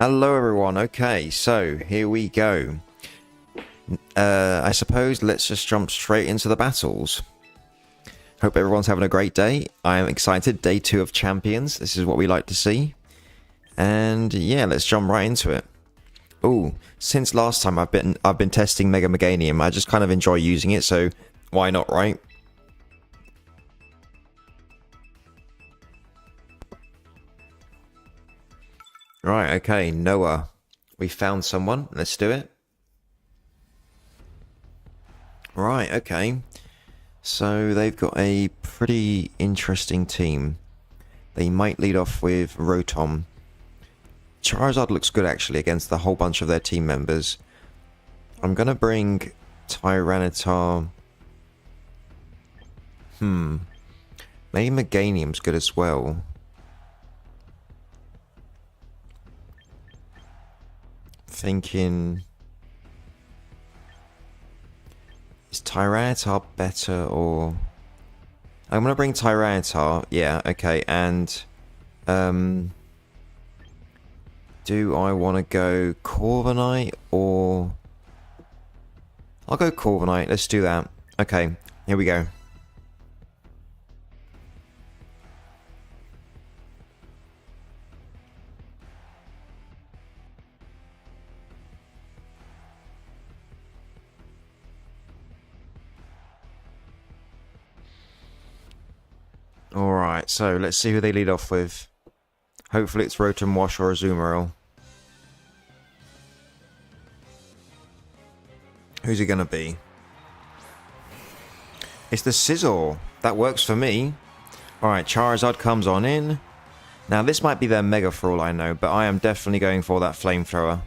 Hello everyone, okay, so here we go. I suppose let's just jump straight into the battles. Hope everyone's having a great day. I am excited, day 2 of Champions, this is what we like to see. And yeah, let's jump right into it. Oh, since last time I've been testing Mega Meganium, I just kind of enjoy using it, so why not, right? Right, okay, Noah. We found someone. Let's do it. Right, okay. So they've got a pretty interesting team. They might lead off with Rotom. Charizard looks good actually against the whole bunch of their team members. I'm gonna bring Tyranitar. Maybe Meganium's good as well. Thinking, is Tyranitar better or... I'm gonna bring Tyranitar, yeah, okay, and do I want to go Corviknight or... I'll go Corviknight, let's do that. Okay, here we go. Alright, so let's see who they lead off with. Hopefully it's Rotom Wash or Azumarill. Who's it gonna be? It's the Scizor. That works for me. Alright, Charizard comes on in. Now this might be their Mega for all I know, but I am definitely going for that Flamethrower.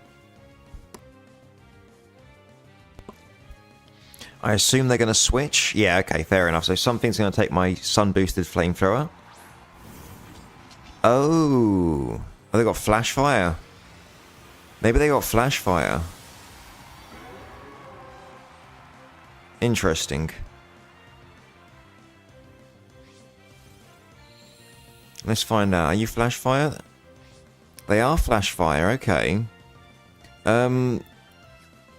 I assume they're going to switch? Yeah, okay, fair enough. So something's going to take my Sun-boosted Flamethrower. Oh, they got Flash Fire. Maybe they got Flash Fire. Interesting. Let's find out. Are you Flash Fire? They are Flash Fire, okay.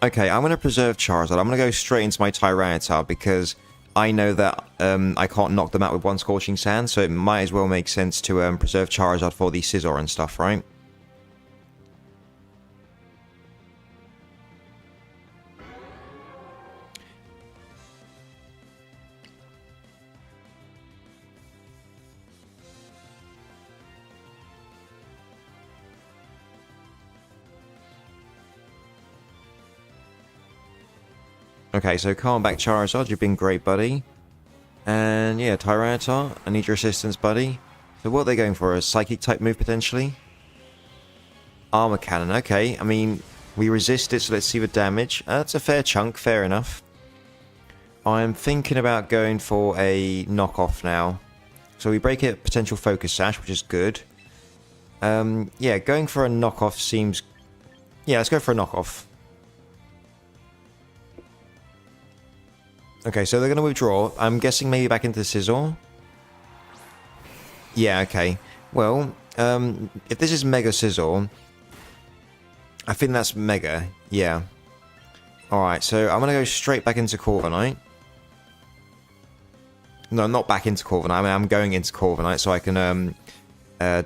Okay, I'm going to preserve Charizard. I'm going to go straight into my Tyranitar because I know that I can't knock them out with one Scorching Sand, so it might as well make sense to preserve Charizard for the Scizor and stuff, right? Okay, so calm back Charizard, you've been great, buddy. And yeah, Tyranitar, I need your assistance, buddy. So what are they going for? A Psychic type move, potentially? Armor Cannon, okay. I mean, we resist it, so let's see the damage. That's a fair chunk, fair enough. I'm thinking about going for a knockoff now. So we break it, potential Focus Sash, which is good. Yeah, going for a knockoff seems... Yeah, let's go for a knockoff. Okay, so they're going to withdraw. I'm guessing maybe back into the Scizor. Yeah, okay. Well, if this is Mega Scizor, I think that's Mega, yeah. Alright, so I'm going to go straight back into Corviknight. No, not back into Corviknight. I mean, I'm going into Corviknight so I can... I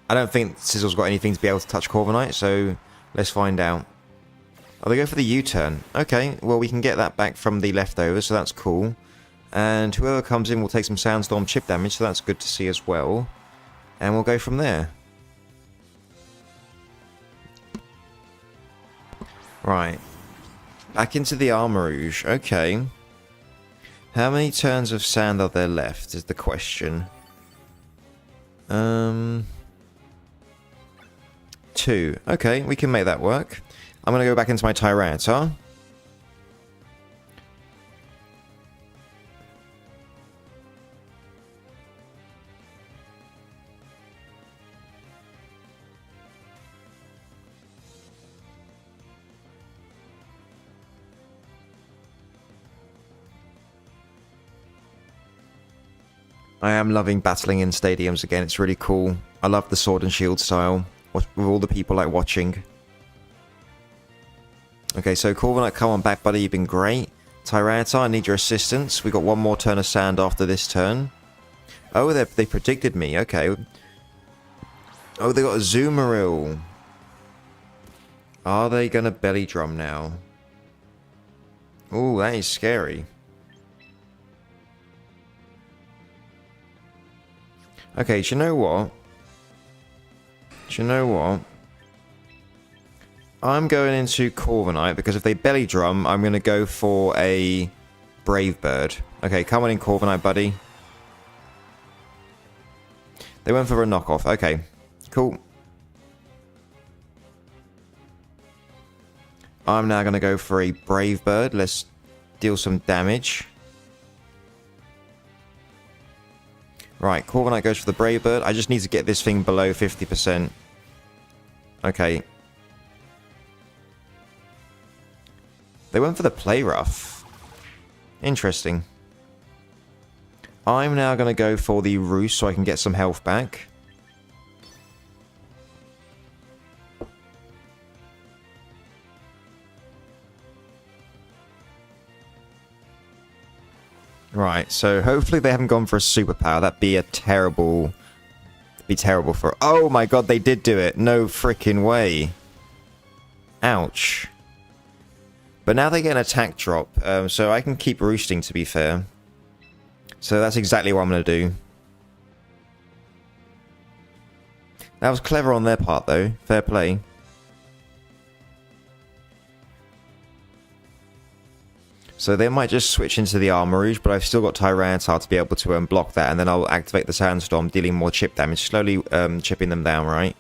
don't think Scizor's got anything to be able to touch Corviknight, so let's find out. Oh, they go for the U-turn. Okay, well, we can get that back from the leftovers, so that's cool. And whoever comes in will take some Sandstorm chip damage, so that's good to see as well. And we'll go from there. Right. Back into the Armarouge. Okay. How many turns of sand are there left, is the question. 2. Okay, we can make that work. I'm going to go back into my Tyranitar. I am loving battling in stadiums again. It's really cool. I love the Sword and Shield style. with all the people like watching. Okay, so Corviknight, come on back, buddy. You've been great. Tyranitar, I need your assistance. We got one more turn of sand after this turn. Oh, they predicted me. Okay. Oh, they got a Azumarill. Are they gonna belly drum now? Oh, that is scary. Okay, do you know what? I'm going into Corviknight because if they belly drum, I'm going to go for a Brave Bird. Okay, come on in, Corviknight, buddy. They went for a knockoff. Okay, cool. I'm now going to go for a Brave Bird. Let's deal some damage. Right, Corviknight goes for the Brave Bird. I just need to get this thing below 50%. Okay. They went for the Play Rough. Interesting. I'm now going to go for the Roost so I can get some health back. Right, so hopefully they haven't gone for a superpower. That'd be a terrible... be terrible for... Oh my god, they did do it. No freaking way. Ouch. But now they get an attack drop, so I can keep roosting, to be fair. So that's exactly what I'm going to do. That was clever on their part, though. Fair play. So they might just switch into the Armarouge, but I've still got Tyranitar to be able to block that, and then I'll activate the Sandstorm, dealing more chip damage, slowly chipping them down, right?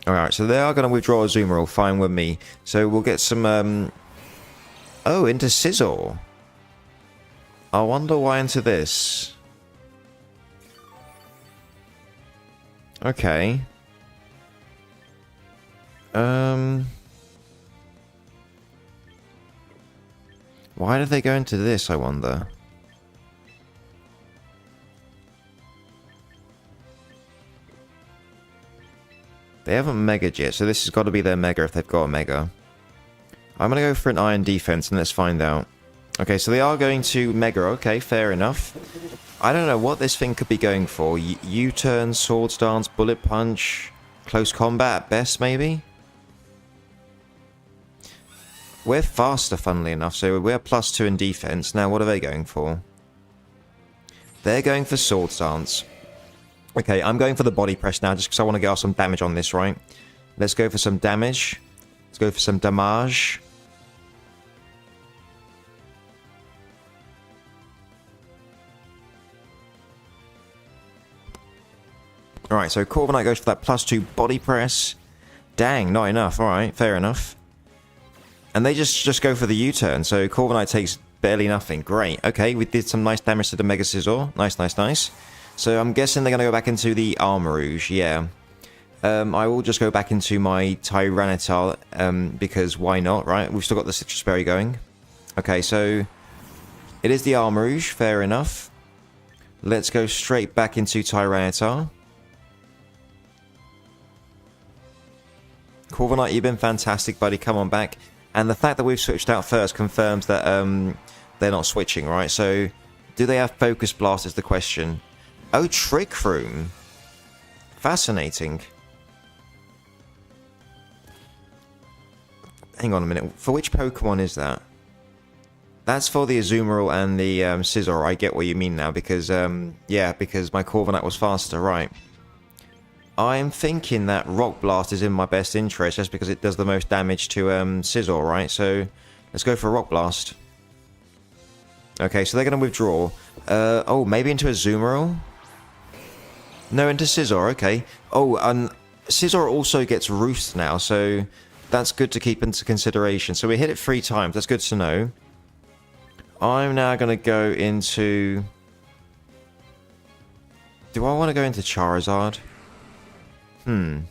Alright, so they are going to withdraw a Azumarill, fine with me. So we'll get some... Oh, into Scizor. I wonder why into this. Okay. Why did they go into this, I wonder? They haven't Mega'd yet, so this has got to be their Mega if they've got a Mega. I'm going to go for an Iron Defense and let's find out. Okay, so they are going to Mega. Okay, fair enough. I don't know what this thing could be going for. U-turn, Swords Dance, Bullet Punch, Close Combat at best, maybe? We're faster, funnily enough, so we're +2 in defense. Now, what are they going for? They're going for Swords Dance. Okay, I'm going for the Body Press now, just because I want to get off some damage on this, right? Let's go for some damage. Let's go for some damage. Alright, so Corviknight goes for that +2 Body Press. Dang, not enough. Alright, fair enough. And they just go for the U-turn, so Corviknight takes barely nothing. Great. Okay, we did some nice damage to the Mega Scizor. Nice, nice, nice. So I'm guessing they're going to go back into the Armarouge, yeah. I will just go back into my Tyranitar, because why not, right? We've still got the Citrus Berry going. Okay, so it is the Armarouge, fair enough. Let's go straight back into Tyranitar. Corviknight, you've been fantastic, buddy. Come on back. And the fact that we've switched out first confirms that they're not switching, right? So, do they have Focus Blast is the question. Oh, Trick Room. Fascinating. Hang on a minute. For which Pokemon is that? That's for the Azumarill and the Scizor. I get what you mean now, because, yeah, because my Corviknight was faster, right. I'm thinking that Rock Blast is in my best interest, just because it does the most damage to Scizor, right? So, let's go for Rock Blast. Okay, so they're going to withdraw. Oh, maybe into Azumarill? No, into Scizor, okay. Oh, and Scizor also gets Roost now, so that's good to keep into consideration. So we hit it 3 times, that's good to know. I'm now going to go into... Do I want to go into Charizard? I'm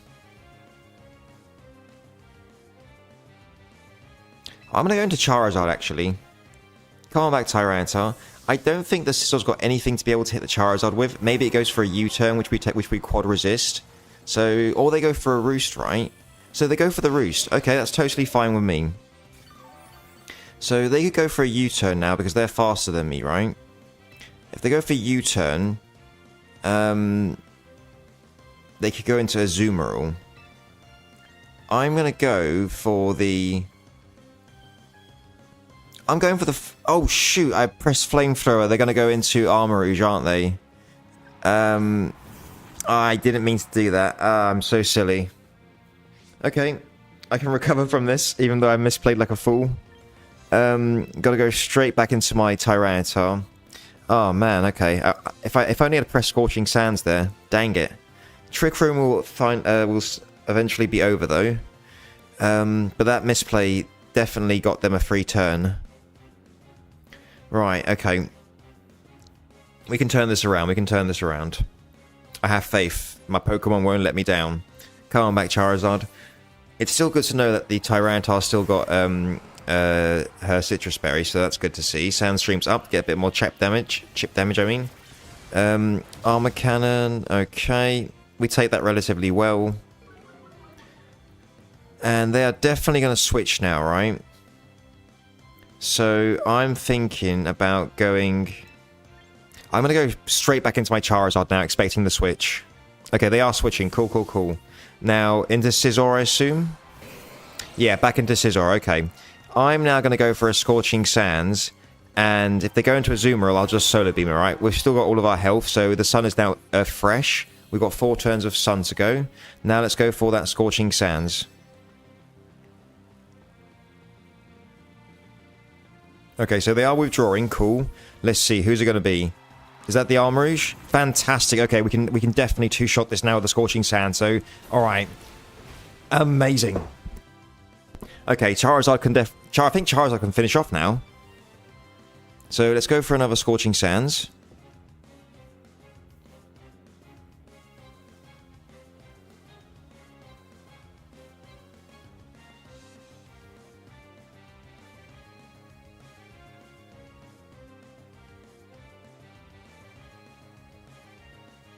going to go into Charizard, actually. Come on back, Tyranitar. I don't think the Scissor's got anything to be able to hit the Charizard with. Maybe it goes for a U-turn, which we quad resist. So, or they go for a Roost, right? So they go for the Roost. Okay, that's totally fine with me. So they could go for a U-turn now because they're faster than me, right? If they go for U-turn, they could go into a Azumarill. I'm going to go for the... I'm going for the... Oh, shoot. I pressed Flamethrower. They're going to go into Armarouge, aren't they? I didn't mean to do that. I'm so silly. Okay. I can recover from this, even though I misplayed like a fool. Gotta go straight back into my Tyranitar. Oh, man. Okay. If I only had pressed Scorching Sands there. Dang it. Trick Room will eventually be over, though. But that misplay definitely got them a free turn. Right, okay. We can turn this around. We can turn this around. I have faith. My Pokemon won't let me down. Come on back, Charizard. It's still good to know that the Tyranitar still got her Citrus Berry, so that's good to see. Sandstream's up. Get a bit more chip damage. Armor Cannon. Okay. We take that relatively well. And they are definitely going to switch now, right? So I'm thinking about going... I'm going to go straight back into my Charizard now, expecting the switch. Okay, they are switching. Cool, cool, cool. Now, into Scizor, I assume? Yeah, back into Scizor. Okay. I'm now going to go for a Scorching Sands. And if they go into a Azumarill, I'll just Solar Beam, alright? We've still got all of our health, so the sun is now fresh. We've got 4 turns of sun to go. Now let's go for that Scorching Sands. Okay, so they are withdrawing. Cool. Let's see. Who's it going to be? Is that the Armarouge? Fantastic. Okay, we can definitely two-shot this now with the Scorching Sand. So, all right. Amazing. Okay, Charizard can I think Charizard can finish off now. So let's go for another Scorching Sands.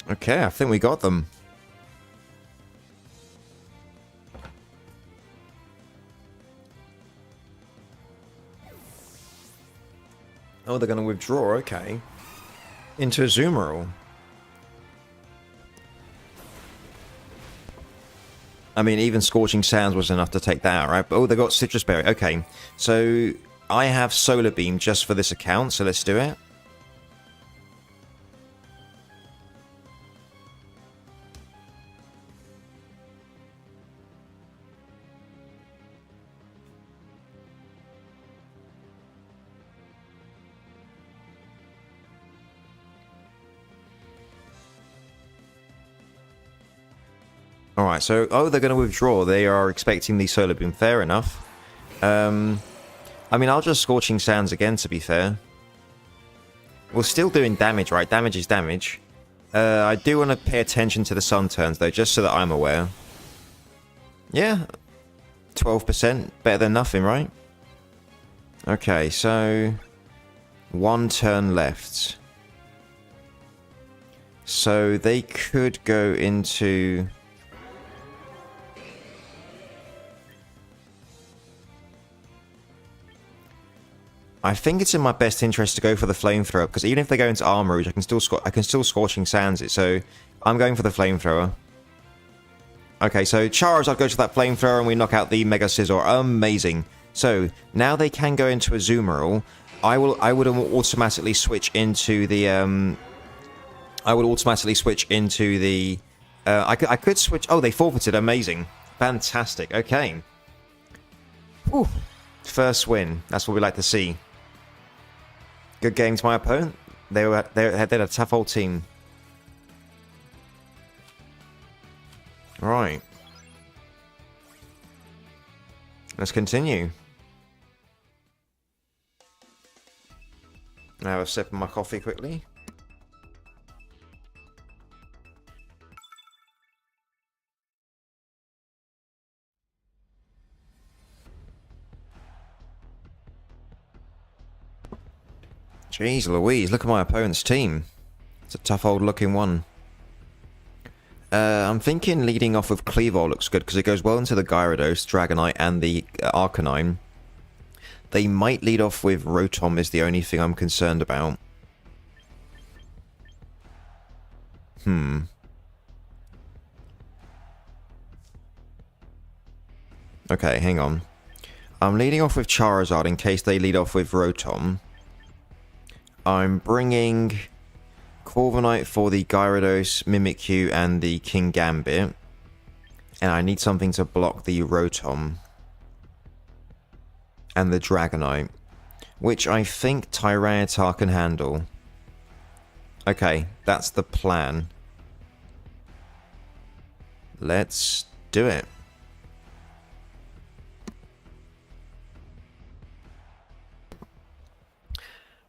Okay, I think we got them. Oh, they're going to withdraw, okay. Into a Azumarill. I mean, even Scorching Sands was enough to take that out, right? But, oh, they got Citrus Berry. Okay, so I have Solar Beam just for this account, so let's do it. Alright, so, oh, they're going to withdraw. They are expecting the Solar Beam. Fair enough. I mean, I'll just Scorching Sands again, to be fair. We're still doing damage, right? Damage is damage. I do want to pay attention to the sun turns, though, just so that I'm aware. Yeah. 12%. Better than nothing, right? Okay, so... 1 turn left. So they could go into... I think it's in my best interest to go for the Flamethrower, because even if they go into Armarouge, I can still Scorching Sands it, so I'm going for the Flamethrower. Okay, so Charizard goes for that Flamethrower, and we knock out the Mega Scizor. Amazing. So, now they can go into a Azumarill. I would automatically switch into the, I could switch... Oh, they forfeited. Amazing. Fantastic. Okay. Whew. First win. That's what we like to see. Good game to my opponent. They had a tough old team. Right. Let's continue. Now a sip of my coffee quickly. Jeez Louise, look at my opponent's team. It's a tough old looking one. I'm thinking leading off with Cleavor looks good because it goes well into the Gyarados, Dragonite, and the Arcanine. They might lead off with Rotom is the only thing I'm concerned about. Okay, hang on. I'm leading off with Charizard in case they lead off with Rotom. I'm bringing Corviknight for the Gyarados, Mimikyu, and the King Gambit. And I need something to block the Rotom. And the Dragonite. Which I think Tyranitar can handle. Okay, that's the plan. Let's do it.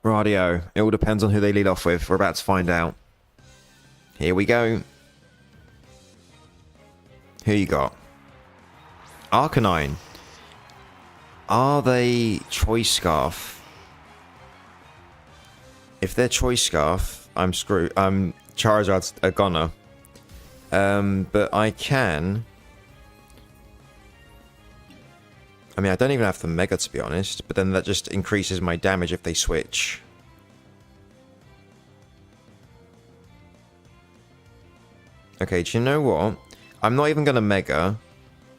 Radio. It all depends on who they lead off with. We're about to find out. Here we go. Who you got? Arcanine. Are they Choice Scarf? If they're Choice Scarf, I'm screwed. Charizard's a goner. But I can... I mean, I don't even have the Mega, to be honest, but then that just increases my damage if they switch. Okay, do you know what? I'm not even going to Mega.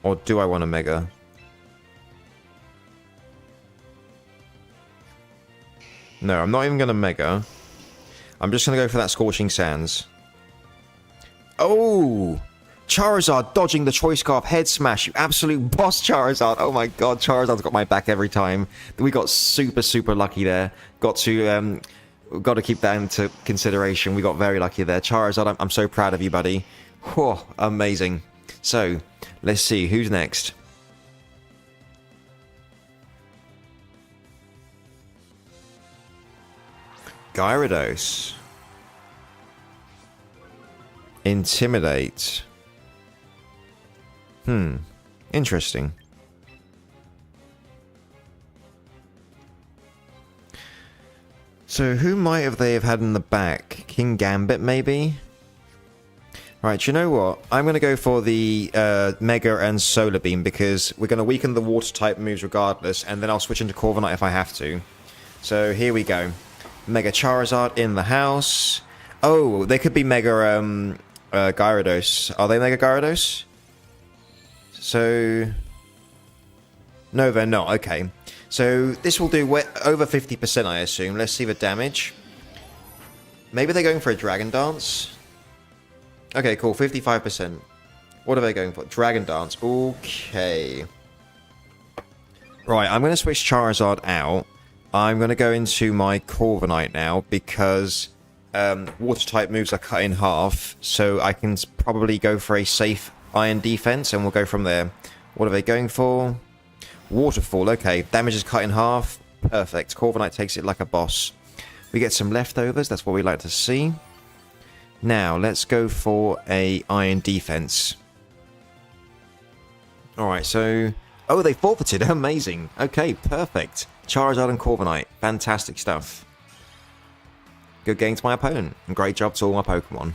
Or do I want to Mega? No, I'm not even going to Mega. I'm just going to go for that Scorching Sands. Oh! Charizard dodging the Choice Scarf head smash. You absolute boss, Charizard. Oh my god, Charizard's got my back every time. We got super, super lucky there. Got to keep that into consideration. We got very lucky there. Charizard, I'm so proud of you, buddy. Whew, amazing. So, let's see. Who's next? Gyarados. Intimidate. Interesting. So who might have they have had in the back? King Gambit, maybe? Right, you know what? I'm going to go for the Mega and Solar Beam because we're going to weaken the Water-type moves regardless, and then I'll switch into Corviknight if I have to. So here we go. Mega Charizard in the house. Oh, they could be Mega Gyarados. Are they Mega Gyarados? So... No, they're not. Okay. So this will do over 50%, I assume. Let's see the damage. Maybe they're going for a Dragon Dance? Okay, cool. 55%. What are they going for? Dragon Dance. Okay. Right, I'm going to switch Charizard out. I'm going to go into my Corviknight now because Water-type moves are cut in half. So I can probably go for a safe Iron Defense and we'll go from there. What are they going for? Waterfall. Okay, damage is cut in half. Perfect. Corviknight takes it like a boss. We get some leftovers. That's what we like to see. Now, let's go for a Iron Defense. Alright, so... Oh, they forfeited. Amazing. Okay, perfect. Charizard and Corviknight. Fantastic stuff. Good game to my opponent. And great job to all my Pokemon.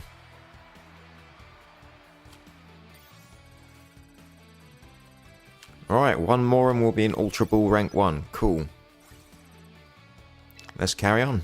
Alright, one more and we'll be in Ultra Ball rank 1. Cool. Let's carry on.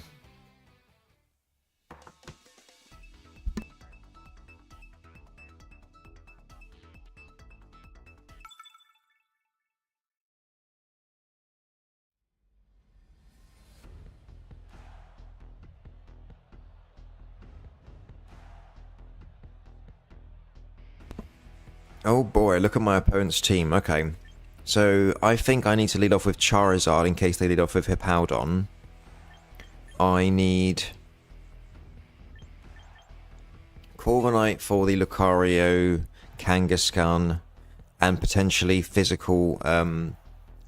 Oh boy, look at my opponent's team. Okay. So, I think I need to lead off with Charizard in case they lead off with Hippowdon. I need Corviknight for the Lucario, Kangaskhan, and potentially physical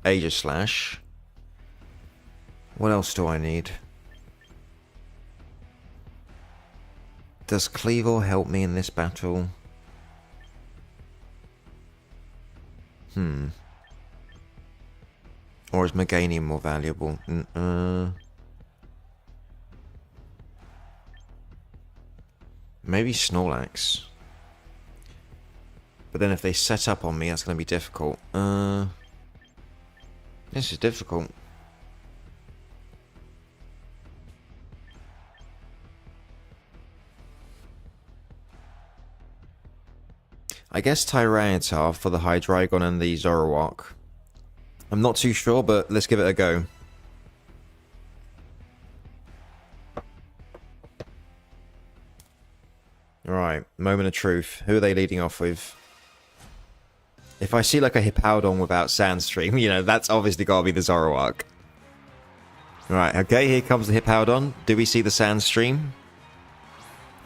Aegislash. What else do I need? Does Cleavor help me in this battle? Or is Meganium more valuable? Maybe Snorlax. But then if they set up on me, that's going to be difficult. This is difficult. I guess Tyranitar for the Hydreigon and the Zoroark. I'm not too sure, but let's give it a go. Alright, moment of truth. Who are they leading off with? If I see like a Hippowdon without Sandstream, you know, that's obviously got to be the Zoroark. Right, okay, here comes the Hippowdon. Do we see the Sandstream?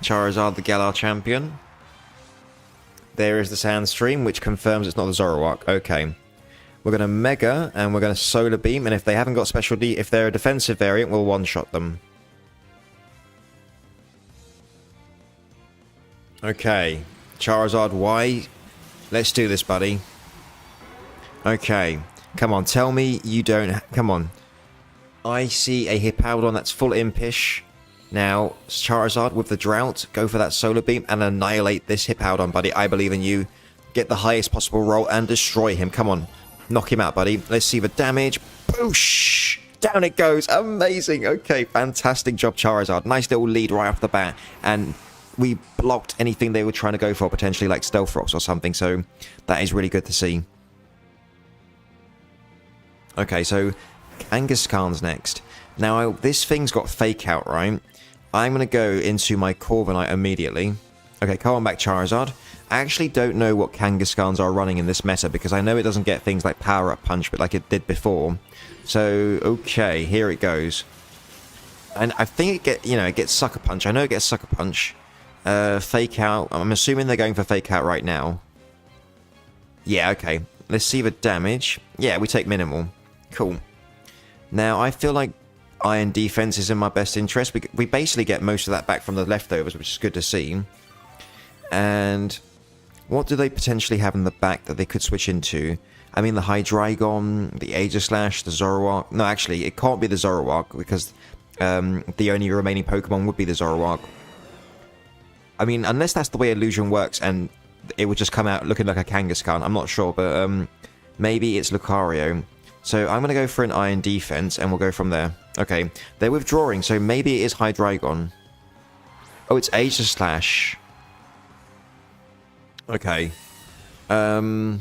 Charizard, the Galar champion. There is the Sandstream, which confirms it's not the Zoroark. Okay. We're going to Mega, and we're going to Solar Beam, and if they haven't got Special D, if they're a defensive variant, we'll one-shot them. Okay. Charizard Y. Let's do this, buddy. Okay. Come on, tell me you don't... Come on. I see a Hippowdon that's full Impish. Now, Charizard with the Drought, go for that Solar Beam and annihilate this Hippowdon, buddy. I believe in you. Get the highest possible roll and destroy him. Come on. Knock him out, buddy. Let's see the damage. Boosh! Down it goes. Amazing. Okay, fantastic job, Charizard. Nice little lead right off the bat. And we blocked anything they were trying to go for, potentially like Stealth Rocks or something. So that is really good to see. Okay, so Kangaskhan's next. Now, this thing's got Fake Out, right? I'm going to go into my Corviknight immediately. Okay, come on back, Charizard. I actually don't know what Kangaskhan's are running in this meta, because I know it doesn't get things like Power Up Punch, but like it did before. So, okay, here it goes. And I think it gets Sucker Punch. I know it gets Sucker Punch. Fake Out. I'm assuming they're going for Fake Out right now. Yeah, okay. Let's see the damage. Yeah, we take minimal. Cool. Now, I feel like Iron Defense is in my best interest. We basically get most of that back from the leftovers, which is good to see. And what do they potentially have in the back that they could switch into? I mean, the Hydreigon, the Aegislash, the Zoroark. No, actually, it can't be the Zoroark, because the only remaining Pokemon would be the Zoroark. I mean, unless that's the way Illusion works, and it would just come out looking like a Kangaskhan. I'm not sure, but maybe it's Lucario. So I'm going to go for an Iron Defense, and we'll go from there. Okay, they're withdrawing, so maybe it is Hydreigon. Oh, it's Aegislash. Okay. Alright,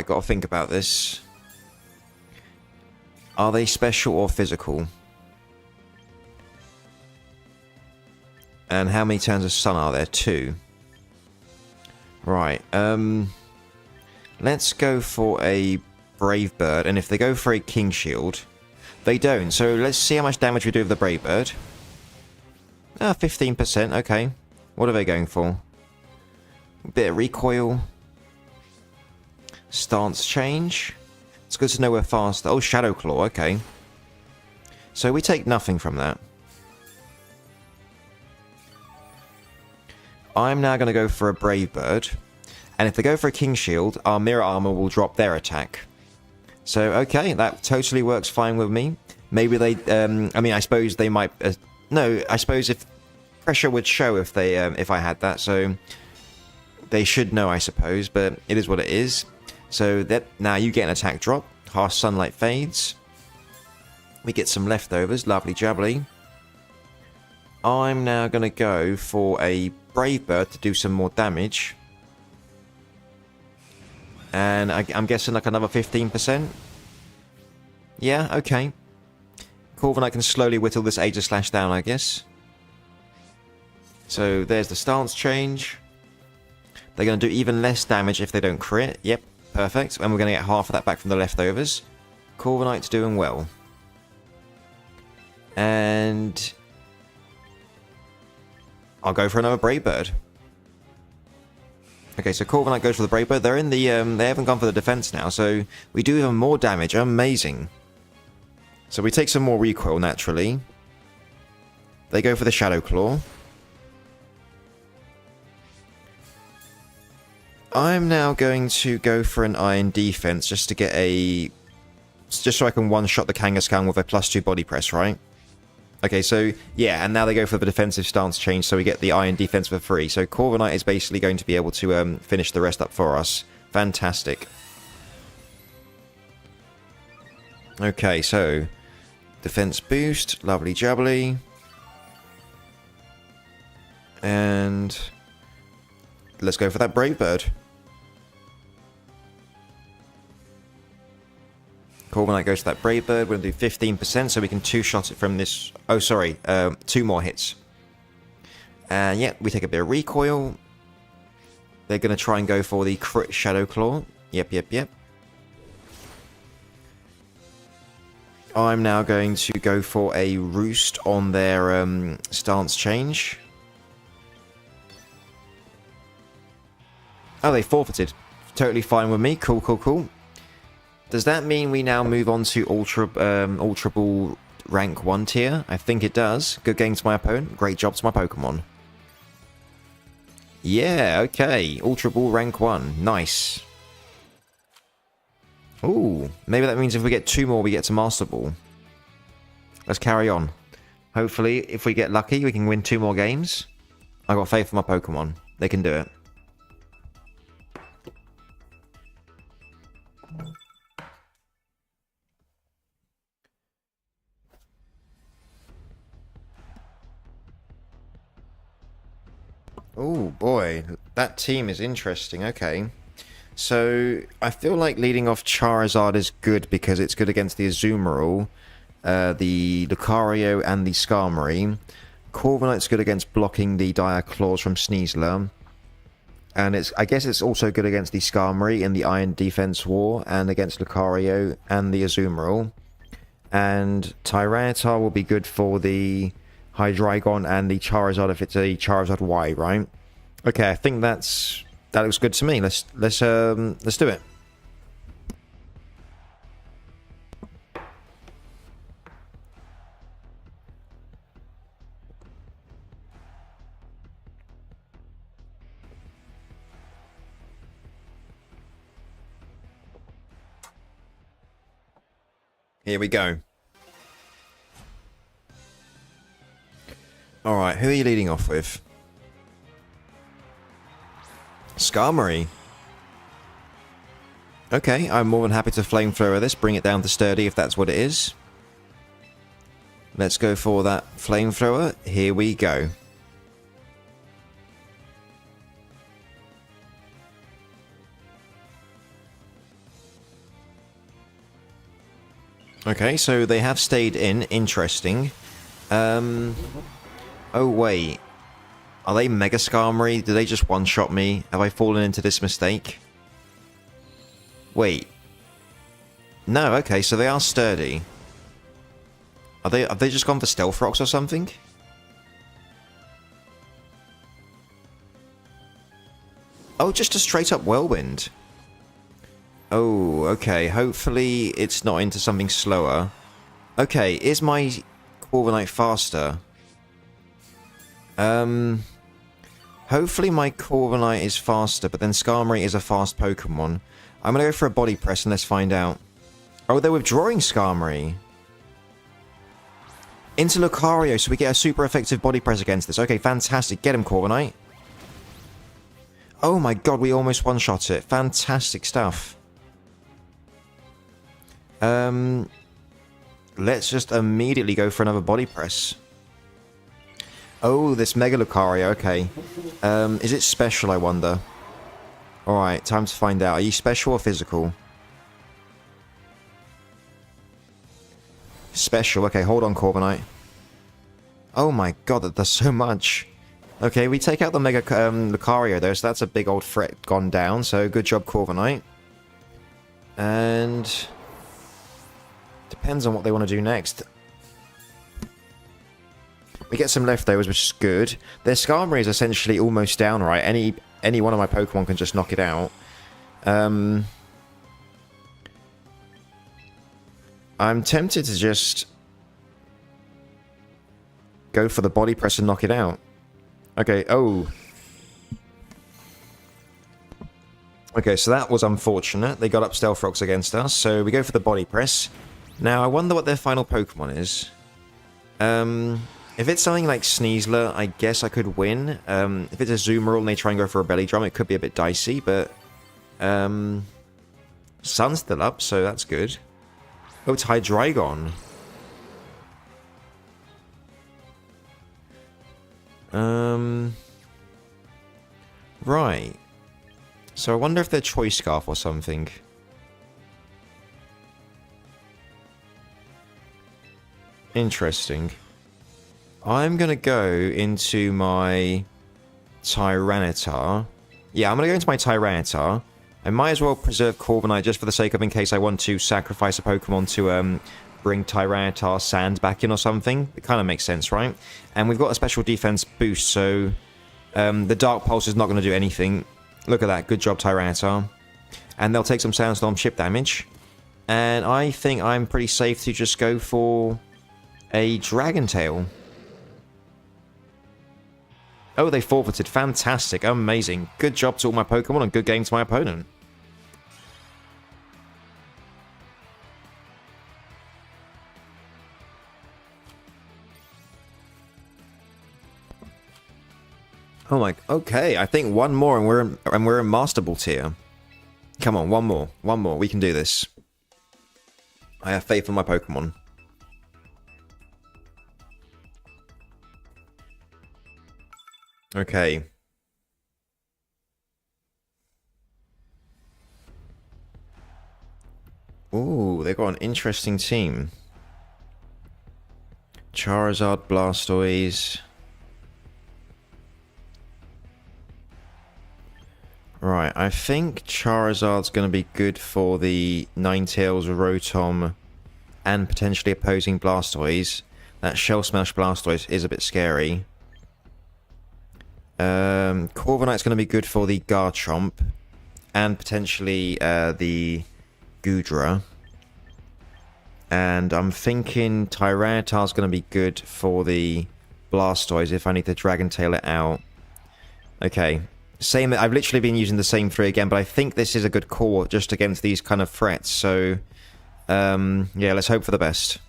got to think about this. Are they special or physical? And how many turns of Sun are there? 2. Right, let's go for a Brave Bird, and if they go for a King Shield, they don't. So let's see how much damage we do with the Brave Bird. 15%, okay. What are they going for? A bit of recoil. Stance change. It's good to know we're faster. Oh, Shadow Claw, okay. So we take nothing from that. I'm now going to go for a Brave Bird. And if they go for a King Shield, our Mirror Armor will drop their attack. So, okay, that totally works fine with me. Maybe they, I mean, I suppose they might, no, I suppose if pressure would show if they, if I had that, so they should know, I suppose, but it is what it is. So that now you get an attack drop, Harsh Sunlight fades. We get some leftovers, lovely jubbly. I'm now going to go for a Brave Bird to do some more damage. And I'm guessing like another 15%. Yeah, okay. Corviknight can slowly whittle this Aegislash down, I guess. So there's the stance change. They're going to do even less damage if they don't crit. Yep, perfect. And we're going to get half of that back from the leftovers. Corviknight's doing well. And I'll go for another Brave Bird. Okay, so Corviknight goes for the Brave Bird. They're in the, they haven't gone for the defense now, so we do even more damage. Amazing. So we take some more recoil, naturally. They go for the Shadow Claw. I'm now going to go for an Iron Defense just to get a... just so I can one-shot the Kangaskhan with a +2 body press, right? Okay, so, yeah, and now they go for the defensive stance change, so we get the iron defense for free. So Corviknight is basically going to be able to finish the rest up for us. Fantastic. Okay, so, defense boost, lovely jubbly. And let's go for that Brave Bird. Corviknight goes to that Brave Bird. We're going to do 15%, so we can two-shot it from this... Oh, sorry. 2 more hits. And, yeah, we take a bit of recoil. They're going to try and go for the crit Shadow Claw. Yep. I'm now going to go for a Roost on their stance change. Oh, they forfeited. Totally fine with me. Cool. Does that mean we now move on to Ultra Ball rank 1 tier? I think it does. Good game to my opponent. Great job to my Pokemon. Yeah, okay. Ultra Ball rank 1. Nice. Ooh, maybe that means if we get 2 more, we get to Master Ball. Let's carry on. Hopefully, if we get lucky, we can win 2 more games. I got faith in my Pokemon. They can do it. Oh boy, that team is interesting. Okay. So, I feel like leading off Charizard is good because it's good against the Azumarill, the Lucario, and the Skarmory. Corviknight's good against blocking the Dire Claws from Sneasler. And I guess it's also good against the Skarmory in the Iron Defense War, and against Lucario and the Azumarill. And Tyranitar will be good for the Hydreigon and the Charizard if it's a Charizard Y, right? Okay, I think that looks good to me. Let's do it. Here we go. Alright, who are you leading off with? Skarmory. Okay, I'm more than happy to Flamethrower this, bring it down to Sturdy if that's what it is. Let's go for that Flamethrower. Here we go. Okay, so they have stayed in. Interesting. Oh, wait. Are they Mega Skarmory? Did they just one-shot me? Have I fallen into this mistake? Wait. No, okay, so they are sturdy. Have they just gone for Stealth Rocks or something? Oh, just a straight-up Whirlwind. Oh, okay. Hopefully it's not into something slower. Okay, is my Corviknight faster? Hopefully my Corviknight is faster, but then Skarmory is a fast Pokemon. I'm gonna go for a Body Press and let's find out. Oh, they're withdrawing Skarmory. Into Lucario, so we get a super effective Body Press against this. Okay, fantastic. Get him, Corviknight. Oh my god, we almost one-shot it. Fantastic stuff. Let's just immediately go for another Body Press. Oh, this Mega Lucario, okay. Is it special, I wonder? Alright, time to find out. Are you special or physical? Special, okay, hold on, Corviknight. Oh my god, that does so much. Okay, we take out the Mega Lucario though, so that's a big old threat gone down, so good job, Corviknight. And... depends on what they want to do next. We get some leftovers, which is good. Their Skarmory is essentially almost down, right? Any one of my Pokemon can just knock it out. I'm tempted to just go for the Body Press and knock it out. Okay, oh. Okay, so that was unfortunate. They got up Stealth Rocks against us, so we go for the Body Press. Now, I wonder what their final Pokemon is. If it's something like Sneasler, I guess I could win. If it's a Zoomerall and they try and go for a Belly Drum, it could be a bit dicey, but... Sun's still up, so that's good. Oh, it's Hydreigon. Right. So I wonder if they're Choice Scarf or something. Interesting. I'm going to go into my Tyranitar. Yeah, I'm going to go into my Tyranitar. I might as well preserve Corviknight just for the sake of in case I want to sacrifice a Pokemon to bring Tyranitar Sand back in or something. It kind of makes sense, right? And we've got a special defense boost, so the Dark Pulse is not going to do anything. Look at that. Good job, Tyranitar. And they'll take some Sandstorm chip damage. And I think I'm pretty safe to just go for a Dragon Tail. Oh, they forfeited. Fantastic. Amazing. Good job to all my Pokemon and good game to my opponent. Oh my... Okay, I think one more and we're in Master Ball tier. Come on, one more. One more. We can do this. I have faith in my Pokemon. Okay. Ooh, they've got an interesting team. Charizard, Blastoise. Right, I think Charizard's going to be good for the Ninetales, Rotom, and potentially opposing Blastoise. That Shell Smash Blastoise is a bit scary. Corviknight's going to be good for the Garchomp and potentially the Goodra. And I'm thinking Tyranitar's going to be good for the Blastoise if I need to Dragon Tail it out. Okay, same. I've literally been using the same three again, but I think this is a good call just against these kind of threats. So, yeah, let's hope for the best.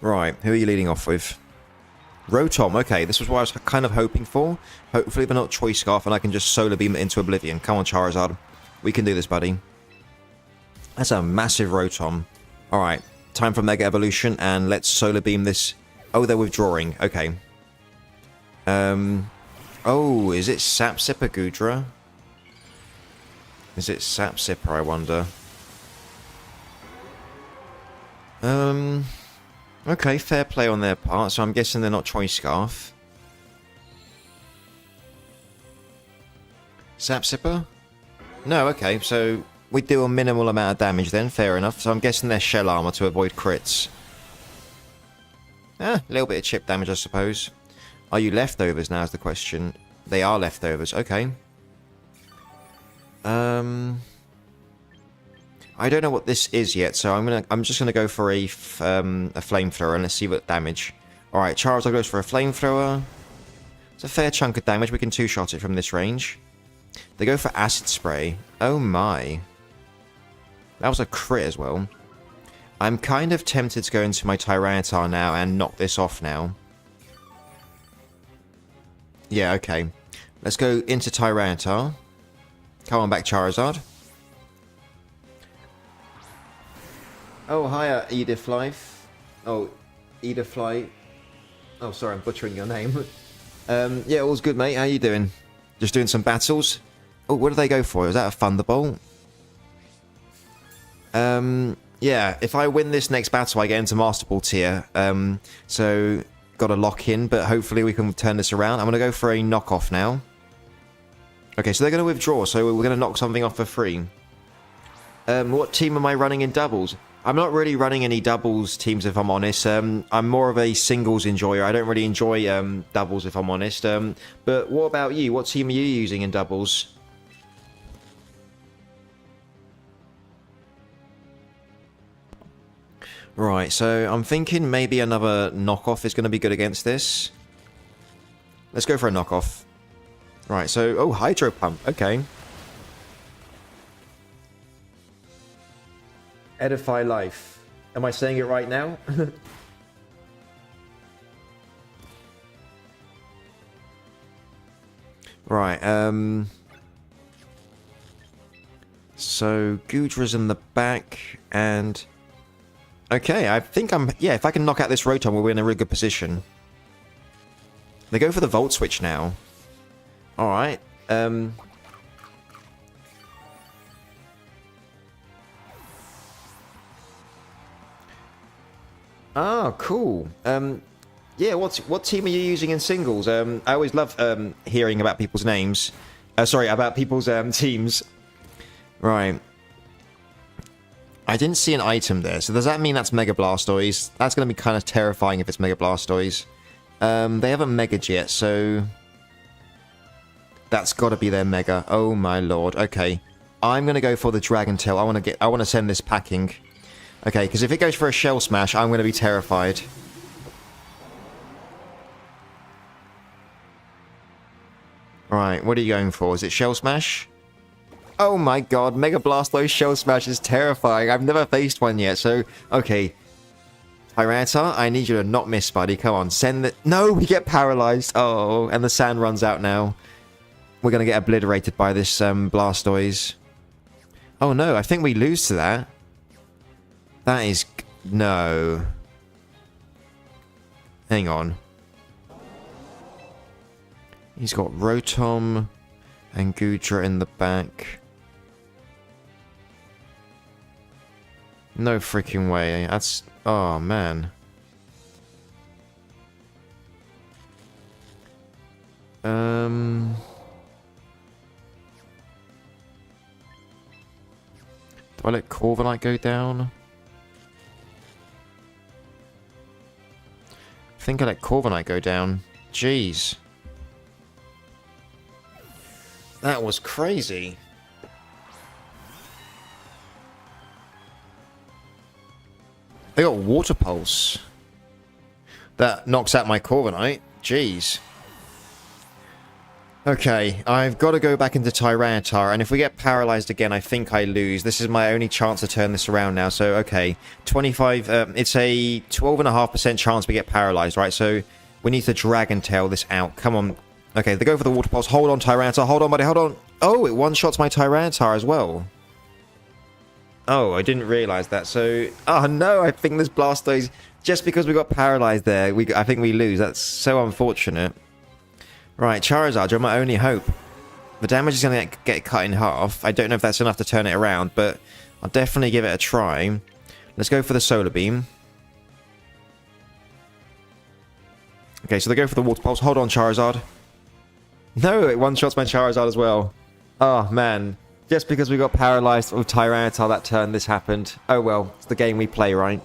Right, who are you leading off with? Rotom, okay, this was what I was kind of hoping for. Hopefully they're not Choice Scarf and I can just Solar Beam it into Oblivion. Come on, Charizard. We can do this, buddy. That's a massive Rotom. Alright, time for Mega Evolution and let's Solar Beam this. Oh, they're withdrawing. Okay. Oh, is it Sap Sipper Goodra? Is it Sap Sipper, I wonder? Okay, fair play on their part, so I'm guessing they're not Choice Scarf. Sap Sipper? No, okay, so we do a minimal amount of damage then, fair enough. So I'm guessing they're Shell Armor to avoid crits. A little bit of chip damage, I suppose. Are you leftovers now is the question. They are leftovers, okay. I don't know what this is yet, so I'm just gonna go for a flamethrower and let's see what damage. All right, Charizard goes for a flamethrower. It's a fair chunk of damage. We can two-shot it from this range. They go for acid spray. Oh my, that was a crit as well. I'm kind of tempted to go into my Tyranitar now and knock this off now. Yeah, okay. Let's go into Tyranitar. Come on back, Charizard. Oh, hiya, Edith Life. Oh, Edith Fly. Oh, sorry, I'm butchering your name. Yeah, all's good, mate. How you doing? Just doing some battles? Oh, what did they go for? Is that a Thunderbolt? Yeah, if I win this next battle, I get into Master Ball tier. So, got to lock in, but hopefully we can turn this around. I'm going to go for a knockoff now. Okay, so they're going to withdraw, so we're going to knock something off for free. What team am I running in doubles? I'm not really running any doubles teams, if I'm honest. I'm more of a singles enjoyer. I don't really enjoy doubles, if I'm honest. But what about you? What team are you using in doubles? Right, so I'm thinking maybe another knockoff is going to be good against this. Let's go for a knockoff. Right, so... Oh, Hydro Pump. Okay. Edify Life. Am I saying it right now? Right, so, Goodra's in the back, and... Okay, I think I'm... Yeah, if I can knock out this Rotom, we'll be in a really good position. They go for the Volt Switch now. Alright, Ah, cool. Yeah, what team are you using in singles? I always love hearing about people's names. Sorry, about people's teams. Right. I didn't see an item there, so does that mean that's Mega Blastoise? That's going to be kind of terrifying if it's Mega Blastoise. They haven't Mega'd yet, so... That's got to be their Mega. Oh my lord. Okay. I'm going to go for the Dragon Tail. I want to send this packing. Okay, because if it goes for a Shell Smash, I'm going to be terrified. Right, what are you going for? Is it Shell Smash? Oh my god, Mega Blastoise Shell Smash is terrifying. I've never faced one yet, so... Okay. Tyranitar, I need you to not miss, buddy. Come on, send the... No, we get paralyzed. Oh, and the sand runs out now. We're going to get obliterated by this Blastoise. Oh no, I think we lose to that. That is... No. Hang on. He's got Rotom and Goodra in the back. No freaking way. That's... Oh, man. Do I let Corviknight go down? I think I let Corviknight go down. Jeez. That was crazy. They got Water Pulse. That knocks out my Corviknight. Jeez. Okay, I've got to go back into Tyranitar, and if we get paralyzed again, I think I lose. This is my only chance to turn this around now, so okay. 25, it's a 12.5% chance we get paralyzed, right? So we need to Dragon Tail this out. Come on. Okay, they go for the Water Pulse. Hold on, Tyranitar. Hold on, buddy. Hold on. Oh, it one-shots my Tyranitar as well. Oh, I didn't realize that. So, oh no, I think this Blastoise, just because we got paralyzed there, I think we lose. That's so unfortunate. Right, Charizard, you're my only hope. The damage is going to get cut in half. I don't know if that's enough to turn it around, but I'll definitely give it a try. Let's go for the Solar Beam. Okay, so they go for the Water Pulse. Hold on, Charizard. No, it one-shots my Charizard as well. Oh, man. Just because we got paralyzed with Tyranitar that turn, this happened. Oh, well. It's the game we play, right?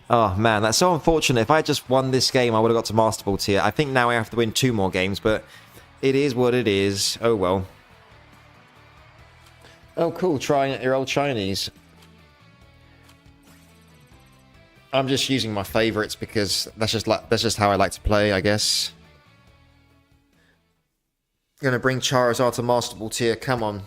Oh, man. That's so unfortunate. If I had just won this game, I would have got to Master Ball tier. I think now I have to win 2 more games, but it is what it is. Oh, well. Oh, cool. Trying at your old Chinese. I'm just using my favorites because that's just how I like to play, I guess. Gonna bring Charizard to Master Ball tier. Come on.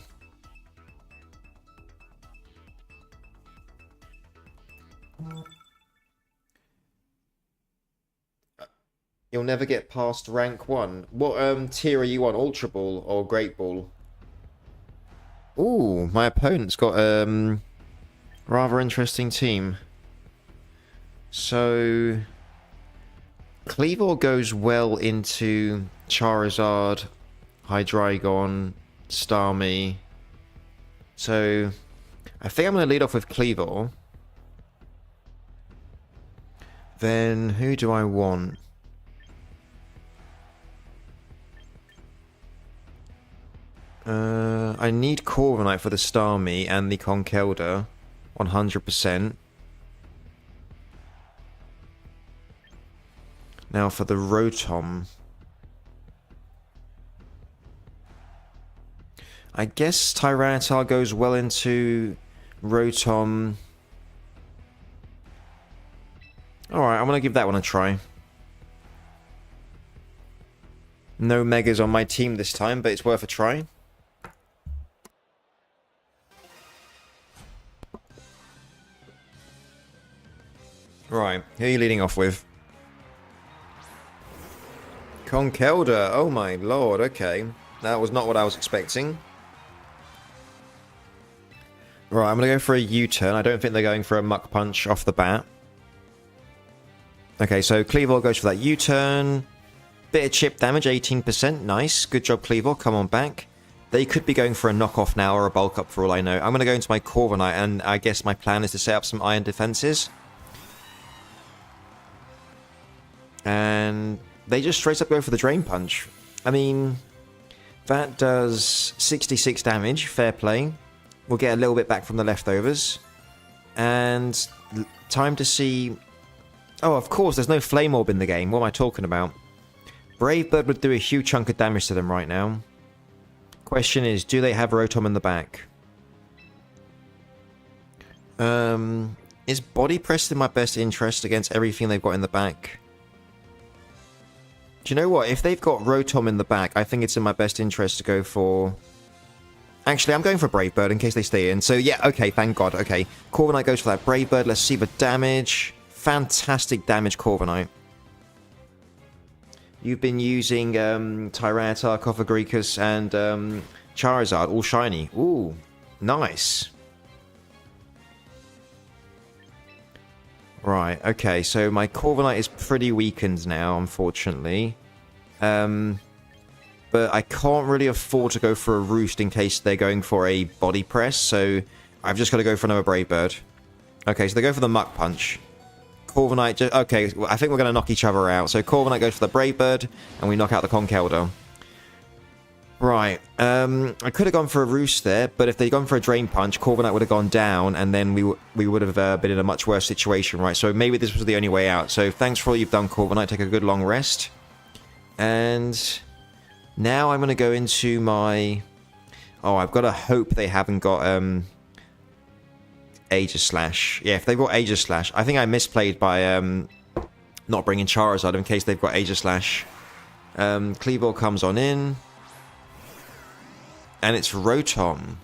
You'll never get past rank 1. What tier are you on? Ultra Ball or Great Ball? Ooh, my opponent's got rather interesting team. So Kleavor goes well into Charizard, Hydreigon, Starmie. So I think I'm going to lead off with Kleavor. Then who do I want? I need Corviknight for the Starmie and the Conkeldurr, 100%. Now for the Rotom. I guess Tyranitar goes well into Rotom. Alright, I'm going to give that one a try. No Megas on my team this time, but it's worth a try. Right, who are you leading off with? Conkelda, oh my lord, okay. That was not what I was expecting. Right, I'm going to go for a U-turn. I don't think they're going for a Muck Punch off the bat. Okay, so Cleavor goes for that U-turn. Bit of chip damage, 18%. Nice. Good job, Cleavor. Come on back. They could be going for a knockoff now or a bulk up for all I know. I'm going to go into my Corviknight, and I guess my plan is to set up some iron defenses. And they just straight up go for the Drain Punch. I mean, that does 66 damage. Fair play. We'll get a little bit back from the leftovers. And time to see... Oh, of course, there's no Flame Orb in the game. What am I talking about? Brave Bird would do a huge chunk of damage to them right now. Question is, do they have Rotom in the back? Is Body Press in my best interest against everything they've got in the back? Do you know what? If they've got Rotom in the back, I think it's in my best interest to go for... Actually, I'm going for Brave Bird in case they stay in. So, yeah, okay, thank God. Okay, Corviknight goes for that Brave Bird. Let's see the damage. Fantastic damage, Corviknight. You've been using Tyranitar, Cofagrigus, and Charizard, all shiny. Ooh, nice. Right, okay, so my Corviknight is pretty weakened now, unfortunately. But I can't really afford to go for a Roost in case they're going for a Body Press, so I've just got to go for another Brave Bird. Okay, so they go for the Muck Punch. Corviknight, okay, I think we're going to knock each other out. So Corviknight goes for the Brave Bird, and we knock out the Conkeldurr. Right, I could have gone for a Roost there, but if they'd gone for a Drain Punch, Corviknight would have gone down, and then we would have been in a much worse situation, right? So maybe this was the only way out. So thanks for all you've done, Corviknight. Take a good long rest. And now I'm going to go into my... Oh, I've got to hope they haven't got... Aegislash. Yeah, if they've got Aegislash. I think I misplayed by not bringing Charizard in case they've got Aegislash. Cleavor comes on in. And it's Rotom.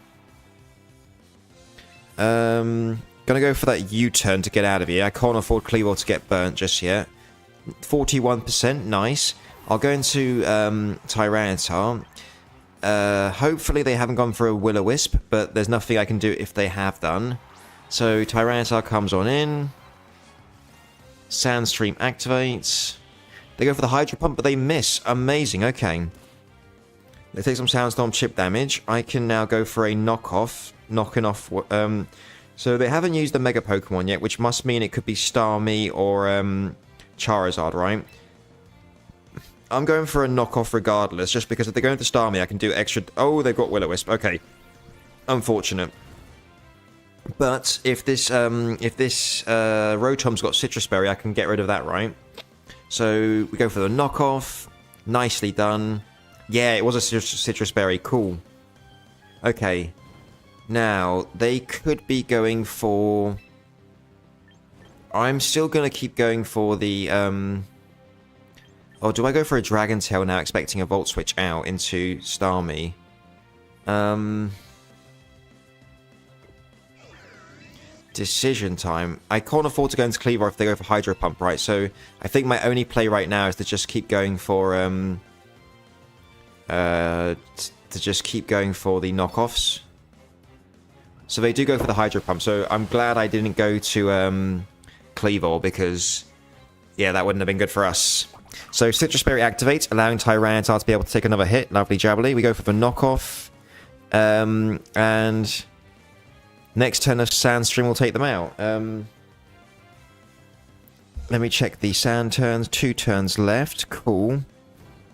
Gonna go for that U-turn to get out of here. I can't afford Cleavor to get burnt just yet. 41%, nice. I'll go into Tyranitar. Hopefully they haven't gone for a Will-O-Wisp, but there's nothing I can do if they have done. So Tyranitar comes on in. Sandstream activates. They go for the Hydro Pump, but they miss. Amazing, okay. They take some Sandstorm chip damage. I can now go for a knockoff. Knocking off... so they haven't used the Mega Pokemon yet, which must mean it could be Starmie or Charizard, right? I'm going for a knockoff regardless, just because if they're going to Starmie, I can do extra... Oh, they've got Will-O-Wisp. Okay. Unfortunate. But if this Rotom's got Citrus Berry, I can get rid of that, right? So we go for the knockoff. Nicely done. Yeah, it was a Citrus Berry. Cool. Okay. Now, they could be going for... I'm still going to keep going for the... Oh, do I go for a Dragon Tail now, expecting a Volt Switch out into Starmie? Decision time. I can't afford to go into Cleavor if they go for Hydro Pump, right? So I think my only play right now is to just keep going for the knockoffs. So they do go for the Hydro Pump. So I'm glad I didn't go to Cleavor because yeah, that wouldn't have been good for us. So Citrus Berry activates, allowing Tyranitar to be able to take another hit. Lovely jubbly. We go for the knockoff, and next turn of Sandstream will take them out. Let me check the Sand turns. 2 turns left. Cool.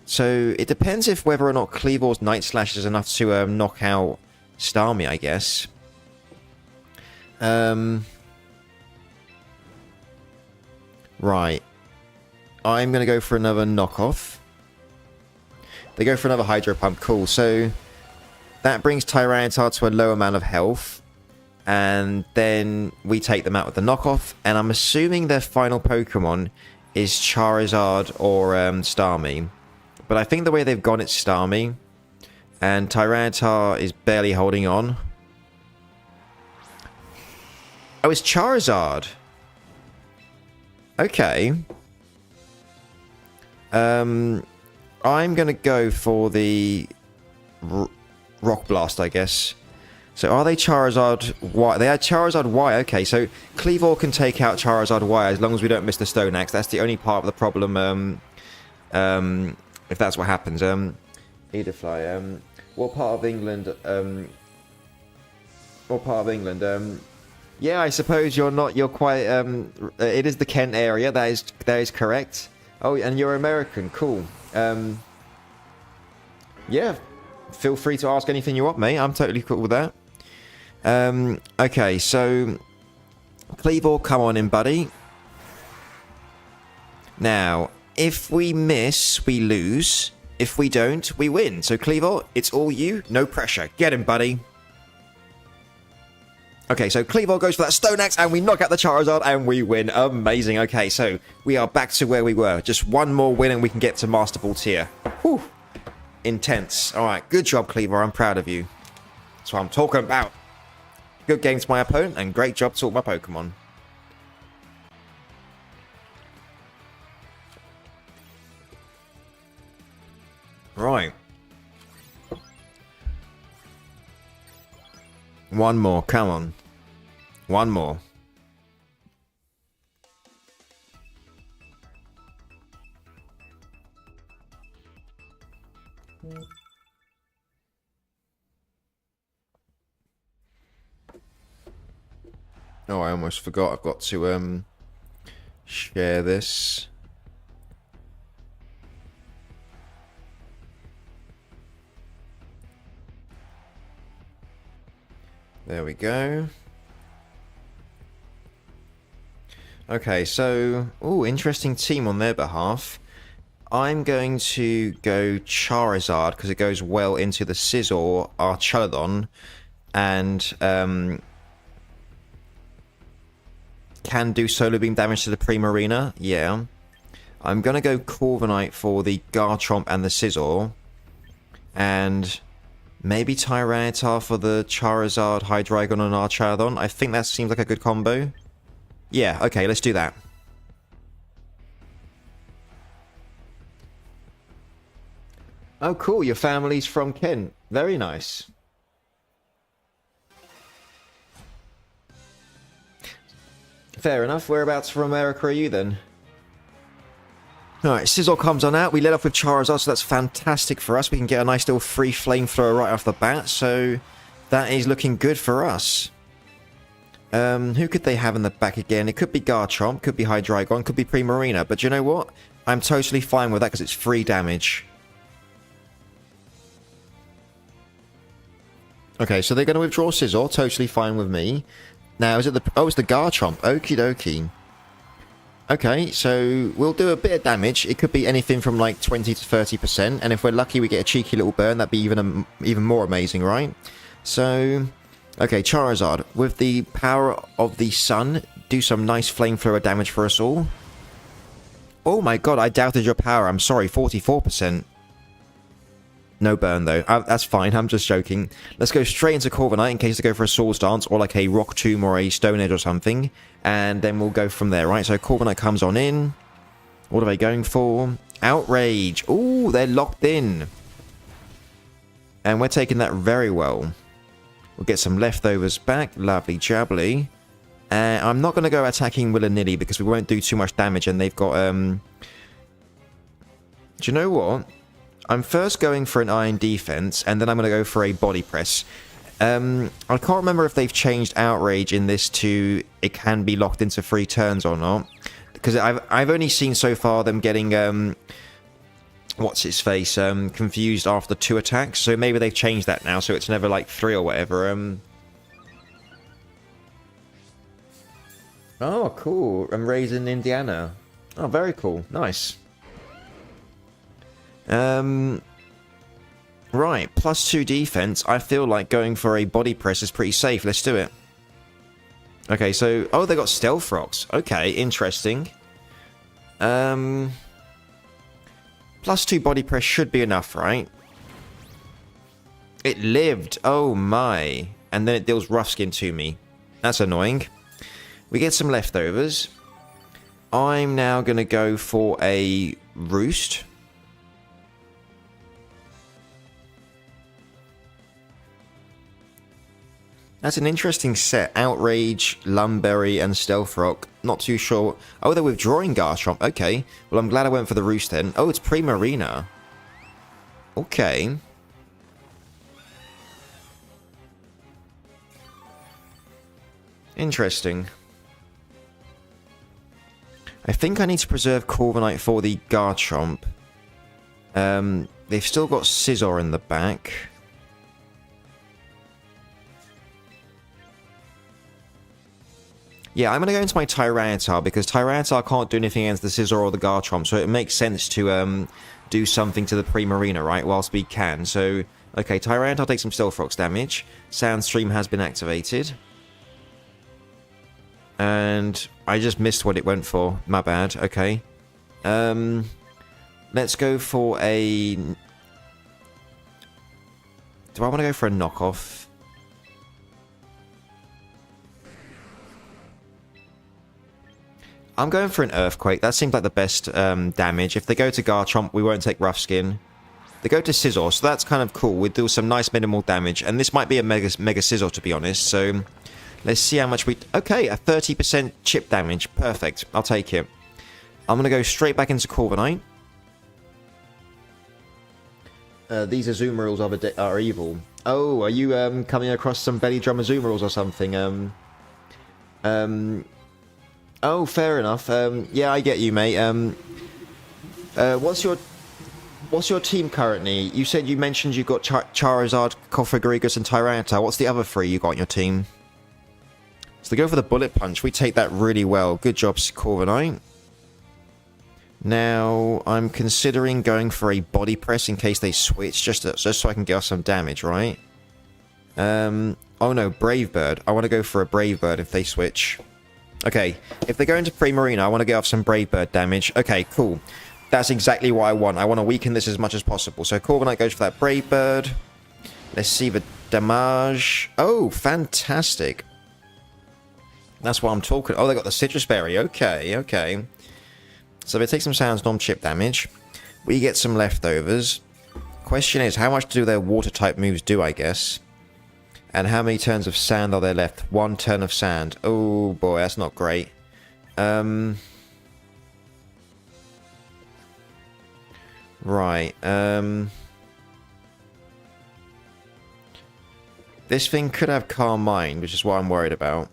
So it depends if whether or not Cleavor's Night Slash is enough to knock out Starmie, I guess. Right. I'm going to go for another knockoff. They go for another Hydro Pump. Cool. So that brings Tyranitar to a low amount of health. And then we take them out with the knockoff. And I'm assuming their final Pokemon is Charizard or Starmie. But I think the way they've gone, it's Starmie. And Tyranitar is barely holding on. Oh, it's Charizard. Okay. I'm going to go for the Rock Blast, I guess. So are they Charizard Y? They are Charizard Y. Okay, so Kleavor can take out Charizard Y as long as we don't miss the Stone Axe. That's the only part of the problem, if that's what happens. Edifly, what part of England, yeah, I suppose you're quite, it is the Kent area, that is correct. Oh, and you're American, cool. Yeah, feel free to ask anything you want, mate. I'm totally cool with that. Okay, so Kleavor, come on in, buddy. Now, if we miss, we lose. If we don't, we win. So Kleavor, it's all you, no pressure. Get him, buddy. Okay, so Kleavor goes for that Stone Axe, and we knock out the Charizard, and we win. Amazing. Okay, so we are back to where we were. Just one more win, and we can get to Master Ball tier. Whew. Intense. All right, good job, Kleavor. I'm proud of you. That's what I'm talking about. Good game to my opponent, and great job to all my Pokemon. Right. One more, come on. One more. Oh, I almost forgot. I've got to share this. There we go. Okay, so... Ooh, interesting team on their behalf. I'm going to go Charizard, because it goes well into the Scizor, Archelon, and can do Solar Beam damage to the Primarina. Yeah. I'm going to go Corviknight for the Garchomp and the Scizor. And... maybe Tyranitar for the Charizard, Hydreigon, and Archarodon. I think that seems like a good combo. Yeah, okay, let's do that. Oh, cool, your family's from Kent. Very nice. Fair enough. Whereabouts from America are you, then? Alright, Scizor comes on out. We let off with Charizard, so that's fantastic for us. We can get a nice little free flamethrower right off the bat, so that is looking good for us. Who could they have in the back again? It could be Garchomp, could be Hydreigon, could be Primarina, but you know what? I'm totally fine with that because it's free damage. Okay, so they're going to withdraw Scizor, totally fine with me. Now, is it the... oh, it's the Garchomp. Okie dokie. Okay, so we'll do a bit of damage. It could be anything from like 20 to 30%, and if we're lucky we get a cheeky little burn, that'd be even more amazing, right? So, okay, Charizard, with the power of the sun, do some nice flamethrower damage for us all. Oh my god, I doubted your power. I'm sorry, 44%. No burn, though. That's fine, I'm just joking. Let's go straight into Corviknight in case they go for a Swords Dance or like a Rock Tomb or a Stone Edge or something. And then we'll go from there, right? So Corviknight comes on in. What are they going for? Outrage. Ooh, they're locked in. And we're taking that very well. We'll get some leftovers back. Lovely jubbly. I'm not going to go attacking willy-nilly because we won't do too much damage. And they've got... Do you know what? I'm first going for an Iron Defense, and then I'm going to go for a Body Press. I can't remember if they've changed Outrage in this to it can be locked into 3 turns or not. Because I've only seen so far them getting... what's his face? Confused after 2 attacks. So maybe they've changed that now, so it's never like 3 or whatever. Oh, cool. I'm raised in Indiana. Oh, very cool. Nice. Right, +2 defense. I feel like going for a Body Press is pretty safe. Let's do it. Okay, so... oh, they got Stealth Rocks. Okay, interesting. +2 body press should be enough, right? It lived. Oh my. And then it deals rough skin to me. That's annoying. We get some leftovers. I'm now going to go for a roost. That's an interesting set. Outrage, Lumberry, and Stealth Rock. Not too sure. Oh, they're withdrawing Garchomp. Okay. Well, I'm glad I went for the roost then. Oh, it's Primarina. Okay. Interesting. I think I need to preserve Corviknight for the Garchomp. They've still got Scizor in the back. Yeah, I'm going to go into my Tyranitar, because Tyranitar can't do anything against the Scizor or the Garchomp, so it makes sense to do something to the Primarina, right, whilst we can. So, okay, Tyranitar takes some Stealth Rocks damage. Sandstream has been activated. And I just missed what it went for. My bad. Okay. Let's go for a... Do I want to go for a knockoff? I'm going for an Earthquake. That seems like the best damage. If they go to Garchomp, we won't take Rough Skin. They go to Scizor, so that's kind of cool. We do some nice minimal damage. And this might be a Mega Scizor, to be honest. So let's see how much we... Okay, a 30% chip damage. Perfect. I'll take it. I'm going to go straight back into Corviknight. These Azumarill are evil. Oh, are you coming across some Belly Drum Azumarill or something? Oh, fair enough. Yeah, I get you, mate. What's your team currently? You mentioned you got Charizard, Cofagrigus, and Tyranitar. What's the other three you got on your team? So they go for the Bullet Punch. We take that really well. Good job, Corviknight. Now, I'm considering going for a Body Press in case they switch, just so I can get off some damage, right? Oh no, Brave Bird. I want to go for a Brave Bird if they switch. Okay, if they go into Primarina, I want to get off some Brave Bird damage. Okay, cool. That's exactly what I want. I want to weaken this as much as possible. So Corviknight goes for that Brave Bird. Let's see the damage. Oh, fantastic. That's what I'm talking... Oh, they got the Citrus Berry. Okay, okay. So they take some Sandstorm chip damage. We get some leftovers. Question is, how much do their Water-type moves do, I guess? And how many turns of sand are there left? 1 turn of sand. Oh boy, that's not great. Right. This thing could have Calm Mind, which is what I'm worried about.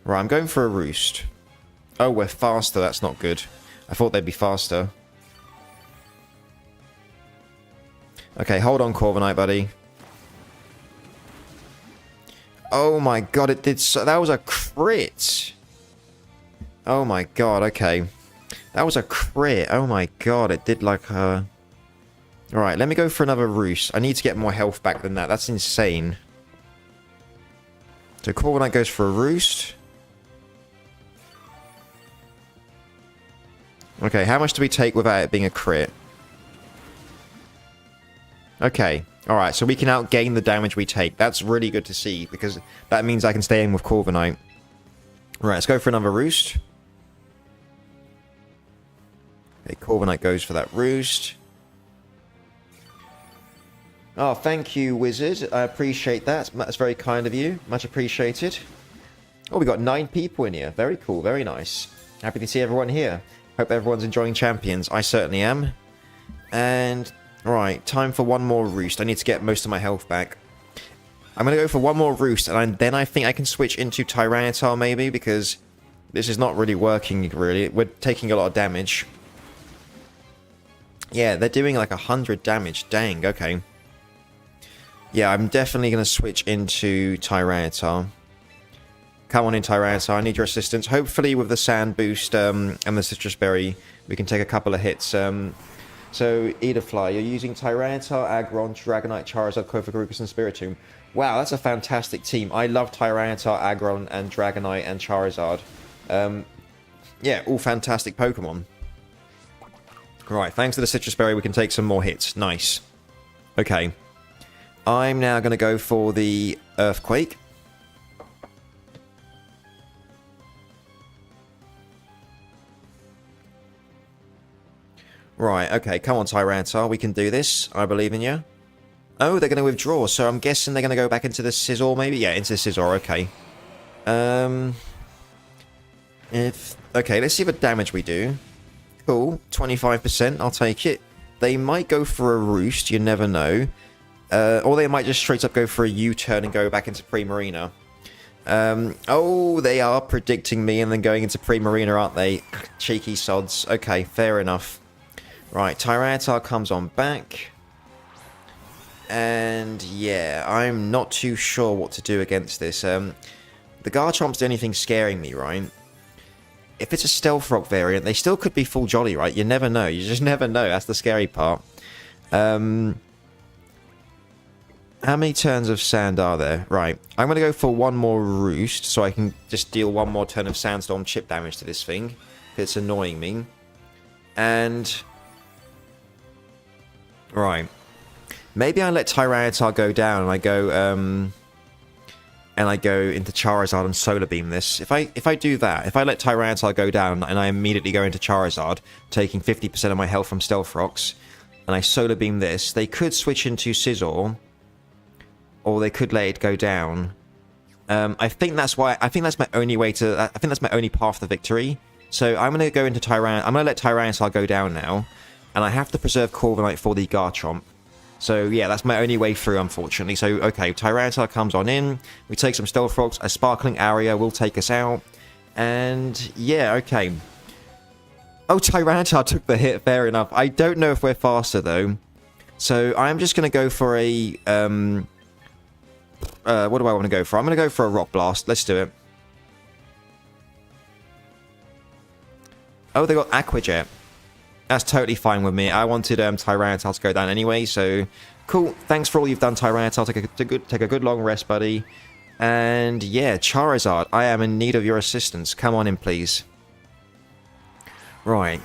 Right, I'm going for a Roost. Oh, we're faster. That's not good. I thought they'd be faster. Okay, hold on, Corviknight, buddy. Oh my god, it did so... That was a crit! Oh my god, okay. That was a crit. Oh my god, it did like a... Alright, let me go for another Roost. I need to get more health back than that. That's insane. So Corviknight goes for a Roost. Okay, how much do we take without it being a crit? Okay, alright, so we can outgain the damage we take. That's really good to see, because that means I can stay in with Corviknight. Right, let's go for another Roost. Okay, Corviknight goes for that Roost. Oh, thank you, Wizard. I appreciate that. That's very kind of you. Much appreciated. Oh, we got 9 people in here. Very cool, very nice. Happy to see everyone here. Hope everyone's enjoying Champions. I certainly am. And... Right, time for one more Roost. I need to get most of my health back. I'm going to go for one more Roost, and then I think I can switch into Tyranitar, maybe, because this is not really working, really. We're taking a lot of damage. Yeah, they're doing like 100 damage. Dang, okay. Yeah, I'm definitely going to switch into Tyranitar. Come on in, Tyranitar. I need your assistance. Hopefully, with the Sand Boost and the Citrus Berry, we can take a couple of hits. So, Edafly, you're using Tyranitar, Aggron, Dragonite, Charizard, Cofagrigus, and Spiritomb. Wow, that's a fantastic team. I love Tyranitar, Aggron, and Dragonite, and Charizard. Yeah, all fantastic Pokemon. Right, thanks to the Citrus Berry, we can take some more hits. Nice. Okay. I'm now going to go for the Earthquake. Right, okay, come on, Tyranitar, we can do this. I believe in you. Oh, they're going to withdraw, so I'm guessing they're going to go back into the Scizor, maybe? Yeah, into the Scizor, okay. Okay, let's see what damage we do. Cool, 25%, I'll take it. They might go for a Roost, you never know. Or they might just straight up go for a U-turn and go back into Primarina. Oh, they are predicting me and then going into Primarina, aren't they? Cheeky sods. Okay, fair enough. Right, Tyranitar comes on back. And yeah, I'm not too sure what to do against this. The Garchomp's the only thing scaring me, right? If it's a Stealth Rock variant, they still could be full Jolly, right? You never know. You just never know. That's the scary part. How many turns of Sand are there? Right. I'm going to go for one more Roost so I can just deal one more turn of Sandstorm chip damage to this thing. It's annoying me. And... right. Maybe I let Tyranitar go down and I go into Charizard and Solar Beam this. If I do that, if I let Tyranitar go down and I immediately go into Charizard, taking 50% of my health from Stealth Rocks, and I Solar Beam this, they could switch into Scizor, or they could let it go down. I think that's my only way to. I think that's my only path to victory. So I'm gonna go into I'm gonna let Tyranitar go down now, and I have to preserve Corviknight for the Garchomp. So yeah, that's my only way through, unfortunately. So okay, Tyranitar comes on in. We take some Stealth Rocks. A Sparkling Area will take us out. And yeah, okay. Oh, Tyranitar took the hit. Fair enough. I don't know if we're faster though. So I'm just gonna go for a what do I want to go for? I'm gonna go for a Rock Blast. Let's do it. Oh, they got Aqua Jet. That's totally fine with me. I wanted Tyranitar to go down anyway, so cool. Thanks for all you've done, Tyranitar. Take a good long rest, buddy. And yeah, Charizard, I am in need of your assistance. Come on in, please. Right.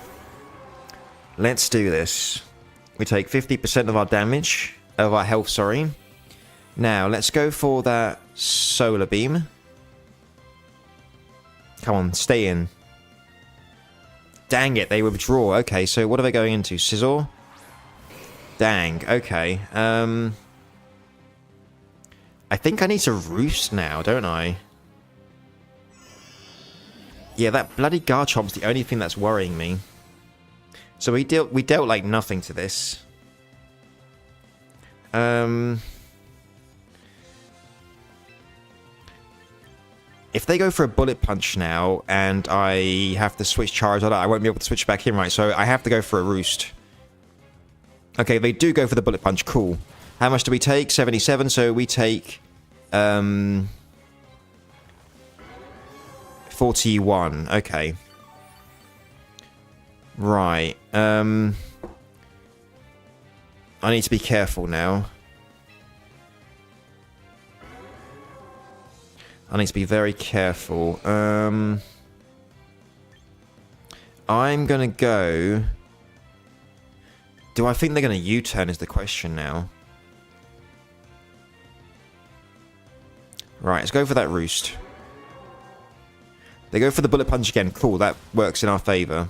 Let's do this. We take 50% of our damage, of our health, sorry. Now, let's go for that Solar Beam. Come on, stay in. Dang it, they withdraw. Okay, so what are they going into? Scizor? Dang, okay. I think I need to Roost now, don't I? Yeah, that bloody Garchomp's the only thing that's worrying me. So we dealt like nothing to this. If they go for a Bullet Punch now, and I have to switch Charizard, I won't be able to switch back in, right? So I have to go for a Roost. Okay, they do go for the Bullet Punch. Cool. How much do we take? 77, so we take... 41. Okay. Right. I need to be careful now. I need to be very careful. I'm gonna go... Do I think they're gonna U-turn is the question now. Right, let's go for that Roost. They go for the Bullet Punch again. Cool, that works in our favour.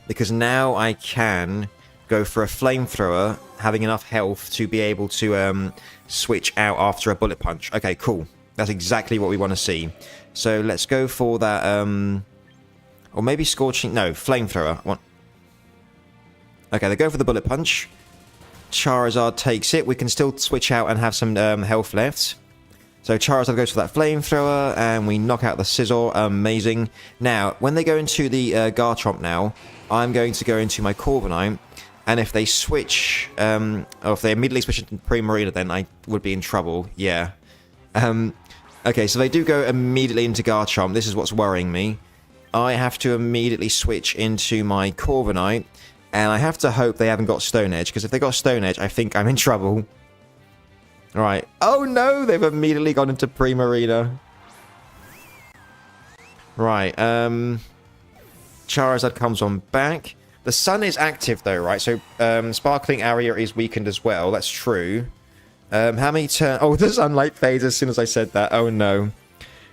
Because now I can go for a Flamethrower, having enough health to be able to switch out after a Bullet Punch. Okay, cool. That's exactly what we want to see. So let's go for that, or maybe Scorching... No, Flamethrower. Okay, they go for the Bullet Punch. Charizard takes it. We can still switch out and have some health left. So Charizard goes for that Flamethrower, and we knock out the Scizor. Amazing. Now, when they go into the Garchomp now, I'm going to go into my Corviknight, and if they switch... or if they immediately switch into Primarina, then I would be in trouble. Yeah. Okay, so they do go immediately into Garchomp. This is what's worrying me. I have to immediately switch into my Corviknight, and I have to hope they haven't got Stone Edge, because if they got Stone Edge, I think I'm in trouble. Alright. Oh no, they've immediately gone into Primarina. Right, Charizard comes on back. The sun is active though, right? So Sparkling Area is weakened as well. That's true. How many turns? Oh, the sunlight fades as soon as I said that. Oh no.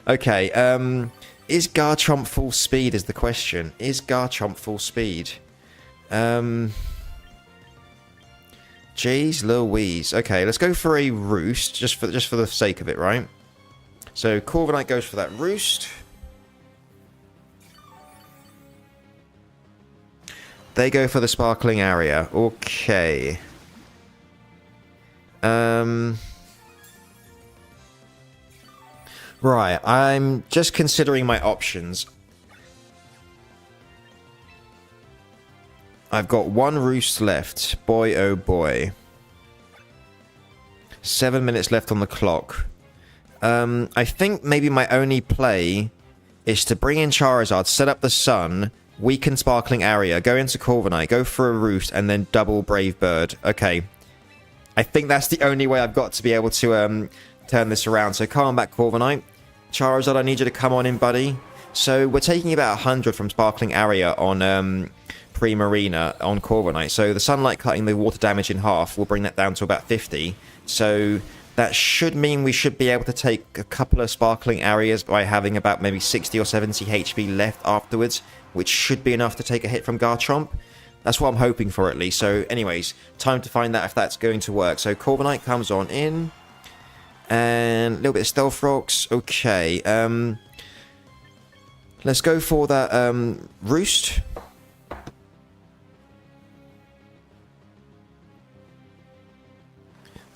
Okay. Is Garchomp full speed? Is the question. Is Garchomp full speed? Jeez Louise. Okay, let's go for a Roost, just for the sake of it, right? So Corviknight goes for that Roost. They go for the Sparkling Area. Okay. Right, I'm just considering my options. I've got one Roost left. Boy, oh boy. 7 minutes left on the clock. I think maybe my only play is to bring in Charizard, set up the sun, weaken Sparkling Area, go into Corviknight, go for a Roost, and then double Brave Bird. Okay. I think that's the only way I've got to be able to turn this around. So calm back, Corviknight. Charizard, I need you to come on in, buddy. So we're taking about 100 from Sparkling Area on Pre-Marina on Corviknight. So the sunlight cutting the water damage in half will bring that down to about 50. So that should mean we should be able to take a couple of Sparkling Areas by having about maybe 60 or 70 HP left afterwards, which should be enough to take a hit from Garchomp. That's what I'm hoping for, at least. So anyways, time to find out if that's going to work. So Corviknight comes on in. And a little bit of Stealth Rocks. Okay. Let's go for that Roost.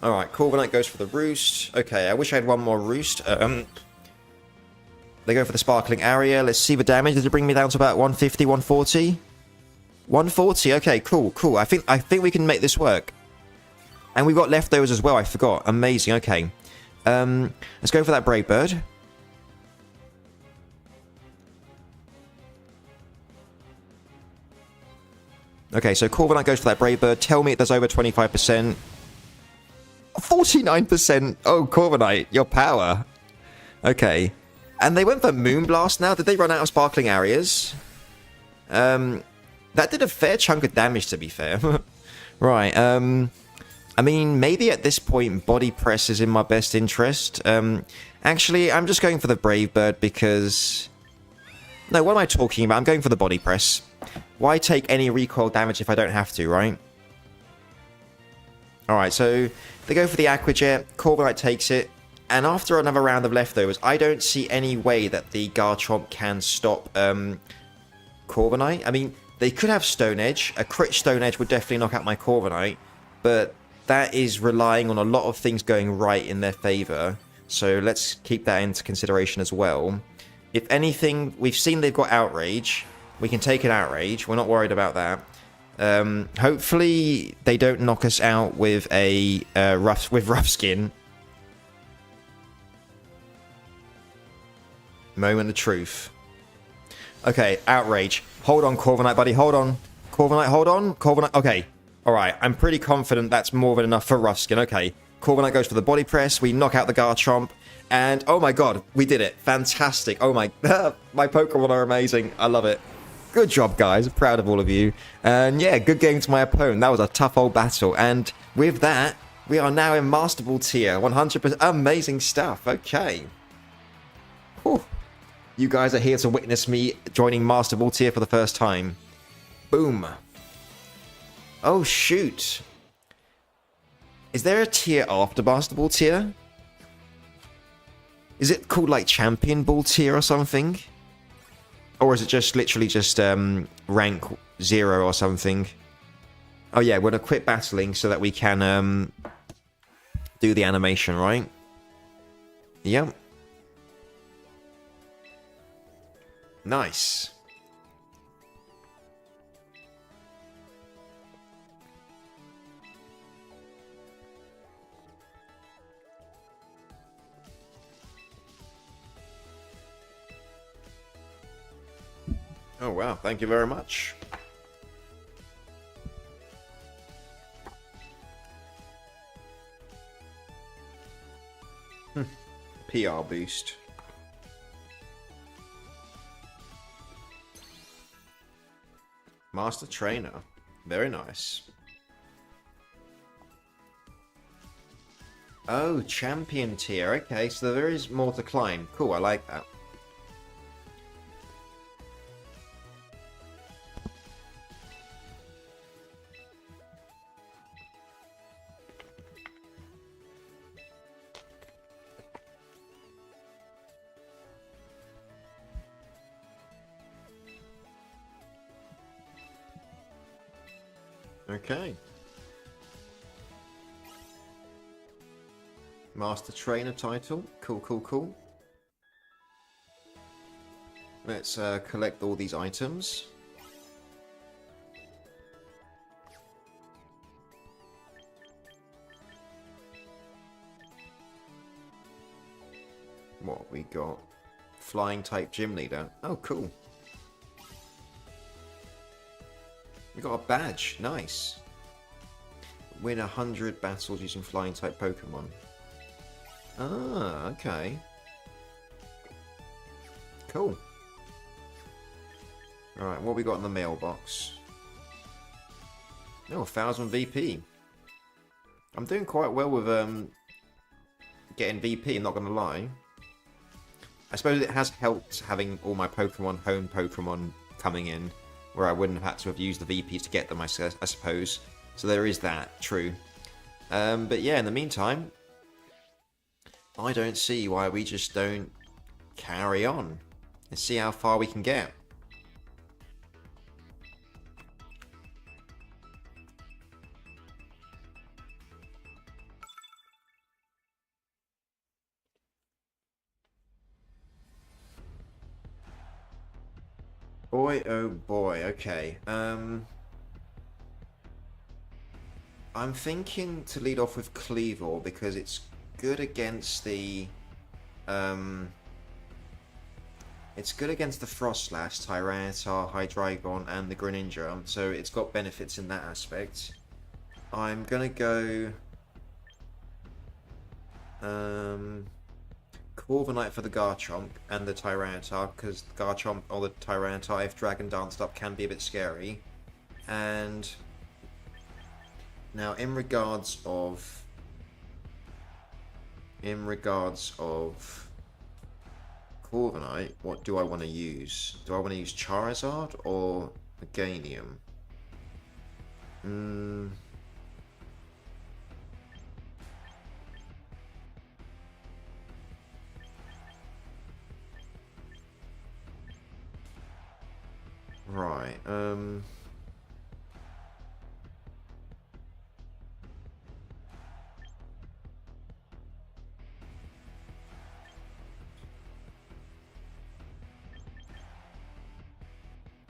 Alright, Corviknight goes for the Roost. Okay, I wish I had one more Roost. They go for the Sparkling Area. Let's see the damage. Does it bring me down to about 150, 140? 140. Okay, cool, cool. I think we can make this work. And we've got leftovers as well. I forgot. Amazing. Okay. Let's go for that Brave Bird. Okay, so Corviknight goes for that Brave Bird. Tell me it does over 25%. 49%. Oh, Corviknight, your power. Okay. And they went for Moonblast now. Did they run out of Sparkling Areas? That did a fair chunk of damage, to be fair. Right. I mean, maybe at this point, Body Press is in my best interest. Actually, I'm just going for the Brave Bird because... No, what am I talking about? I'm going for the Body Press. Why take any recoil damage if I don't have to, right? Alright, so they go for the Aqua Jet. Corviknight takes it. And after another round of leftovers, I don't see any way that the Garchomp can stop Corviknight. I mean, they could have Stone Edge. A crit Stone Edge would definitely knock out my Corviknight. But that is relying on a lot of things going right in their favor. So let's keep that into consideration as well. If anything, we've seen they've got Outrage. We can take an Outrage. We're not worried about that. Hopefully they don't knock us out with a rough skin. Moment of truth. Okay, Outrage. Hold on, Corviknight, buddy. Hold on. Corviknight, hold on. Corviknight. Okay. Alright, I'm pretty confident that's more than enough for rough skin. Okay. Corviknight goes for the Body Press. We knock out the Garchomp. And, oh my god, we did it. Fantastic. Oh my... my Pokemon are amazing. I love it. Good job, guys. Proud of all of you. And yeah, good game to my opponent. That was a tough old battle. And with that, we are now in Master Ball tier. 100%. Amazing stuff. Okay. Whew. You guys are here to witness me joining Master Ball tier for the first time. Boom. Oh, shoot. Is there a tier after Master Ball tier? Is it called, like, Champion Ball tier or something? Or is it just literally just rank 0 or something? Oh, yeah, we're going to quit battling so that we can do the animation, right? Yep. Nice. Oh, wow. Thank you very much. PR boost. Master Trainer. Very nice. Oh, Champion tier. Okay, so there is more to climb. Cool, I like that. Okay. Master Trainer title. Cool, cool, cool. Let's collect all these items. What we got? Flying type gym leader. Oh, cool. We got a badge. Nice. Win 100 battles using flying type Pokemon. Ah, okay. Cool. Alright, what we got in the mailbox? Oh, 1000 VP. I'm doing quite well with getting VP, not gonna lie. I suppose it has helped having all my Pokemon, home Pokemon coming in, where I wouldn't have had to have used the VPs to get them, I suppose. So there is that, true. But yeah, in the meantime, I don't see why we just don't carry on and see how far we can get. Boy, oh boy, okay. I'm thinking to lead off with Cleavor because it's good against the Frostlass, Tyranitar, Hydreigon, and the Greninja, so it's got benefits in that aspect. I'm gonna go Corviknight for the Garchomp and the Tyranitar, because the Garchomp or the Tyranitar, if Dragon Danced up, can be a bit scary. And now in regards of Corviknight, what do I want to use? Do I want to use Charizard or Meganium? Right,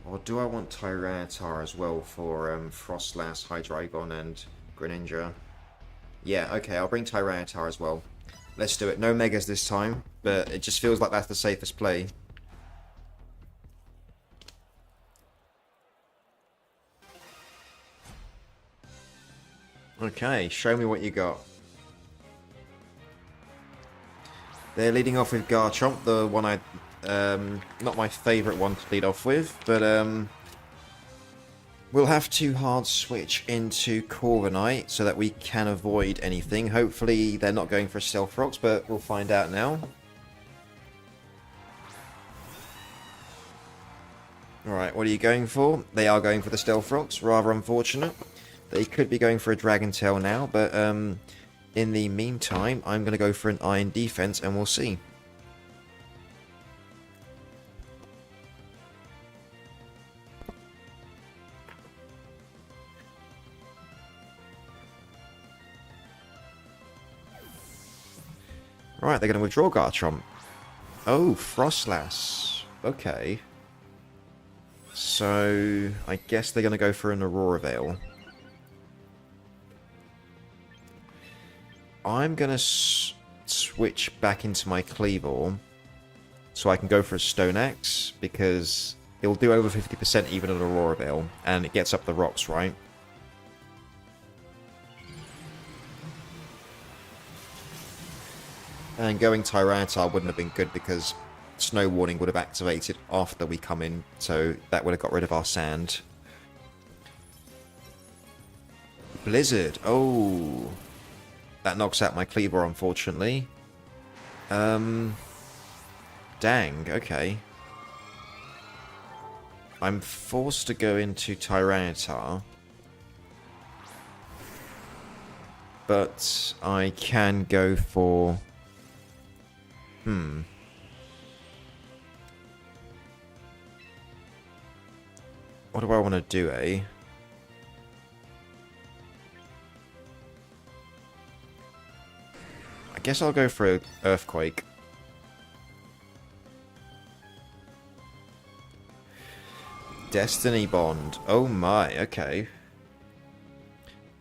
or do I want Tyranitar as well for Frostlass, Hydreigon, and Greninja? Yeah, okay, I'll bring Tyranitar as well. Let's do it. No Megas this time, but it just feels like that's the safest play. Okay, show me what you got. They're leading off with Garchomp, the one I... not my favourite one to lead off with, but we'll have to hard switch into Corviknight so that we can avoid anything. Hopefully they're not going for Stealth Rocks, but we'll find out now. Alright, what are you going for? They are going for the Stealth Rocks, rather unfortunate. They could be going for a Dragon Tail now, but in the meantime, I'm going to go for an Iron Defense and we'll see. Right, they're going to withdraw Garchomp. Oh, Frostlass. Okay. So, I guess they're going to go for an Aurora Veil. I'm going to switch back into my Cleavor so I can go for a Stone Axe, because it'll do over 50% even at Aurora Veil, and it gets up the rocks, right? And going Tyranitar wouldn't have been good because Snow Warning would have activated after we come in, so that would have got rid of our sand. Blizzard. Oh. That knocks out my Cleaver, unfortunately. Dang, okay. I'm forced to go into Tyranitar. But I can go for... What do I want to do, eh? I guess I'll go for an Earthquake. Destiny Bond. Oh my, okay.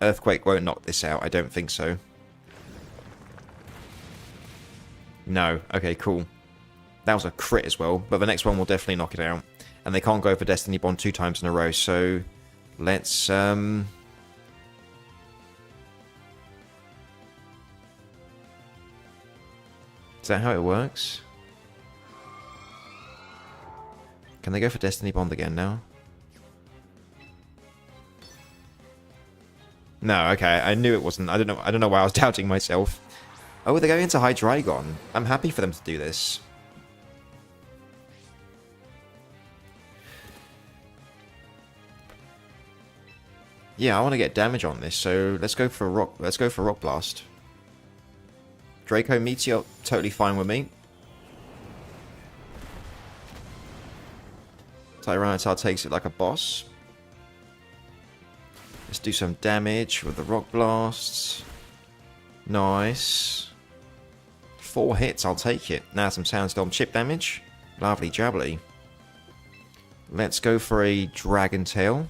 Earthquake won't knock this out, I don't think so. No, okay, cool. That was a crit as well, but the next one will definitely knock it out. And they can't go for Destiny Bond 2 times in a row, so let's... Is that how it works? Can they go for Destiny Bond again now? No, okay, I knew it wasn't. I don't know why I was doubting myself. Oh, they're going into Hydreigon. I'm happy for them to do this. Yeah, I want to get damage on this, so let's go for Rock. Let's go for Rock Blast. Draco Meteor, totally fine with me. Tyranitar takes it like a boss. Let's do some damage with the Rock Blasts. Nice. 4 hits, I'll take it. Now some Sandstorm chip damage. Lovely jubbly. Let's go for a Dragon Tail.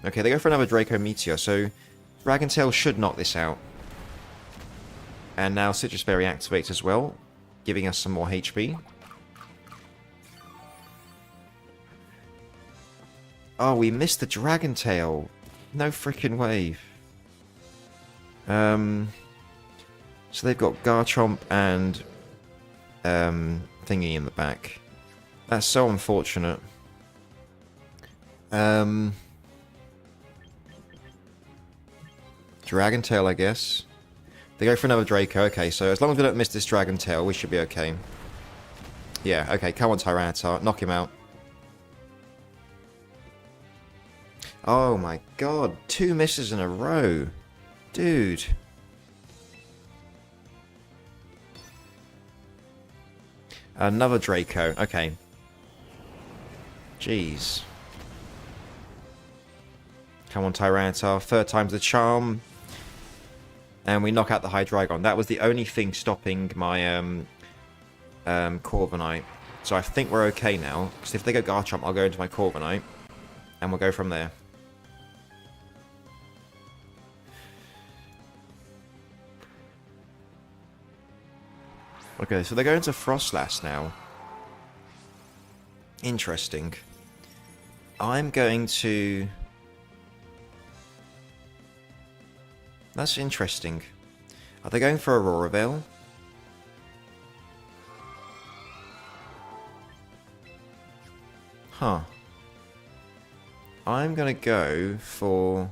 Okay, they go for another Draco Meteor, so Dragon Tail should knock this out. And now Citrus Berry activates as well, giving us some more HP. Oh, we missed the Dragon Tail. No freaking way. So they've got Garchomp and Thingy in the back. That's so unfortunate. Dragon Tail, I guess. They go for another Draco. Okay, so as long as we don't miss this Dragon Tail, we should be okay. Yeah, okay, come on Tyranitar. Knock him out. Oh my god, 2 misses in a row. Dude. Another Draco. Okay. Jeez. Come on, Tyranitar. 3rd time's the charm. And we knock out the Hydreigon. That was the only thing stopping my Corviknight. So I think we're okay now. Because if they go Garchomp, I'll go into my Corviknight. And we'll go from there. Okay, so they're going to Frostlass now. Interesting. I'm going to... That's interesting. Are they going for Aurora Veil? Huh. I'm gonna go for...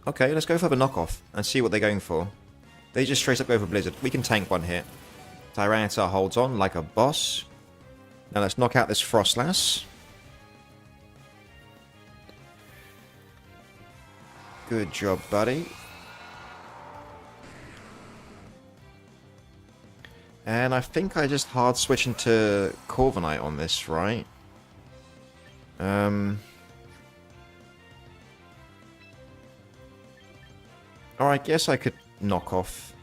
Okay, let's go for the knockoff and see what they're going for. They just straight up go for Blizzard. We can tank 1 hit. Tyranitar holds on like a boss. Now let's knock out this Frostlass. Good job, buddy. And I think I just hard switch into Corviknight on this, right? Or I guess I could knock off.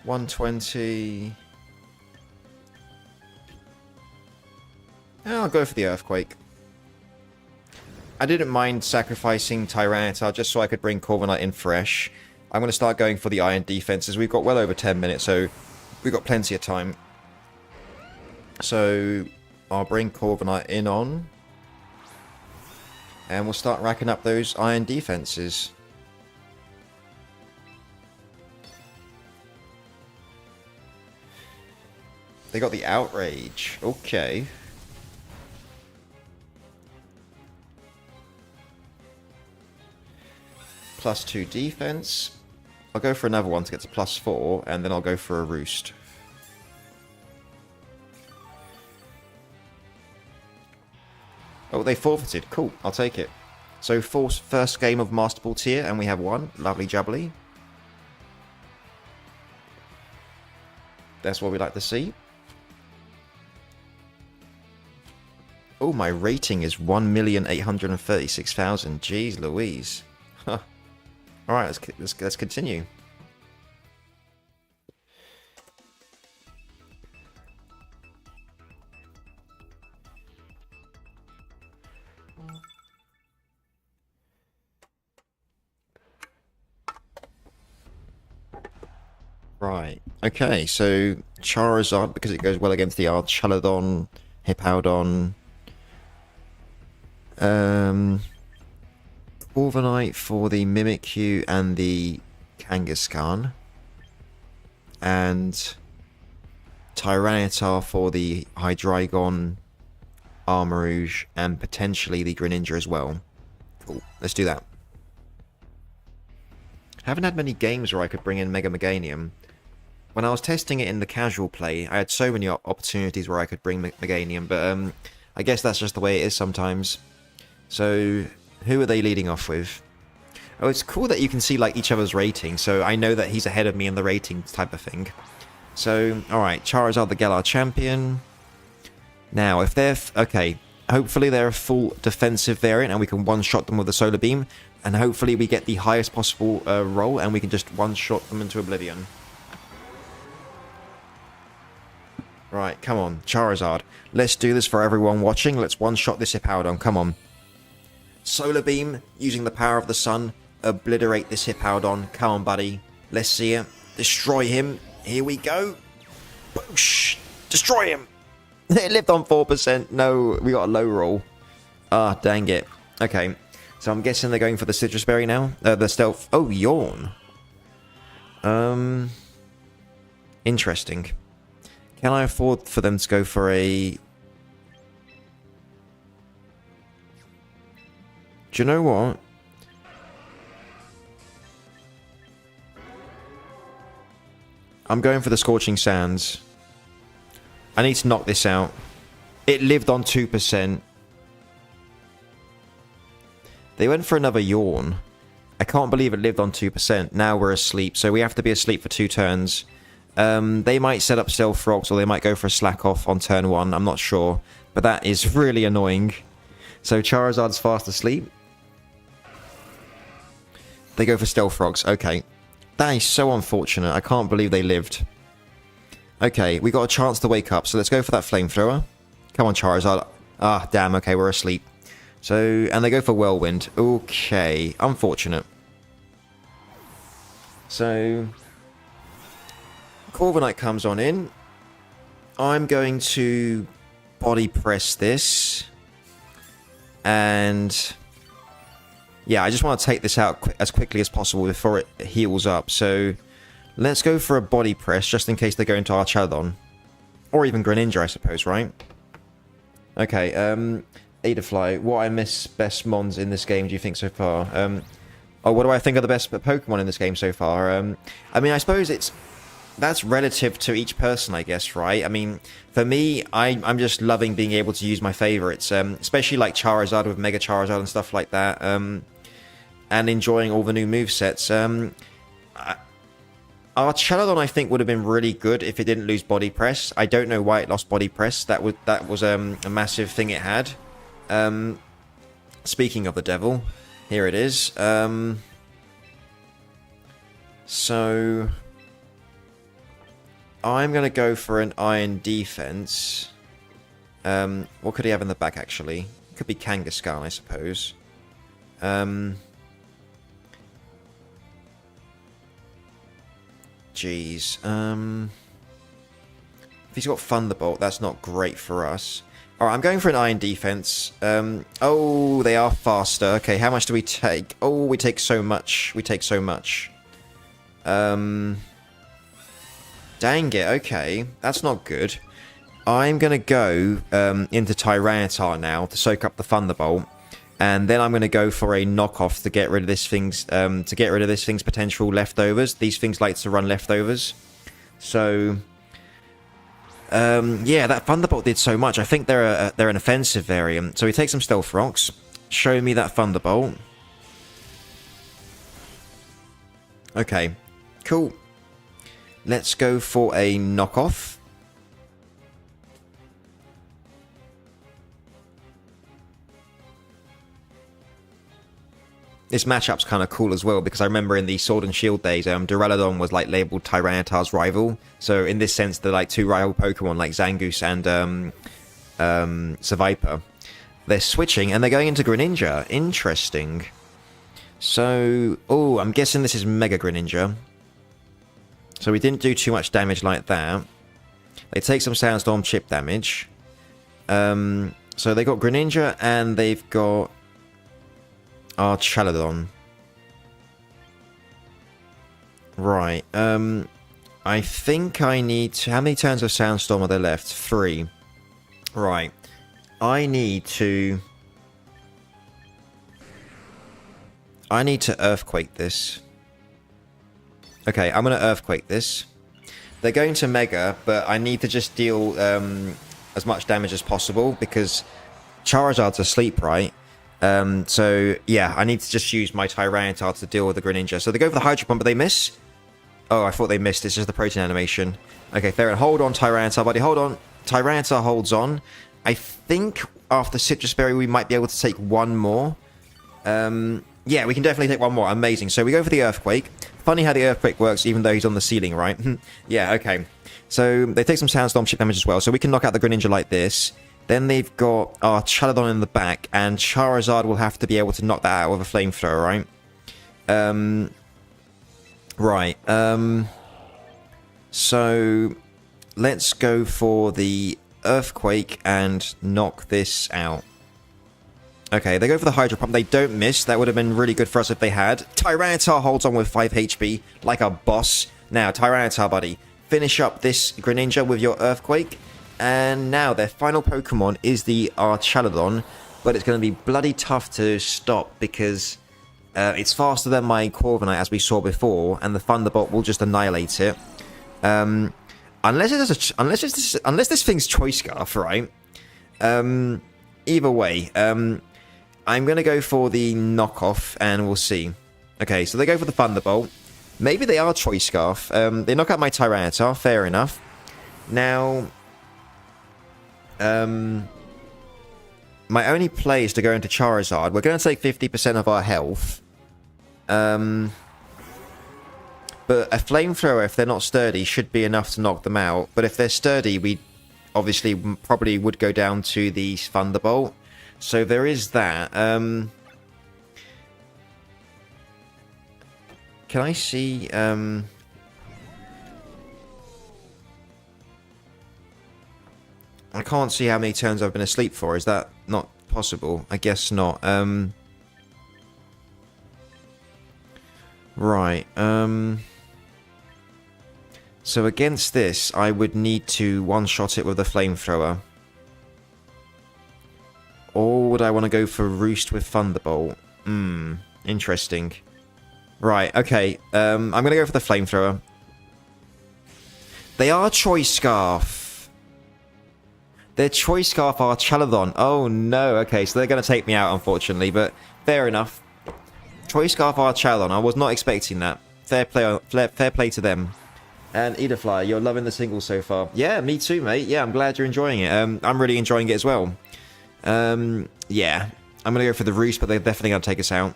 $120. I'll go for the Earthquake. I didn't mind sacrificing Tyranitar just so I could bring Corviknight in fresh. I'm going to start going for the Iron defenses. We've got well over 10 minutes, so we've got plenty of time. So I'll bring Corviknight in on. And we'll start racking up those Iron defenses. They got the outrage. Okay. +2 defense. I'll go for another one to get to +4, and then I'll go for a roost. Oh, they forfeited. Cool, I'll take it. So, first game of Master Ball tier, and we have one. Lovely jubbly. That's what we like to see. Oh, my rating is 1,836,000. Jeez Louise. Huh. Alright, let's continue. Right. Okay, so Charizard, because it goes well against the Archaladon, Hippowdon, Corviknight for the Mimikyu and the Kangaskhan, and Tyranitar for the Hydreigon, Armarouge, and potentially the Greninja as well. Cool, let's do that. Haven't had many games where I could bring in Mega Meganium. When I was testing it in the casual play, I had so many opportunities where I could bring Meganium, but I guess that's just the way it is sometimes. So, who are they leading off with? Oh, it's cool that you can see like each other's rating, so I know that he's ahead of me in the ratings type of thing. So, alright, Charizard the Galar champion. Now, if they're... okay, hopefully they're a full defensive variant and we can one-shot them with the Solar Beam, and hopefully we get the highest possible roll and we can just one-shot them into oblivion. Right, come on, Charizard. Let's do this for everyone watching. Let's one-shot this Hippowdon, come on. Solar Beam, using the power of the sun, obliterate this Hippowdon. Come on, buddy. Let's see it. Destroy him. Here we go. Boosh! Destroy him! It lived on 4%. No, we got a low roll. Ah, dang it. Okay, so I'm guessing they're going for the Citrus Berry now. The Stealth... oh, Yawn. Interesting. Can I afford for them to go for a... do you know what? I'm going for the Scorching Sands. I need to knock this out. It lived on 2%. They went for another Yawn. I can't believe it lived on 2%. Now we're asleep, so we have to be asleep for 2 turns. They might set up Stealth Rocks, or they might go for a Slack Off on turn 1. I'm not sure. But that is really annoying. So Charizard's fast asleep. They go for Stealth Rocks. Okay. That is so unfortunate. I can't believe they lived. Okay, we got a chance to wake up, so let's go for that Flamethrower. Come on, Charizard. Ah, damn. Okay, we're asleep. So, and they go for Whirlwind. Okay, unfortunate. So... Corviknight comes on in. I'm going to body press this. And yeah, I just want to take this out as quickly as possible before it heals up. So let's go for a body press just in case they go into Archaladon. Or even Greninja, I suppose, right? Okay, Adafly, what I miss best mons in this game do you think so far? Oh, what do I think are the best Pokemon in this game so far? I mean, I suppose that's relative to each person, I guess, right? I mean, for me, I'm just loving being able to use my favorites, especially like Charizard with Mega Charizard and stuff like that, and enjoying all the new movesets. Archaladon, I think, would have been really good if it didn't lose Body Press. I don't know why it lost Body Press. That was a massive thing it had. Speaking of the devil, here it is. So... I'm going to go for an Iron Defense. What could he have in the back, actually? Could be Kangaskhan, I suppose. Jeez. If he's got Thunderbolt, that's not great for us. Alright, I'm going for an Iron Defense. Oh, they are faster. Okay, how much do we take? Oh, we take so much. We take so much. Dang it, okay. That's not good. I'm going to go into Tyranitar now to soak up the Thunderbolt. And then I'm going to go for a knockoff to get rid of this thing's potential leftovers. These things like to run leftovers. So yeah, that Thunderbolt did so much. I think they're an offensive variant. So we take some Stealth Rocks. Show me that Thunderbolt. Okay, cool. Let's go for a knockoff. This matchup's kind of cool as well, because I remember in the Sword and Shield days, Duraludon was like labeled Tyranitar's rival. So in this sense, they're like two rival Pokemon, like Zangoose and Seviper. They're switching, and they're going into Greninja. Interesting. So, oh, I'm guessing this is Mega Greninja. So we didn't do too much damage like that. They take some Sandstorm chip damage. So they got Greninja, and they've got Charizard. Right. I think I need to... How many turns of Sandstorm are there left? 3. Right. I need to Earthquake this. Okay, I'm going to Earthquake this. They're going to Mega, but I need to just deal as much damage as possible, because Charizard's asleep, right? So, yeah, I need to just use my Tyranitar to deal with the Greninja. So they go for the Hydro Pump, but they miss. Oh, I thought they missed. It's just the protein animation. Okay, fair enough. Hold on, Tyranitar, buddy. Hold on. Tyranitar holds on. I think after Citrus Berry, we might be able to take one more. Yeah, we can definitely take one more. Amazing. So we go for the Earthquake. Funny how the Earthquake works, even though he's on the ceiling, right? Yeah, okay. So they take some Sandstorm chip damage as well. So we can knock out the Greninja like this. Then they've got our Charizard in the back, and Charizard will have to be able to knock that out with a Flamethrower, right? Right. So let's go for the Earthquake and knock this out. Okay, they go for the Hydro Pump. They don't miss. That would have been really good for us if they had. Tyranitar holds on with 5 HP like a boss. Now, Tyranitar, buddy, finish up this Greninja with your Earthquake. And now their final Pokemon is the Archaladon, but it's going to be bloody tough to stop because it's faster than my Corviknight, as we saw before, and the Thunderbolt will just annihilate it. Unless this thing's Choice Scarf, right? Either way, I'm going to go for the knockoff, and we'll see. Okay, so they go for the Thunderbolt. Maybe they are Choice Scarf. They knock out my Tyranitar, fair enough. Now, my only play is to go into Charizard. We're going to take 50% of our health. But a Flamethrower, if they're not sturdy, should be enough to knock them out. But if they're sturdy, we obviously probably would go down to the Thunderbolt. So there is that. Can I see... I can't see how many turns I've been asleep for. Is that not possible? I guess not. Right. So against this, I would need to one-shot it with a Flamethrower. Or would I want to go for Roost with Thunderbolt? Interesting. Right, okay. I'm going to go for the Flamethrower. They are Choice Scarf. They're Choice Scarf Archaladon. Oh no, okay, so they're going to take me out, unfortunately, but fair enough. Choice Scarf Archaladon, I was not expecting that. Fair play to them. And Edafly, you're loving the single so far. Yeah, me too, mate. Yeah, I'm glad you're enjoying it. I'm really enjoying it as well. Yeah, I'm going to go for the Roost, but they're definitely going to take us out.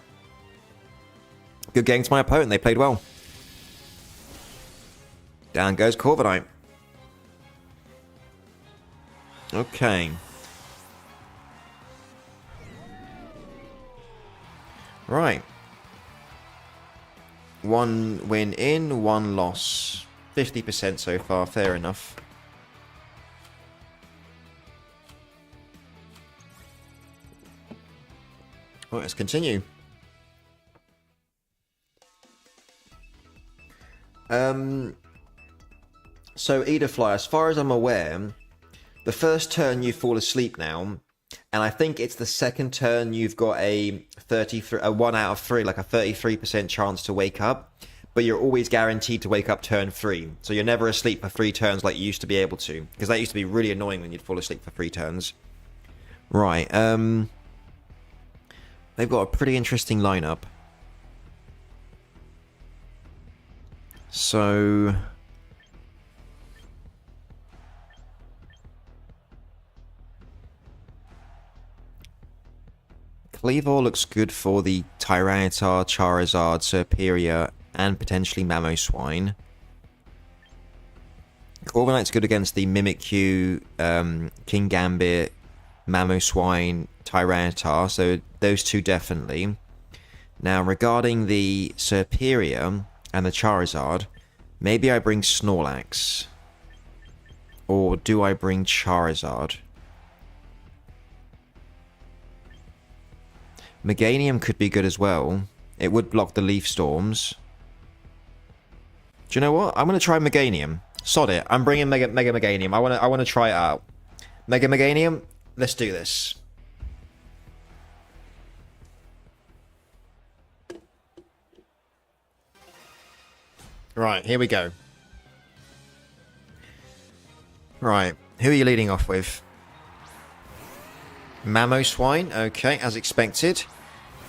Good game to my opponent. They played well. Down goes Corviknight. Okay. Right. 1 win in, 1 loss. 50% so far. Fair enough. Well, let's continue. So, Edafly, as far as I'm aware, the first turn you fall asleep now, and I think it's the second turn you've got a 1 out of 3, like a 33% chance to wake up, but you're always guaranteed to wake up turn 3. So you're never asleep for 3 turns like you used to be able to, because that used to be really annoying when you'd fall asleep for 3 turns. Right, they've got a pretty interesting lineup. So Kleavor looks good for the Tyranitar, Charizard, Serperior, and potentially Mamoswine. Corviknight's good against the Mimikyu, Kingambit, Mamoswine, Tyranitar, so those two definitely. Now, regarding the Serperior and the Charizard, maybe I bring Snorlax. Or do I bring Charizard? Meganium could be good as well. It would block the Leaf Storms. Do you know what? I'm going to try Meganium. Sod it. I'm bringing Mega Meganium. I want to try it out. Mega Meganium, let's do this. Right, here we go. Right, who are you leading off with? Mamoswine, okay, as expected.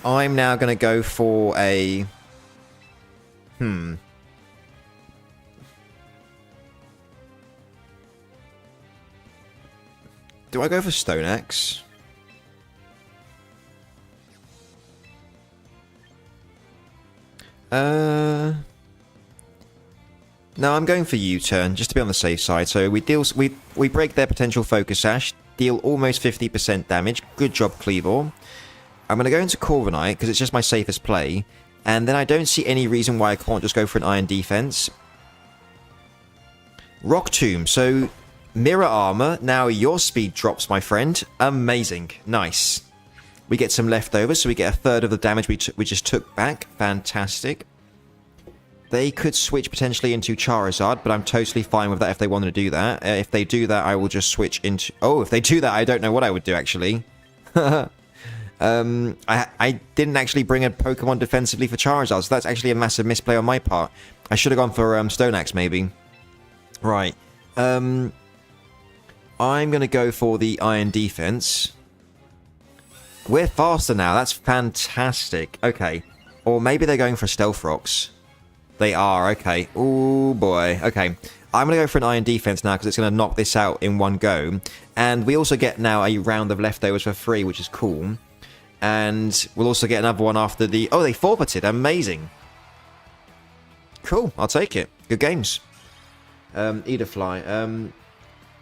I'm now going to go for a... Do I go for Stone Axe? No, I'm going for U-turn, just to be on the safe side. So we break their potential Focus Sash, deal almost 50% damage. Good job, Kleavor. I'm going to go into Corviknight, because it's just my safest play. And then I don't see any reason why I can't just go for an Iron Defense. Rock Tomb, so Mirror Armor. Now your speed drops, my friend. Amazing. Nice. We get some leftovers, so we get a third of the damage we just took back. Fantastic. They could switch potentially into Charizard, but I'm totally fine with that if they wanted to do that. If they do that, I will just switch into... Oh, if they do that, I don't know what I would do, actually. I didn't actually bring a Pokemon defensively for Charizard, so that's actually a massive misplay on my part. I should have gone for Stone Axe, maybe. Right. I'm going to go for the Iron Defense. We're faster now. That's fantastic. Okay. Or maybe they're going for Stealth Rocks. They are, okay. Oh boy. Okay. I'm going to go for an Iron Defense now because it's going to knock this out in one go. And we also get now a round of leftovers for free, which is cool. And we'll also get another one after the... Oh, they forfeited. Amazing. Cool. I'll take it. Good games. Edafly.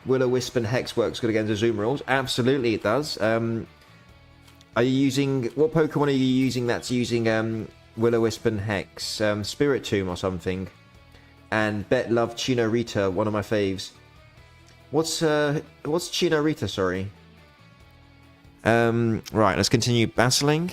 Will-O-Wisp and Hex works good against the Azumarill. Absolutely it does. Are you using... What Pokemon are you using that's using... Will-O-Wisp and Hex, Spirit Tomb or something, and Bet Love Chinorita, one of my faves. What's Chinorita? Sorry. Right, let's continue battling.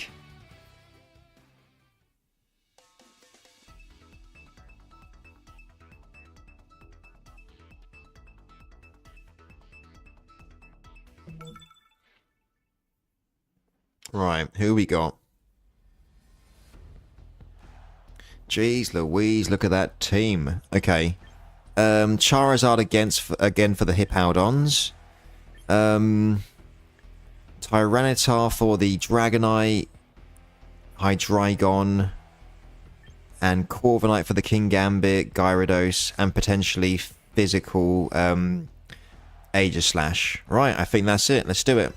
Right, who we got? Jeez Louise, look at that team. Okay. Charizard again for the Hippowdons. Tyranitar for the Dragonite. Hydreigon. And Corviknight for the Kingambit, Gyarados, and potentially physical Aegislash. Right, I think that's it. Let's do it.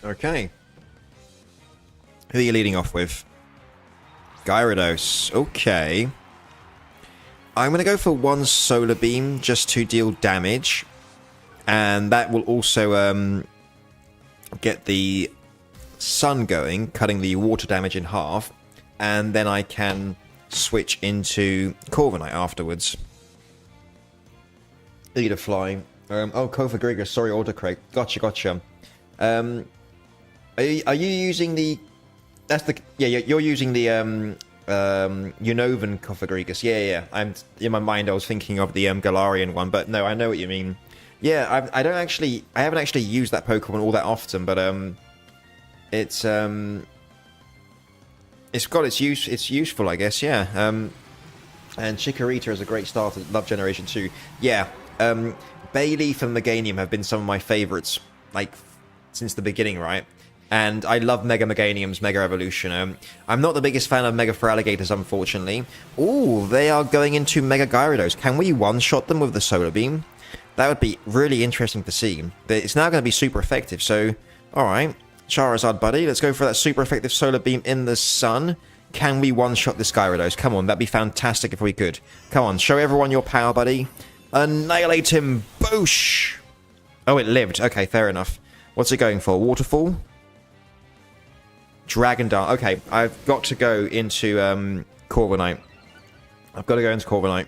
Okay. Who are you leading off with? Gyarados. Okay. I'm going to go for one Solar Beam just to deal damage. And that will also get the Sun going, cutting the water damage in half. And then I can switch into Corviknight afterwards. Leader Fly. Oh, Kofagrigus. Sorry, autocorrect. Gotcha. Are you using the... That's the... Yeah, you're using the Unovan Kofagrigus. Yeah. I'm in my mind. I was thinking of the Galarian one, but no, I know what you mean. Yeah, I haven't actually used that Pokemon all that often, but it's got its use. It's useful, I guess. Yeah. And Chikorita is a great start at Love Generation 2. Yeah. Bayleaf and Meganium have been some of my favorites, like, since the beginning, right? And I love Mega Meganium's Mega Evolution. I'm not the biggest fan of Mega Feraligatrs, unfortunately. Ooh, they are going into Mega Gyarados. Can we one-shot them with the Solar Beam? That would be really interesting to see. It's now going to be super effective, so... Alright, Charizard, buddy. Let's go for that super effective Solar Beam in the sun. Can we one-shot this Gyarados? Come on, that'd be fantastic if we could. Come on, show everyone your power, buddy. Annihilate him! Boosh! Oh, it lived. Okay, fair enough. What's it going for? Waterfall? Dragon Dart. Okay, I've got to go into Corviknight. I've got to go into Corviknight.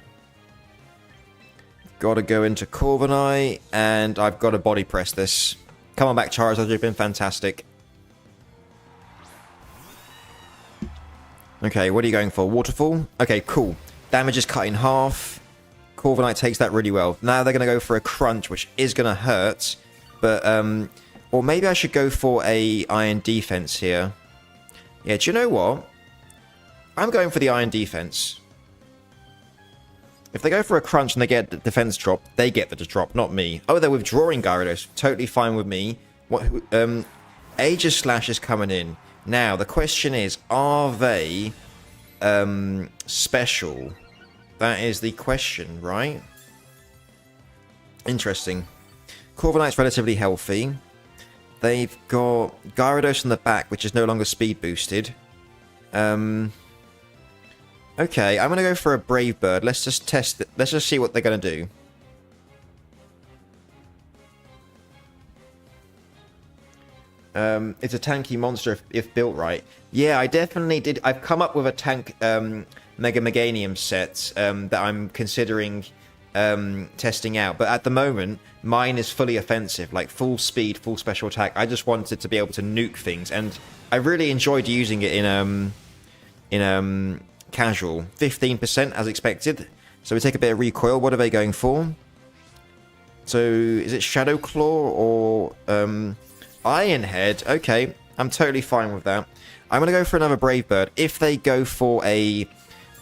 Got to go into Corviknight, and I've got to body press this. Come on back, Charizard. You've been fantastic. Okay, what are you going for? Waterfall? Okay, cool. Damage is cut in half. Corviknight takes that really well. Now they're going to go for a Crunch, which is going to hurt. But, or maybe I should go for a Iron Defense here. Yeah, do you know what? I'm going for the Iron Defense. If they go for a Crunch and they get the defense drop, they get the drop, not me. Oh, they're withdrawing Gyarados. Totally fine with me. What? Aegis Slash is coming in. Now, the question is, are they special? That is the question, right? Interesting. Corviknight's relatively healthy. They've got Gyarados in the back, which is no longer speed boosted. Okay, I'm going to go for a Brave Bird. Let's just test it. Let's just see what they're going to do. It's a tanky monster if built right. Yeah, I definitely did. I've come up with a tank Mega Meganium set that I'm considering testing out. But at the moment, mine is fully offensive, like full speed, full special attack. I just wanted to be able to nuke things, and I really enjoyed using it in casual. 15% as expected. So we take a bit of recoil. What are they going for? So is it Shadow Claw or Iron Head? Okay, I'm totally fine with that. I'm going to go for another Brave Bird. If they go for a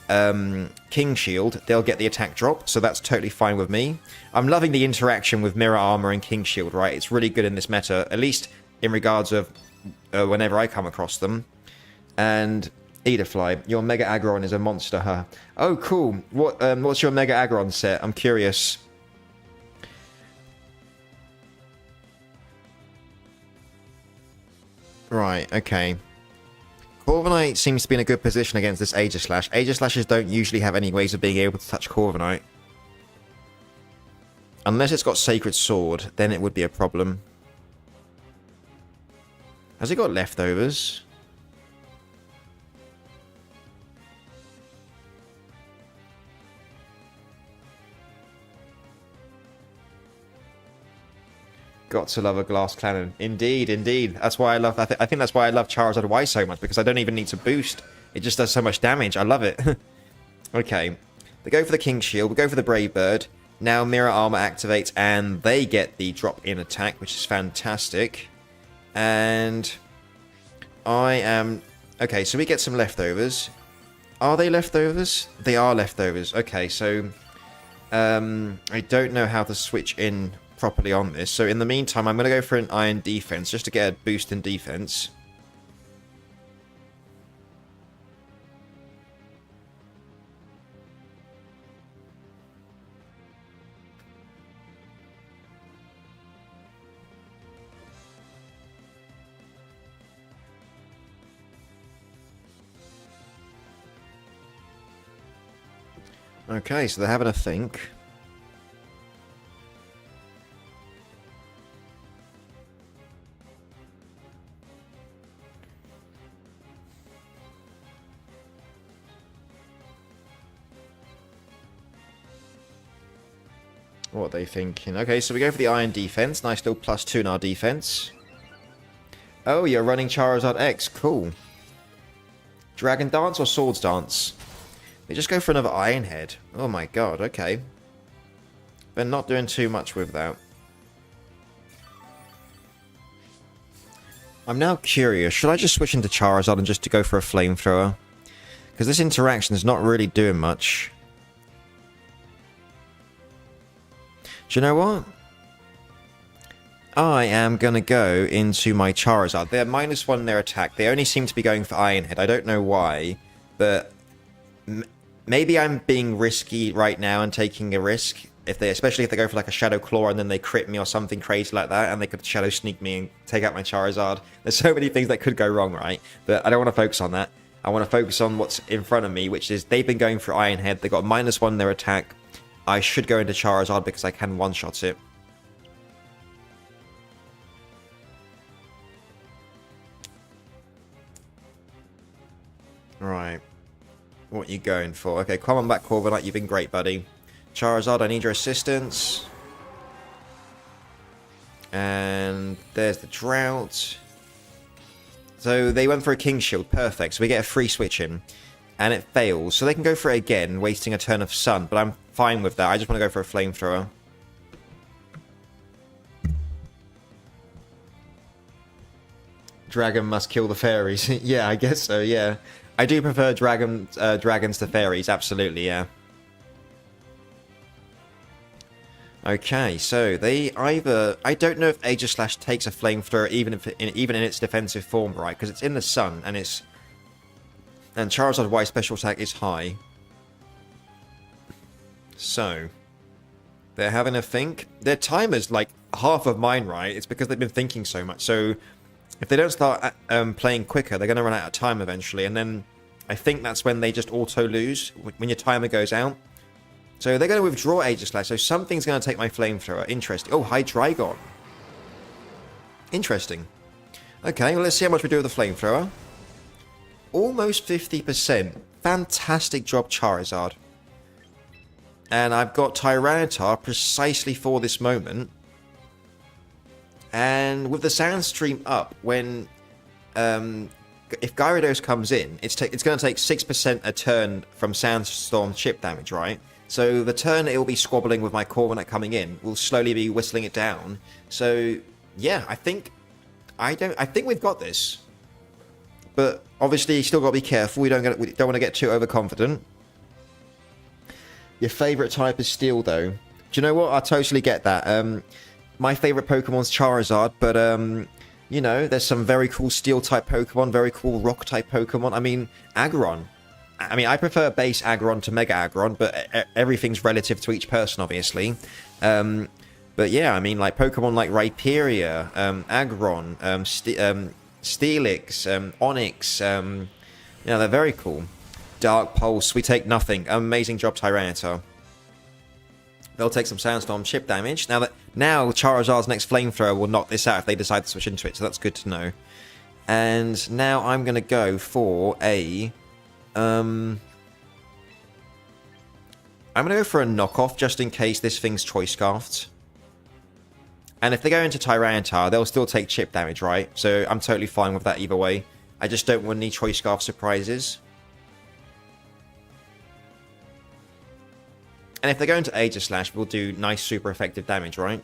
King Shield, they'll get the attack drop, so that's totally fine with me. I'm loving the interaction with Mirror Armor and King Shield, right? It's really good in this meta, at least in regards of whenever I come across them. And Edafly, your Mega Aggron is a monster, huh? Oh, cool. What's your Mega Aggron set? I'm curious. Right, okay. Corviknight seems to be in a good position against this Aegis Slash. Aegis Slashes don't usually have any ways of being able to touch Corviknight. Unless it's got Sacred Sword, then it would be a problem. Has it got leftovers? Got to love a glass cannon. Indeed, indeed. That's why I love. I think that's why I love Charizard Y so much, because I don't even need to boost. It just does so much damage. I love it. Okay, they go for the King Shield. We go for the Brave Bird. Now Mirror Armor activates, and they get the drop in attack, which is fantastic. And I am okay. So we get some leftovers. Are they leftovers? They are leftovers. Okay, so I don't know how to switch in properly on this. So in the meantime, I'm going to go for an Iron Defense just to get a boost in defense. Okay, so they're having a think. What are they thinking? Okay, so we go for the Iron Defense. Nice little +2 in our defense. Oh, you're running Charizard X. Cool. Dragon Dance or Swords Dance? They just go for another Iron Head. Oh my god, okay. They're not doing too much with that. I'm now curious. Should I just switch into Charizard and just to go for a Flamethrower? Because this interaction is not really doing much. Do you know what? I am going to go into my Charizard. They're -1 in their attack. They only seem to be going for Iron Head. I don't know why. But maybe I'm being risky right now and taking a risk. Especially if they go for like a Shadow Claw and then they crit me or something crazy like that. And they could Shadow Sneak me and take out my Charizard. There's so many things that could go wrong, right? But I don't want to focus on that. I want to focus on what's in front of me, which is they've been going for Iron Head. They got -1 in their attack. I should go into Charizard because I can one-shot it. Right. What are you going for? Okay, come on back, Corviknight. You've been great, buddy. Charizard, I need your assistance. And there's the Drought. So they went for a King Shield. Perfect. So we get a free switch in. And it fails. So they can go for it again, wasting a turn of Sun. But I'm fine with that. I just want to go for a Flamethrower. Dragon must kill the fairies. Yeah, I guess so, yeah. I do prefer dragons to fairies, absolutely, yeah. Okay, so they either... I don't know if Aegislash takes a Flamethrower even in its defensive form, right? Because it's in the sun, and it's... And Charizard Y special attack is high. So, they're having a think. Their timer's like half of mine, right? It's because they've been thinking so much. So, if they don't start playing quicker, they're going to run out of time eventually. And then I think that's when they just auto-lose, when your timer goes out. So they're going to withdraw Aegislash. So something's going to take my Flamethrower. Interesting. Oh, Hydreigon. Interesting. Okay, well, let's see how much we do with the Flamethrower. Almost 50%. Fantastic job, Charizard. And I've got Tyranitar precisely for this moment. And with the Sandstream up, when... if Gyarados comes in, it's going to take 6% a turn from Sandstorm chip damage, right? So the turn it will be squabbling with my Corviknight coming in will slowly be whistling it down. So yeah, I think we've got this. But obviously, you still got to be careful. We don't want to get too overconfident. Your favorite type is Steel, though. Do you know what? I totally get that. My favorite Pokemon's Charizard, but you know, there's some very cool Steel-type Pokemon, very cool Rock-type Pokemon. I mean, Aggron. I mean, I prefer base Aggron to Mega Aggron, but everything's relative to each person, obviously. But yeah, I mean, like Pokemon like Rhyperior, Aggron, Steelix, Onyx, you know, they're very cool. Dark Pulse, we take nothing. Amazing job, Tyranitar. They'll take some Sandstorm chip damage. Now Charizard's next Flamethrower will knock this out if they decide to switch into it, so that's good to know. And now I'm going to go for a... I'm going to go for a knockoff, just in case this thing's Choice Scarfed. And if they go into Tyranitar, they'll still take chip damage, right? So I'm totally fine with that either way. I just don't want any Choice Scarf surprises. And if they go into Aegislash, we'll do nice, super effective damage, right?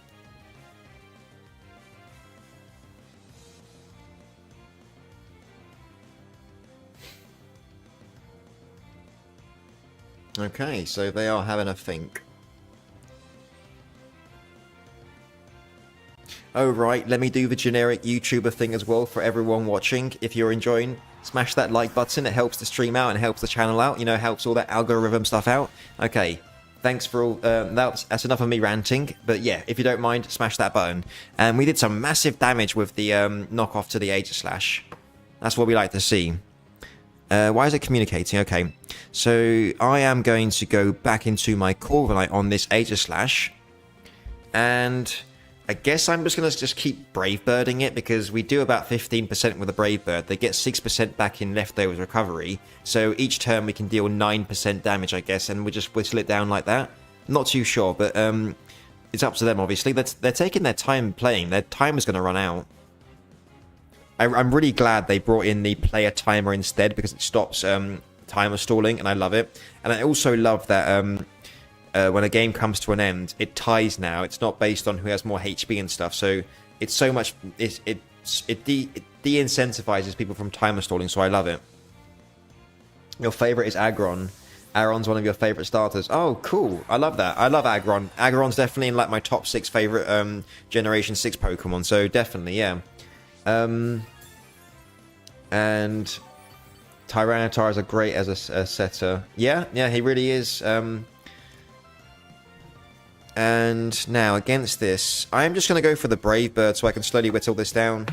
Okay, so they are having a think. Oh, right, let me do the generic YouTuber thing as well for everyone watching. If you're enjoying, smash that like button. It helps the stream out and helps the channel out. You know, helps all that algorithm stuff out. Okay. Thanks for all... that's enough of me ranting. But yeah, if you don't mind, smash that button. And we did some massive damage with the knockoff to the Aegislash. That's what we like to see. Why is it communicating? Okay. So I am going to go back into my Corviknight on this Aegislash. And I guess I'm just going to keep Brave Birding it, because we do about 15% with a Brave Bird. They get 6% back in leftovers recovery. So each turn we can deal 9% damage, I guess, and we just whistle it down like that. Not too sure, but It's up to them, obviously. They're taking their time playing. Their time is going to run out. I'm really glad they brought in the player timer instead, because it stops timer stalling, and I love it. And I also love that when a game comes to an end, it ties now. It's not based on who has more HP and stuff. So it's so much... It de-incentivizes people from timer stalling, so I love it. Your favorite is Aggron. Aggron's one of your favorite starters. Oh, cool. I love that. I love Aggron. Aggron's definitely in like my top 6 favorite Generation 6 Pokemon, so definitely, yeah. And Tyranitar is a great as a setter. Yeah, he really is. And now, against this, I'm just going to go for the Brave Bird so I can slowly whittle this down.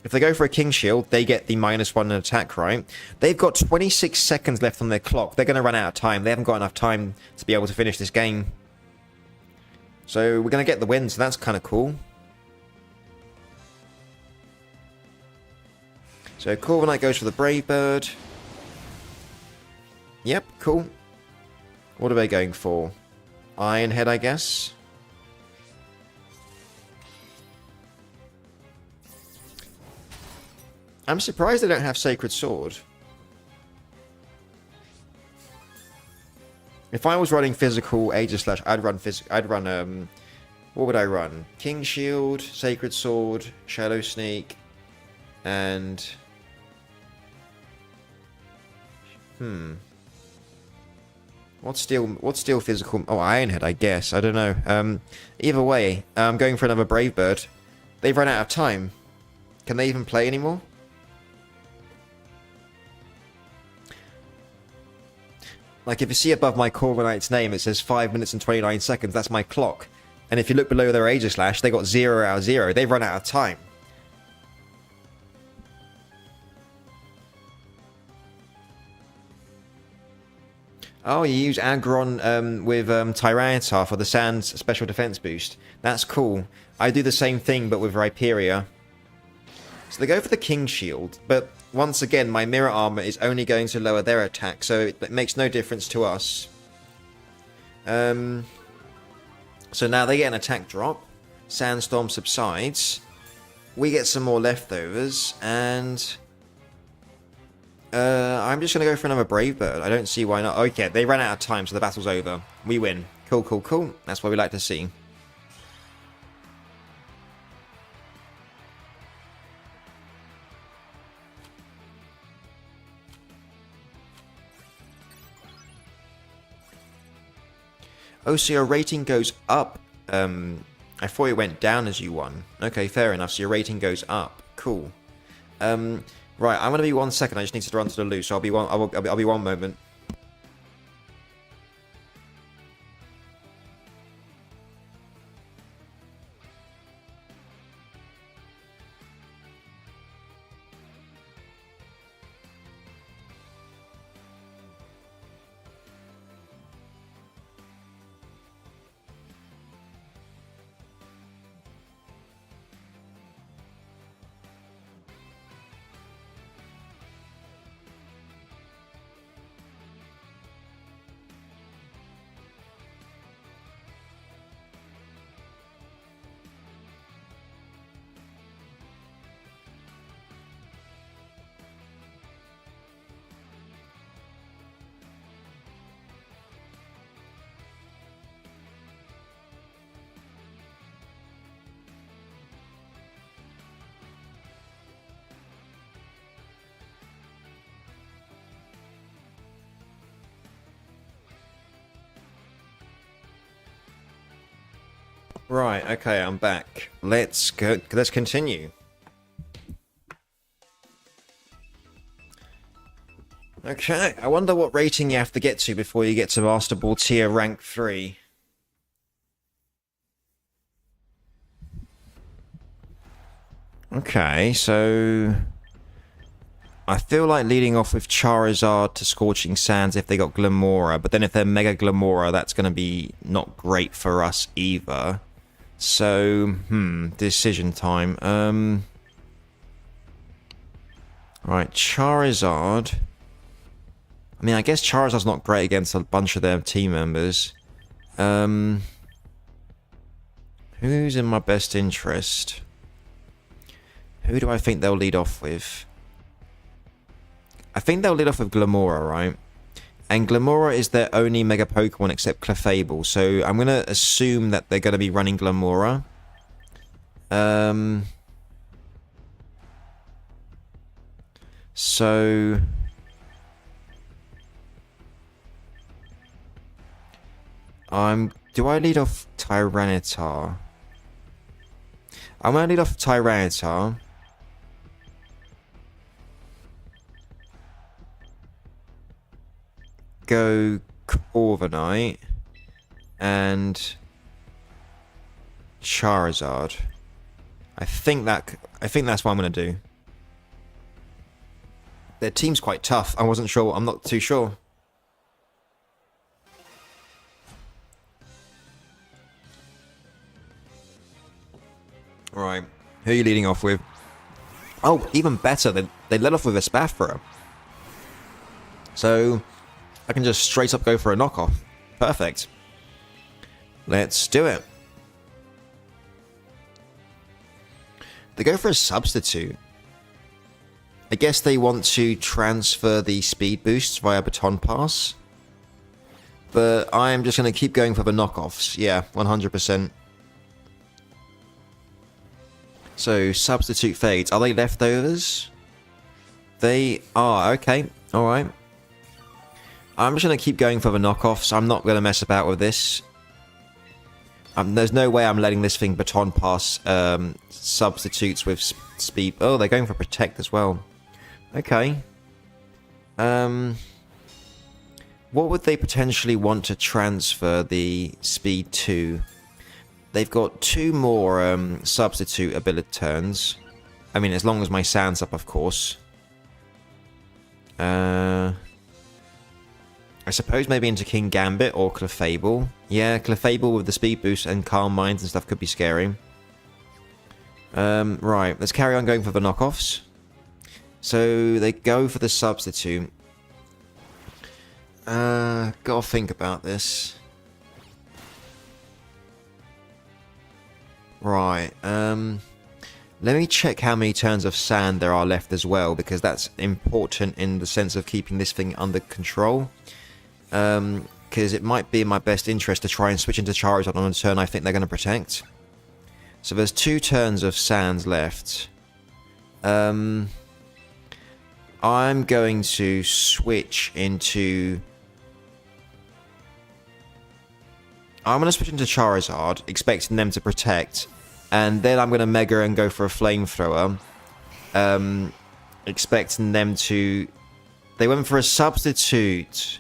If they go for a King Shield, they get the -1 in attack, right? They've got 26 seconds left on their clock. They're going to run out of time. They haven't got enough time to be able to finish this game. So we're going to get the win, so that's kind of cool. So Corviknight goes for the Brave Bird. Yep, cool. What are they going for? Iron Head, I guess. I'm surprised they don't have Sacred Sword. If I was running physical Aegislash, I'd run what would I run? King Shield, Sacred Sword, Shadow Sneak, and What's steel physical? Oh, Iron Head, I guess. I don't know. Either way, I'm going for another Brave Bird. They've run out of time. Can they even play anymore? Like, if you see above my Corviknight's name, it says 5 minutes and 29 seconds. That's my clock. And if you look below their Aegislash, they got 0 out of 0. They've run out of time. Oh, you use Aggron with Tyranitar for the Sand's special defense boost. That's cool. I do the same thing, but with Rhyperior. So they go for the King Shield, but once again, my Mirror Armor is only going to lower their attack, so it makes no difference to us. So now they get an attack drop. Sandstorm subsides. We get some more leftovers, and I'm just going to go for another Brave Bird. I don't see why not. Okay, they ran out of time, so the battle's over. We win. Cool, cool, cool. That's what we like to see. Oh, so your rating goes up. I thought it went down as you won. Okay, fair enough. So your rating goes up. Cool. Right, I'm gonna be 1 second. I just need to run to the loo, so I'll be one moment. Right, okay, I'm back. Let's go. Let's continue. Okay, I wonder what rating you have to get to before you get to Master Ball Tier Rank 3. Okay, so I feel like leading off with Charizard to Scorching Sands if they got Glamora, but then if they're Mega Glamora, that's going to be not great for us either. So, decision time. Right, Charizard. I mean, I guess Charizard's not great against a bunch of their team members. Who's in my best interest? Who do I think they'll lead off with? I think they'll lead off with Glamora, right? And Glamora is their only Mega Pokemon except Clefable. So I'm going to assume that they're going to be running Glamora. So... do I lead off Tyranitar? I'm going to lead off Tyranitar. Go Corviknight and Charizard. I think that's what I'm going to do. Their team's quite tough. I wasn't sure. I'm not too sure. Right. Who are you leading off with? Oh, even better. They led off with a Spaffra. So I can just straight up go for a knockoff. Perfect. Let's do it. They go for a substitute. I guess they want to transfer the speed boosts via Baton Pass. But I am just going to keep going for the knockoffs. Yeah, 100%. So, substitute fades. Are they leftovers? They are. Okay. Alright. I'm just going to keep going for the knockoffs. I'm not going to mess about with this. There's no way I'm letting this thing Baton Pass substitutes with speed. Oh, they're going for Protect as well. Okay. What would they potentially want to transfer the speed to? They've got 2 more substitute ability turns. I mean, as long as my sand's up, of course. I suppose maybe into King Gambit or Clefable. Yeah, Clefable with the speed boost and Calm Minds and stuff could be scary. Right, let's carry on going for the knockoffs. So they go for the substitute. Gotta think about this. Right, let me check how many turns of sand there are left as well, because that's important in the sense of keeping this thing under control. Because it might be in my best interest to try and switch into Charizard on a turn I think they're going to protect. So there's 2 turns of sands left. I'm going to switch into... I'm going to switch into Charizard, expecting them to protect. And then I'm going to Mega and go for a Flamethrower. Expecting them to... They went for a substitute.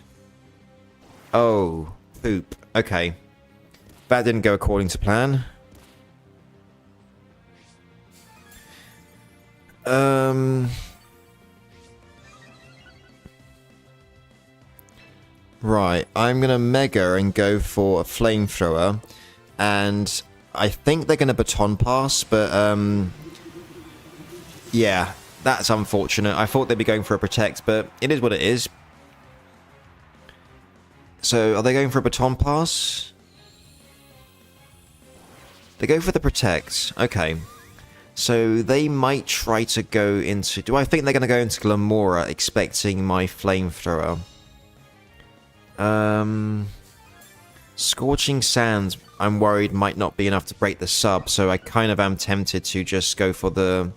Oh, poop. Okay. That didn't go according to plan. Right, I'm going to Mega and go for a Flamethrower. And I think they're going to Baton Pass, but yeah, that's unfortunate. I thought they'd be going for a Protect, but it is what it is. So, are they going for a Baton Pass? They go for the Protect. Okay. So, they might try to go into... Do I think they're going to go into Glamora, expecting my Flamethrower? Scorching Sands, I'm worried, might not be enough to break the sub, so I kind of am tempted to just go for the...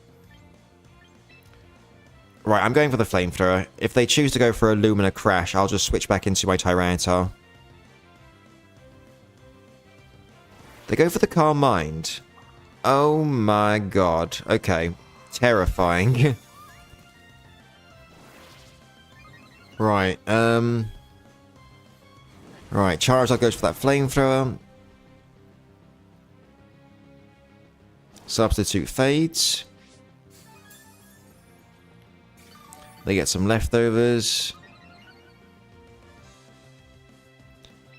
Right, I'm going for the Flamethrower. If they choose to go for a Lumina Crash, I'll just switch back into my Tyranitar. They go for the Calm Mind. Oh my god. Okay. Terrifying. Right, Right, Charizard goes for that Flamethrower. Substitute fades. They get some leftovers.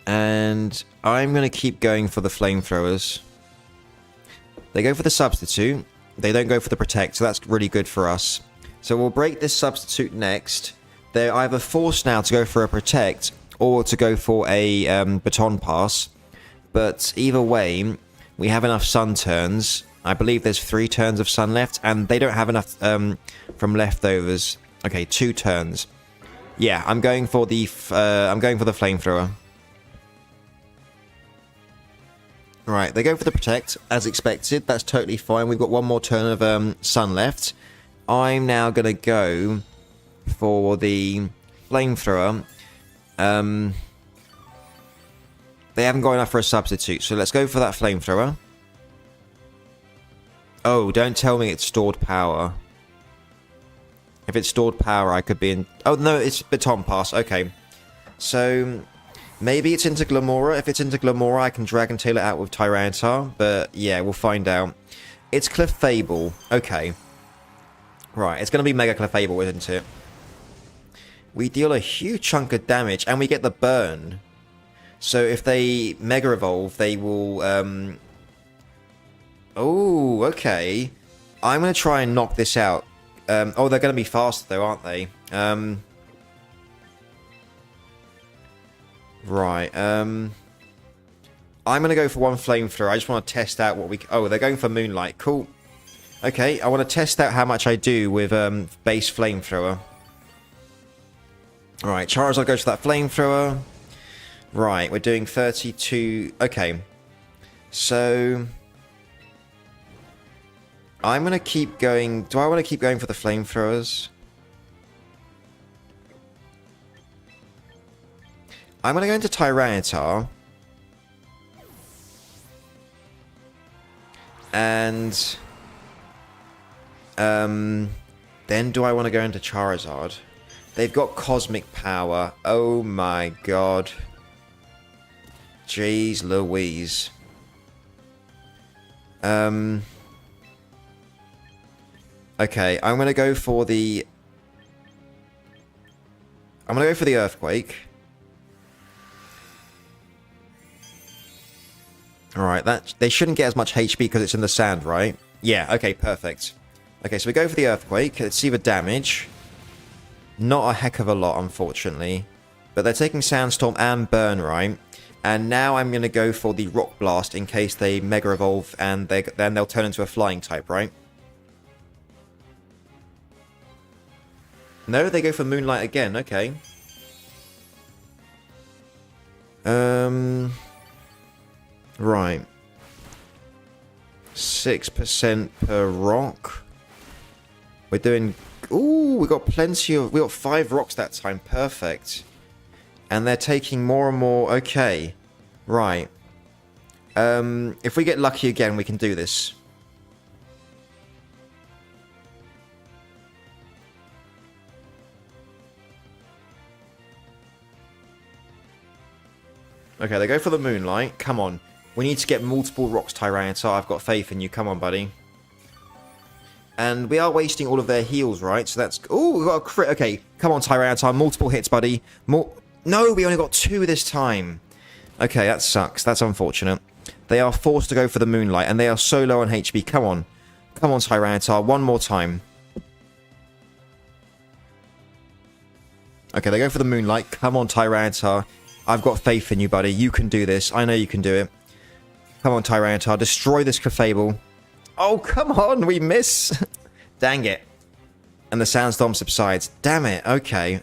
And I'm going to keep going for the Flamethrowers. They go for the substitute. They don't go for the Protect, so that's really good for us. So we'll break this substitute next. They're either forced now to go for a Protect or to go for a Baton Pass. But either way, We have enough sun turns. I believe there's 3 turns of sun left, and they don't have enough from leftovers. Okay, 2 turns. Yeah, I'm going for the flamethrower. Right, they go for the protect as expected. That's totally fine. We've got 1 more turn of sun left. I'm now gonna go for the flamethrower. They haven't got enough for a substitute, so let's go for that flamethrower. Oh, don't tell me it's stored power. If it's stored power, I could be in... Oh, no, it's Baton Pass. Okay. So, maybe it's into Glamora. If it's into Glamora, I can Dragon Tail it out with Tyranitar. But, yeah, we'll find out. It's Clefable. Okay. Right, it's going to be Mega Clefable, isn't it? We deal a huge chunk of damage, and we get the burn. So if they Mega Evolve, they will... Oh, okay. I'm going to try and knock this out. Oh, they're going to be faster, though, aren't they? Right. I'm going to go for 1 Flamethrower. I just want to test out what we... Oh, they're going for Moonlight. Cool. Okay, I want to test out how much I do with base Flamethrower. Alright, Charizard goes for that Flamethrower. Right, we're doing 32... Okay. So... I'm going to keep going... Do I want to keep going for the Flamethrowers? I'm going to go into Tyranitar. And... then do I want to go into Charizard? They've got Cosmic Power. Oh my god. Jeez Louise. Okay, I'm gonna go for the... I'm gonna go for the Earthquake. Alright, that they shouldn't get as much HP because it's in the sand, right? Yeah, okay, perfect. Okay, so we go for the Earthquake. Let's see the damage. Not a heck of a lot, unfortunately. But they're taking Sandstorm and Burn, right? And now I'm going to go for the Rock Blast in case they Mega Evolve and then they'll turn into a Flying type, right? No, they go for Moonlight again. Okay. Right. 6% per rock. We're doing... Ooh, we got plenty of... We got 5 rocks that time. Perfect. And they're taking more and more... Okay. Right. If we get lucky again, we can do this. Okay, they go for the Moonlight. Come on. We need to get multiple rocks, Tyranitar. I've got faith in you. Come on, buddy. And we are wasting all of their heals, right? So that's... Ooh, we got a crit. Okay, come on, Tyranitar. Multiple hits, buddy. No, we only got 2 this time. Okay, that sucks. That's unfortunate. They are forced to go for the Moonlight, and they are so low on HP. Come on. Come on, Tyranitar. One more time. Okay, they go for the Moonlight. Come on, Tyranitar. I've got faith in you, buddy. You can do this. I know you can do it. Come on, Tyranitar. Destroy this Clefable. Oh, come on. We miss. Dang it. And the Sandstorm subsides. Damn it. Okay.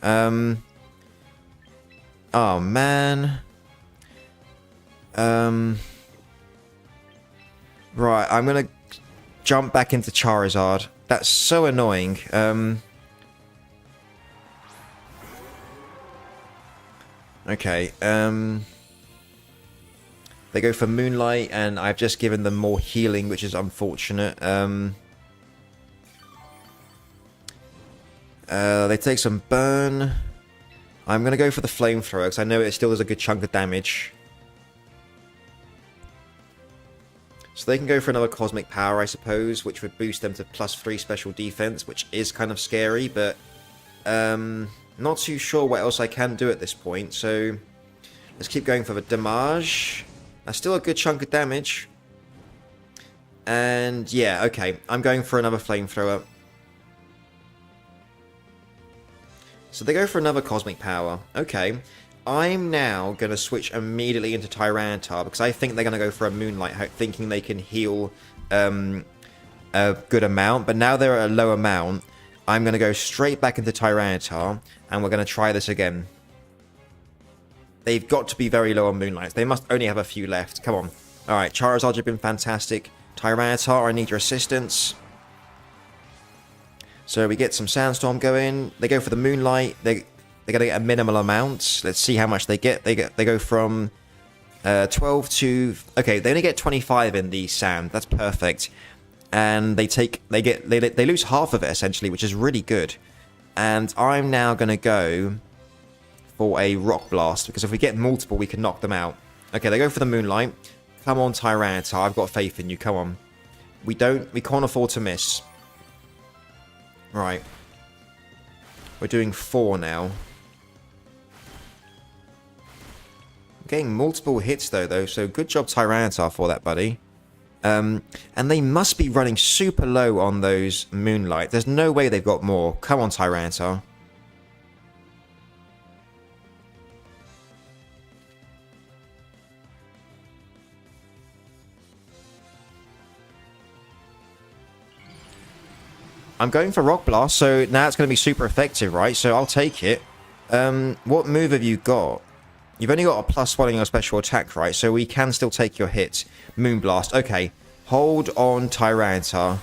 Oh, man. Right. I'm going to jump back into Charizard. That's so annoying. Okay, they go for Moonlight, and I've just given them more healing, which is unfortunate. They take some burn. I'm going to go for the Flamethrower, because I know it still does a good chunk of damage. So they can go for another Cosmic Power, I suppose, which would boost them to +3 special defense, which is kind of scary, but... not too sure what else I can do at this point, so let's keep going for the damage. That's still a good chunk of damage. And yeah, okay, I'm going for another Flamethrower. So they go for another Cosmic Power. Okay, I'm now going to switch immediately into Tyranitar because I think they're going to go for a Moonlight, thinking they can heal a good amount. But now they're at a low amount. I'm going to go straight back into Tyranitar, and we're going to try this again. They've got to be very low on Moonlights. They must only have a few left. Come on. Alright, Charizard, you've been fantastic. Tyranitar, I need your assistance. So we get some Sandstorm going. They go for the Moonlight. They're going to get a minimal amount. Let's see how much they get. They go from 12 to... Okay, they only get 25 in the Sand. That's perfect. And they lose half of it, essentially, which is really good. And I'm now going to go for a Rock Blast, because if we get multiple, we can knock them out. Okay, they go for the Moonlight. Come on, Tyranitar. I've got faith in you. Come on. We can't afford to miss. Right. We're doing 4 now. Getting multiple hits, though, so good job, Tyranitar, for that, buddy. And they must be running super low on those Moonlight. There's no way they've got more. Come on, Tyranitar. I'm going for Rock Blast, so now it's going to be super effective, right? So I'll take it. What move have you got? You've only got a +1 in your special attack, right? So we can still take your hit. Moonblast. Okay. Hold on, Tyranitar.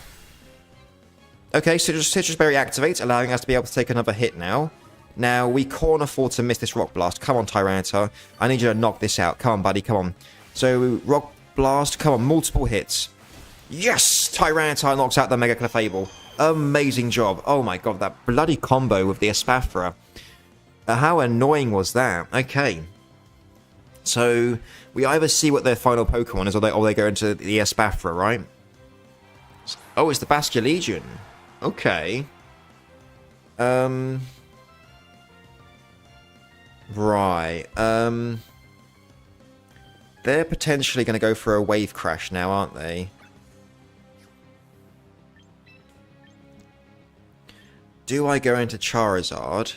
Okay, Citrus Berry activates, allowing us to be able to take another hit now. Now, we can't afford to miss this Rock Blast. Come on, Tyranitar. I need you to knock this out. Come on, buddy. Come on. So, Rock Blast. Come on, multiple hits. Yes! Tyranitar knocks out the Mega Clefable. Amazing job. Oh my god, that bloody combo with the Espathra. How annoying was that? Okay. So, we either see what their final Pokemon is, or they go into the Espathra, right? Oh, it's the Basculegion. Okay. Right. They're potentially going to go for a Wave Crash now, aren't they? Do I go into Charizard?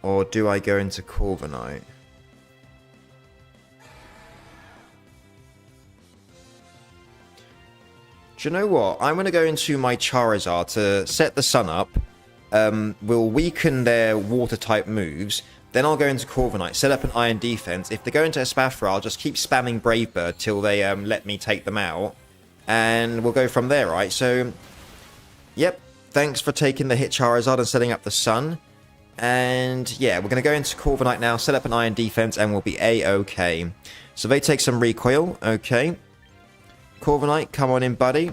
Or do I go into Corviknight? Do you know what? I'm going to go into my Charizard to set the sun up. We'll weaken their Water-type moves. Then I'll go into Corviknight, set up an Iron Defense. If they go into Espathra, I'll just keep spamming Brave Bird till they let me take them out. And we'll go from there, right? So, yep. Thanks for taking the hit, Charizard, and setting up the sun. And, yeah, we're going to go into Corviknight now, set up an Iron Defense, and we'll be A-okay. So they take some recoil. Okay. Corviknight, come on in, buddy.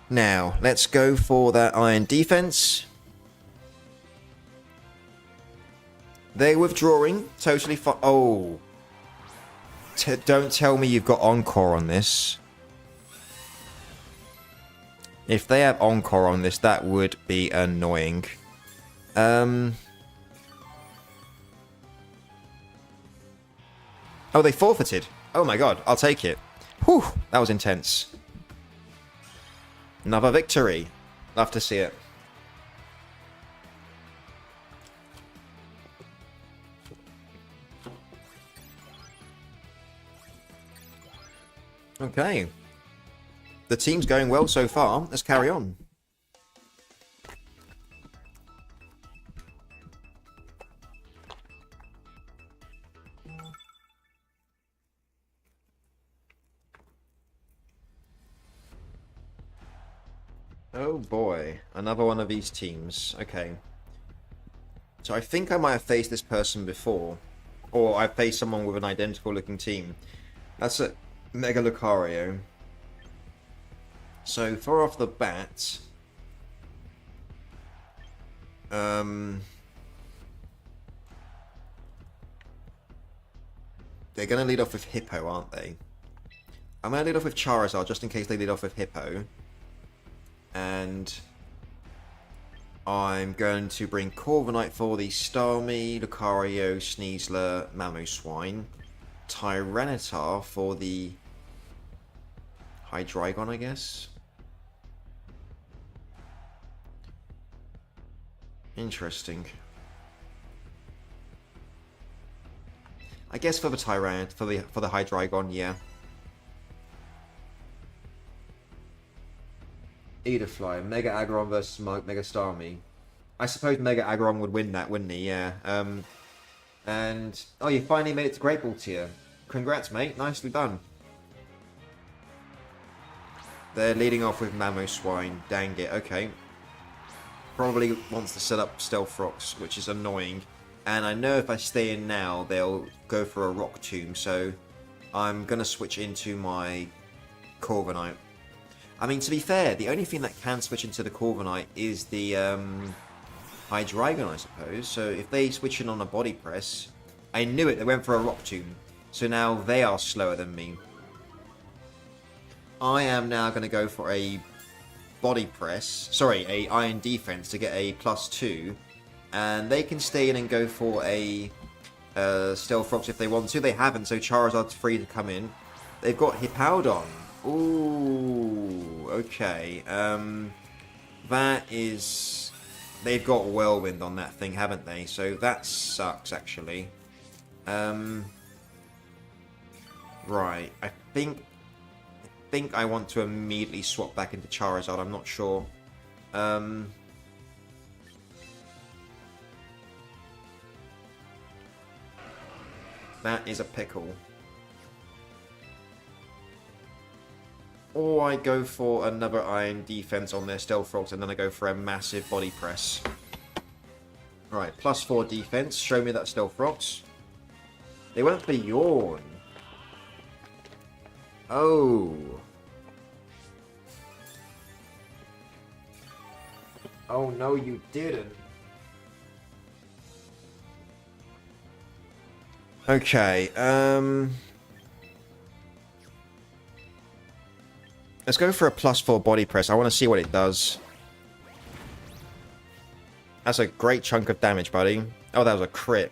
Now, let's go for that Iron Defense. They're withdrawing. Totally fine. Oh. Don't tell me you've got Encore on this. If they have Encore on this, that would be annoying. Oh, they forfeited. Oh my god, I'll take it. Whew, that was intense. Another victory. Love to see it. Okay. The team's going well so far. Let's carry on. Oh boy, another one of these teams. Okay. So I think I might have faced this person before. Or I've faced someone with an identical looking team. That's a Mega Lucario. So, far off the bat... they're going to lead off with Hippo, aren't they? I'm going to lead off with Charizard, just in case they lead off with Hippo. And... I'm going to bring Corviknight for the Starmie, Lucario, Sneasler, Mamoswine. Tyranitar for the Hydreigon, I guess. Interesting. I guess for the Tyrant, for the Hydreigon, yeah. Edifly, Mega Aggron versus Mega Starmie. I suppose Mega Aggron would win that, wouldn't he? Yeah. And oh, you finally made it to Great Ball tier. Congrats, mate. Nicely done. They're leading off with Mamoswine. Dang it. Okay. Probably wants to set up Stealth Rocks, which is annoying. And I know if I stay in now, they'll go for a Rock Tomb. So I'm going to switch into my Corviknight. I mean, to be fair, the only thing that can switch into the Corviknight is the Hydreigon, I suppose. So if they switch in on a Body Press, I knew it, they went for a Rock Tomb. So now they are slower than me. I am now going to go for a Body Press, sorry, a Iron Defense to get a +2. And they can stay in and go for a Stealth Rocks if they want to. They haven't, so Charizard's free to come in. They've got Hippowdon. Ooh, okay. That is... They've got Whirlwind on that thing, haven't they? So that sucks, actually. Right, I think I want to immediately swap back into Charizard. I'm not sure. That is a pickle. Or I go for another Iron Defense on their Stealth Rocks and then I go for a massive Body Press. Right, +4 defense. Show me that Stealth Rocks. They went for Yawn. Oh. Oh no, you didn't. Okay, let's go for a +4 Body Press. I want to see what it does. That's a great chunk of damage, buddy. Oh, that was a crit.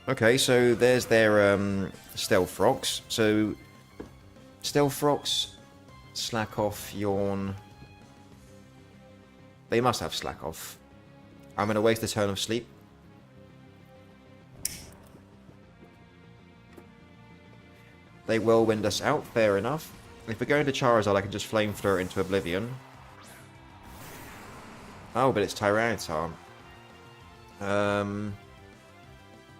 Okay, so there's their Stealth Rocks. So, Stealth Rocks, Slack Off, Yawn. They must have Slack Off. I'm going to waste a turn of sleep. They Whirlwind us out, fair enough. If we go into Charizard, I can just Flamethrower into Oblivion. Oh, but it's Tyranitar.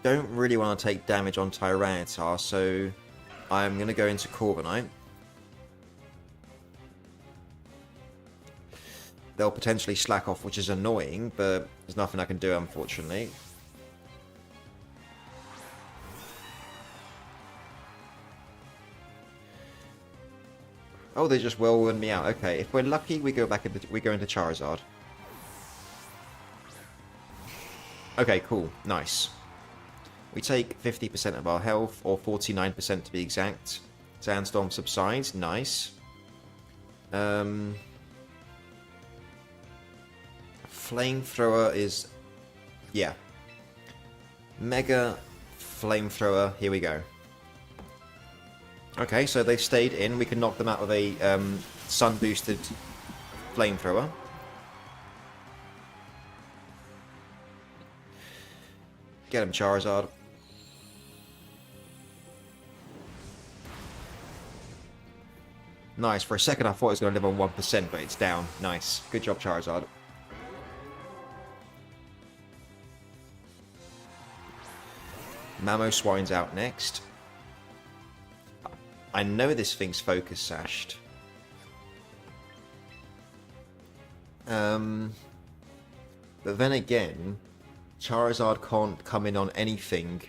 Don't really want to take damage on Tyranitar, so I'm going to go into Corviknight. They'll potentially slack off, which is annoying, but there's nothing I can do, unfortunately. Oh, they just Whirlwind me out. Okay, if we're lucky, we go into Charizard. Okay, cool. Nice. We take 50% of our health, or 49% to be exact. Sandstorm subsides. Nice. Flamethrower is... yeah. Mega Flamethrower. Here we go. Okay, so they've stayed in. We can knock them out with a sun-boosted Flamethrower. Get him, Charizard. Nice. For a second, I thought it was going to live on 1%, but it's down. Nice. Good job, Charizard. Mamoswine's out next. I know this thing's Focus Sashed. But then again, Charizard can't come in on anything.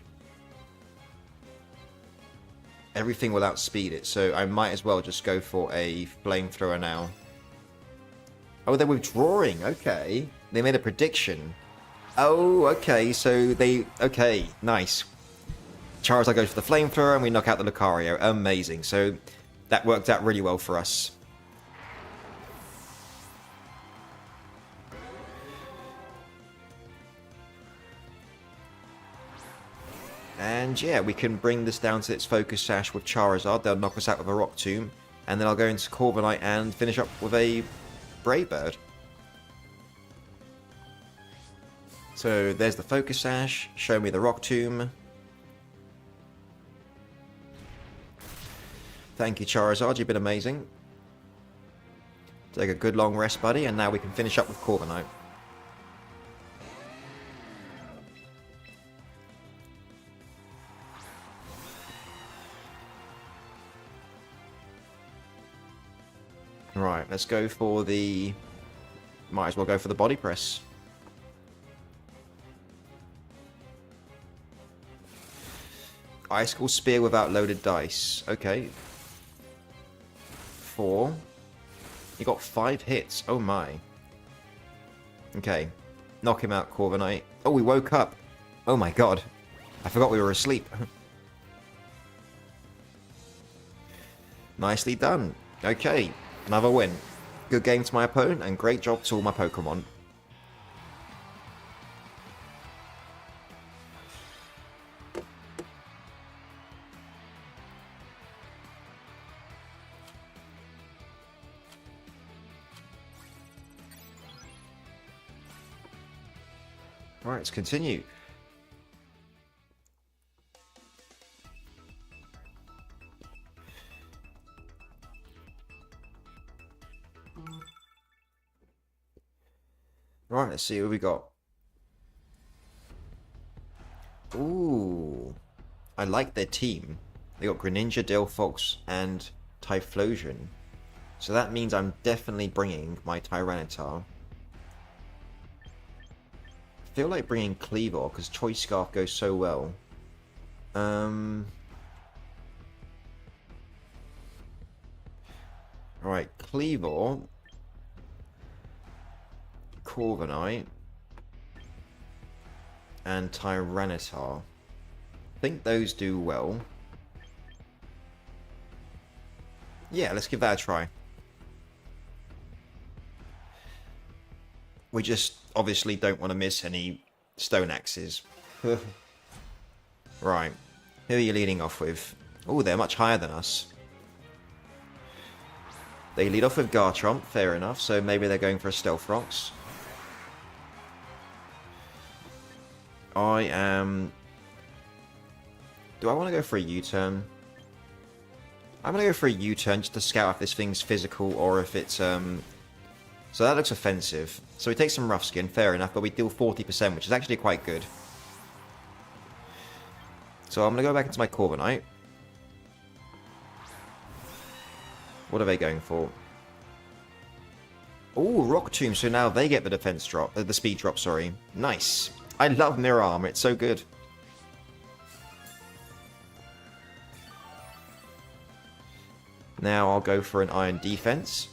Everything will outspeed it, so I might as well just go for a Flamethrower now. Oh, they're withdrawing. Okay. They made a prediction. Oh, okay. So they... okay, nice. Charizard goes for the Flamethrower and we knock out the Lucario. Amazing. So that worked out really well for us. And yeah, we can bring this down to its Focus Sash with Charizard. They'll knock us out with a Rock Tomb. And then I'll go into Corviknight and finish up with a Brave Bird. So there's the Focus Sash. Show me the Rock Tomb. Thank you, Charizard. You've been amazing. Take a good long rest, buddy, and now we can finish up with Corviknight. Right, let's go for the... Might as well go for the body press. Icicle Spear without loaded dice. Okay. 4. You got 5 hits. Oh my. Okay. Knock him out, Corviknight. Oh, we woke up. Oh my god. I forgot we were asleep. Nicely done. Okay. Another win. Good game to my opponent and great job to all my Pokemon. Alright, let's continue. Right, let's see what we got. Ooh. I like their team. They got Greninja, Delphox, and Typhlosion. So that means I'm definitely bringing my Tyranitar. I feel like bringing Cleavor, because Choice Scarf goes so well. Alright, Cleavor, Corviknight, and Tyranitar. I think those do well. Yeah, let's give that a try. We just obviously don't want to miss any Stone Axes. Right. Who are you leading off with? Oh, they're much higher than us. They lead off with Garchomp, fair enough, so maybe they're going for a Stealth Rocks. I am... Do I want to go for a U-turn? I'm going to go for a U-turn just to scout if this thing's physical or if it's... So that looks offensive. So we take some Rough Skin, fair enough, but we deal 40%, which is actually quite good. So I'm going to go back into my Corviknight. What are they going for? Oh, Rock Tomb, so now they get the defense drop, the speed drop, sorry. Nice. I love Mirror Armor, it's so good. Now I'll go for an Iron Defense.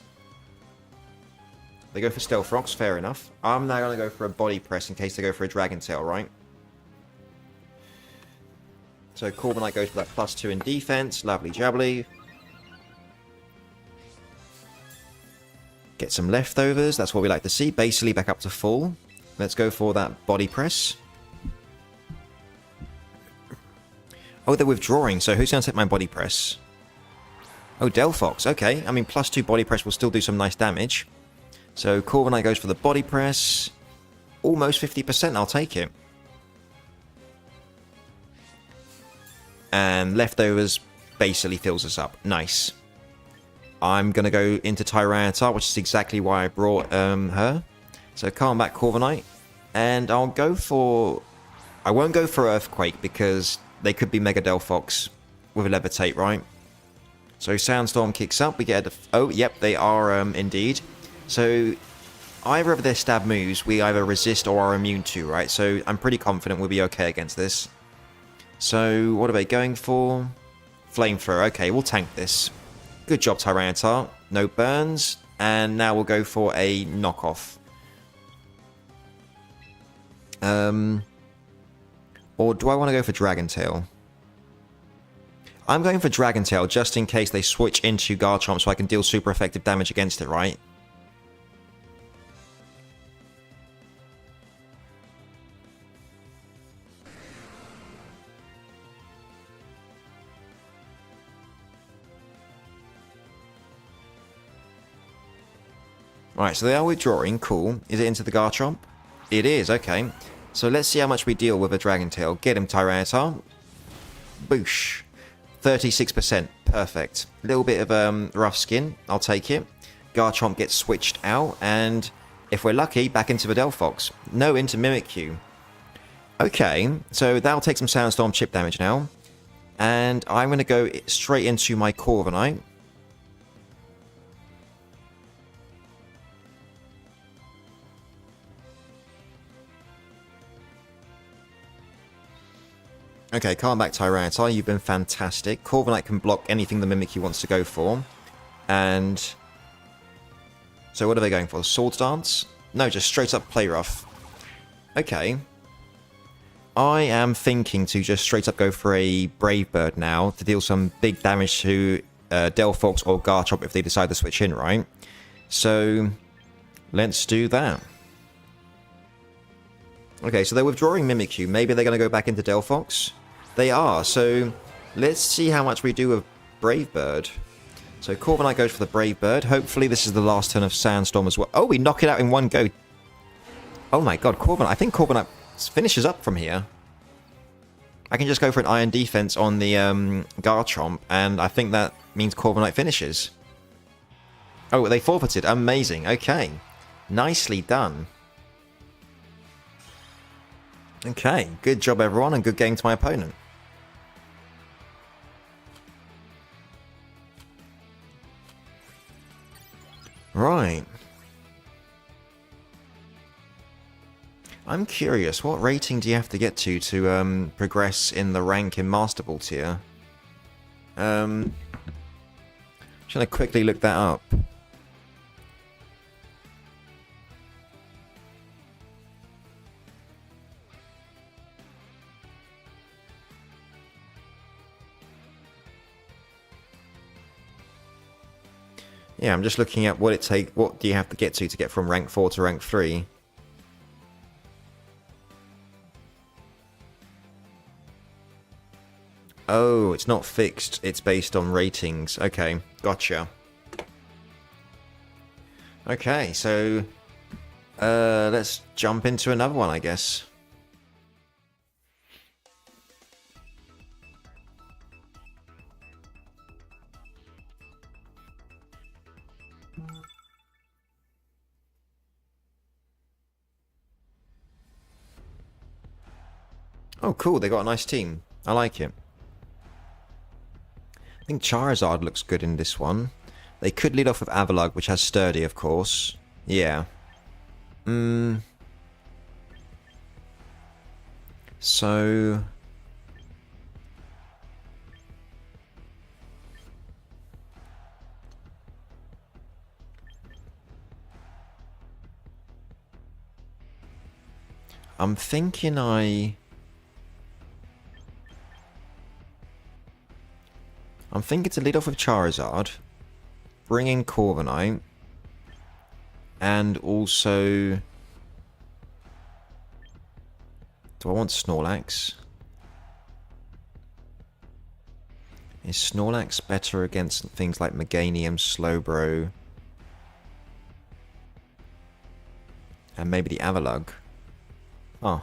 They go for Stealth Rocks, fair enough. I'm now going to go for a Body Press in case they go for a Dragon Tail, right? So Corviknight goes for that +2 in defense. Lovely jubbly. Get some leftovers. That's what we like to see. Basically back up to full. Let's go for that Body Press. Oh, they're withdrawing. So who's going to take my Body Press? Oh, Delphox. Okay. I mean, +2 Body Press will still do some nice damage. So Corviknight goes for the Body Press. Almost 50%. I'll take it. And leftovers basically fills us up. Nice. I'm going to go into Tyranitar, which is exactly why I brought her. So calm back, Corviknight. And I'll go for... I won't go for Earthquake because they could be Mega Delphox with a Levitate, right? So Sandstorm kicks up. We get a... Oh, yep, they are indeed. So either of their stab moves we either resist or are immune to, right? So I'm pretty confident we'll be okay against this. So what are they going for? Flamethrower. Okay, we'll tank this. Good job, Tyranitar. No burns. And now we'll go for a knockoff. Or do I want to go for Dragon Tail? I'm going for Dragon Tail just in case they switch into Garchomp so I can deal super effective damage against it, right? Right, so they are withdrawing. Cool. Is it into the Garchomp? It is, okay. So let's see how much we deal with a Dragon Tail. Get him, Tyranitar. Boosh. 36%. Perfect. A little bit of rough skin. I'll take it. Garchomp gets switched out. And if we're lucky, back into the Delphox. No into Mimikyu. Okay, so that'll take some Sandstorm chip damage now. And I'm going to go straight into my Corviknight. Okay, calm back, Tyranitar. You've been fantastic. Corviknight can block anything the Mimikyu wants to go for. And... so what are they going for? Swords Dance? No, just straight up Play Rough. Okay. I am thinking to just straight up go for a Brave Bird now to deal some big damage to Delphox or Garchomp if they decide to switch in, right? So, let's do that. Okay, so they're withdrawing Mimikyu. Maybe they're going to go back into Delphox? They are, so let's see how much we do with Brave Bird. So Corviknight goes for the Brave Bird. Hopefully this is the last turn of Sandstorm as well. Oh, we knock it out in one go. Oh my god, Corviknight. I think Corviknight finishes up from here. I can just go for an Iron Defense on the Garchomp, and I think that means Corviknight finishes. Oh, they forfeited. Amazing. Okay. Nicely done. Okay, good job everyone, and good game to my opponent. Right. I'm curious, what rating do you have to get to progress in the rank in Master Ball tier? Just gonna quickly look that up. Yeah, I'm just looking at what do you have to get from rank 4 to rank 3. Oh, it's not fixed. It's based on ratings. Okay, gotcha. Okay, so let's jump into another one, I guess. Oh, cool. They got a nice team. I like it. I think Charizard looks good in this one. They could lead off with Avalugg, which has Sturdy, of course. Yeah. So... I'm thinking to lead off with Charizard, bring in Corviknight, and also... do I want Snorlax? Is Snorlax better against things like Meganium, Slowbro, and maybe the Avalugg? Oh.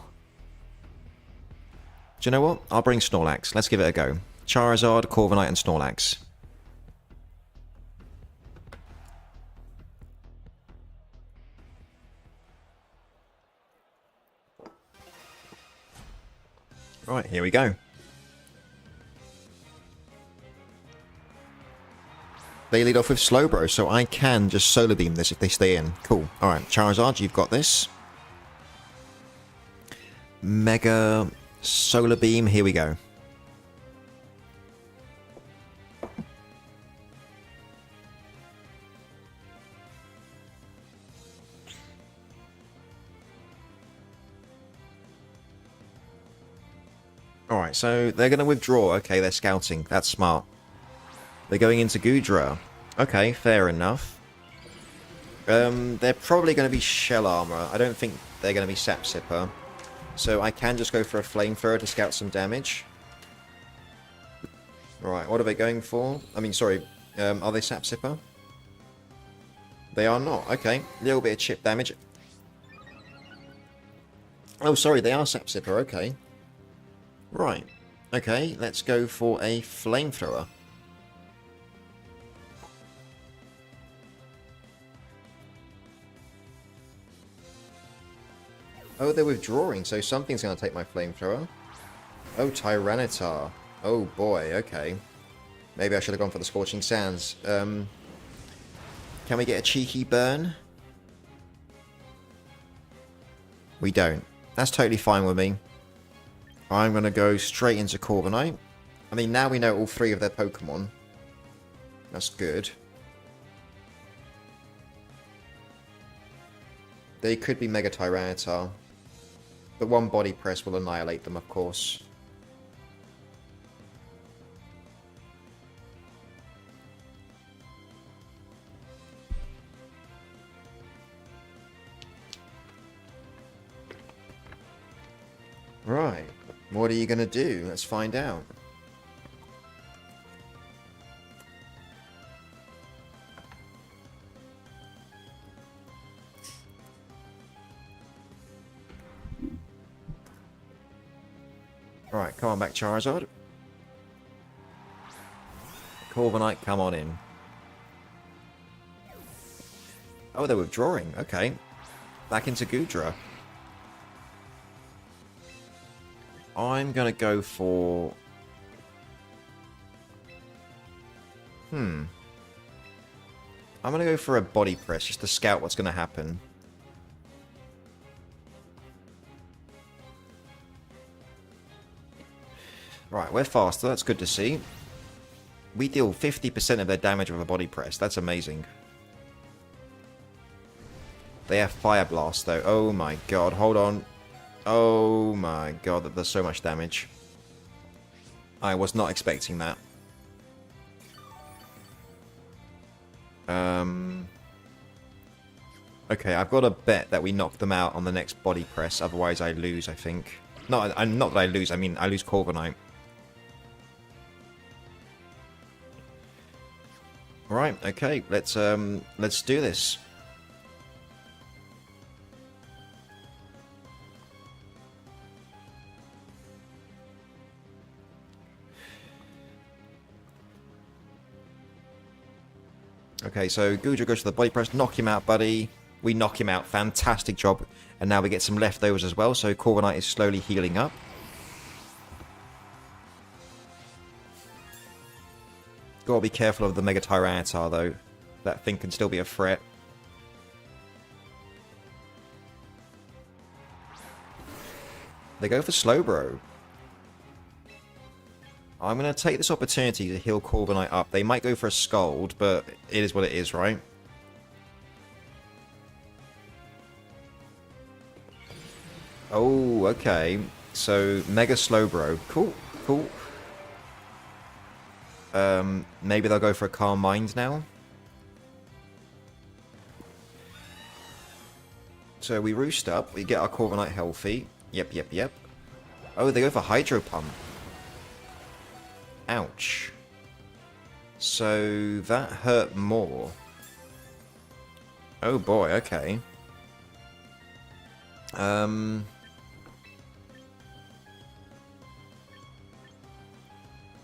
Do you know what? I'll bring Snorlax. Let's give it a go. Charizard, Corviknight, and Snorlax. Right, here we go. They lead off with Slowbro, so I can just Solar Beam this if they stay in. Cool. Alright, Charizard, you've got this. Mega Solar Beam, here we go. Alright, so they're going to withdraw. Okay, they're scouting. That's smart. They're going into Goodra. Okay, fair enough. They're probably going to be Shell Armor. I don't think they're going to be Sap Sipper. So I can just go for a Flamethrower to scout some damage. Alright, what are they going for? I mean, sorry, are they Sap Sipper? They are not. Okay. A little bit of chip damage. Oh, sorry. They are Sap Sipper. Okay. Right. Okay. Let's go for a Flamethrower. Oh, they're withdrawing, so something's going to take my Flamethrower. Oh, Tyranitar. Oh, boy. Okay. Maybe I should have gone for the Scorching Sands. Can we get a cheeky burn? We don't. That's totally fine with me. I'm going to go straight into Corviknight. I mean, now we know all three of their Pokemon. That's good. They could be Mega Tyranitar. But one Body Press will annihilate them, of course. Right. What are you going to do? Let's find out. Right, come on back, Charizard. Corviknight, come on in. Oh, they're withdrawing. Okay. Back into Goodra. I'm going to go for... I'm going to go for a Body Press, just to scout what's going to happen. Right, we're faster. That's good to see. We deal 50% of their damage with a Body Press. That's amazing. They have Fire Blast, though. Oh my god, hold on. Oh my god, that does so much damage. I was not expecting that. Okay, I've got to bet that we knock them out on the next Body Press, otherwise I lose, I think. Not that I lose, I mean I lose Corviknight. Right, okay, let's do this. Okay, so Goodra goes for the Body Press, knock him out, buddy. We knock him out, fantastic job. And now we get some leftovers as well, so Corviknight is slowly healing up. Gotta be careful of the Mega Tyranitar, though. That thing can still be a threat. They go for Slowbro. I'm going to take this opportunity to heal Corviknight up. They might go for a Scald, but it is what it is, right? Oh, okay. So, Mega Slowbro. Cool, cool. Maybe they'll go for a Calm Mind now. So we roost up, we get our Corviknight healthy. Yep, yep, yep. Oh, they go for Hydro Pump. Ouch. So that hurt more. Oh boy, okay.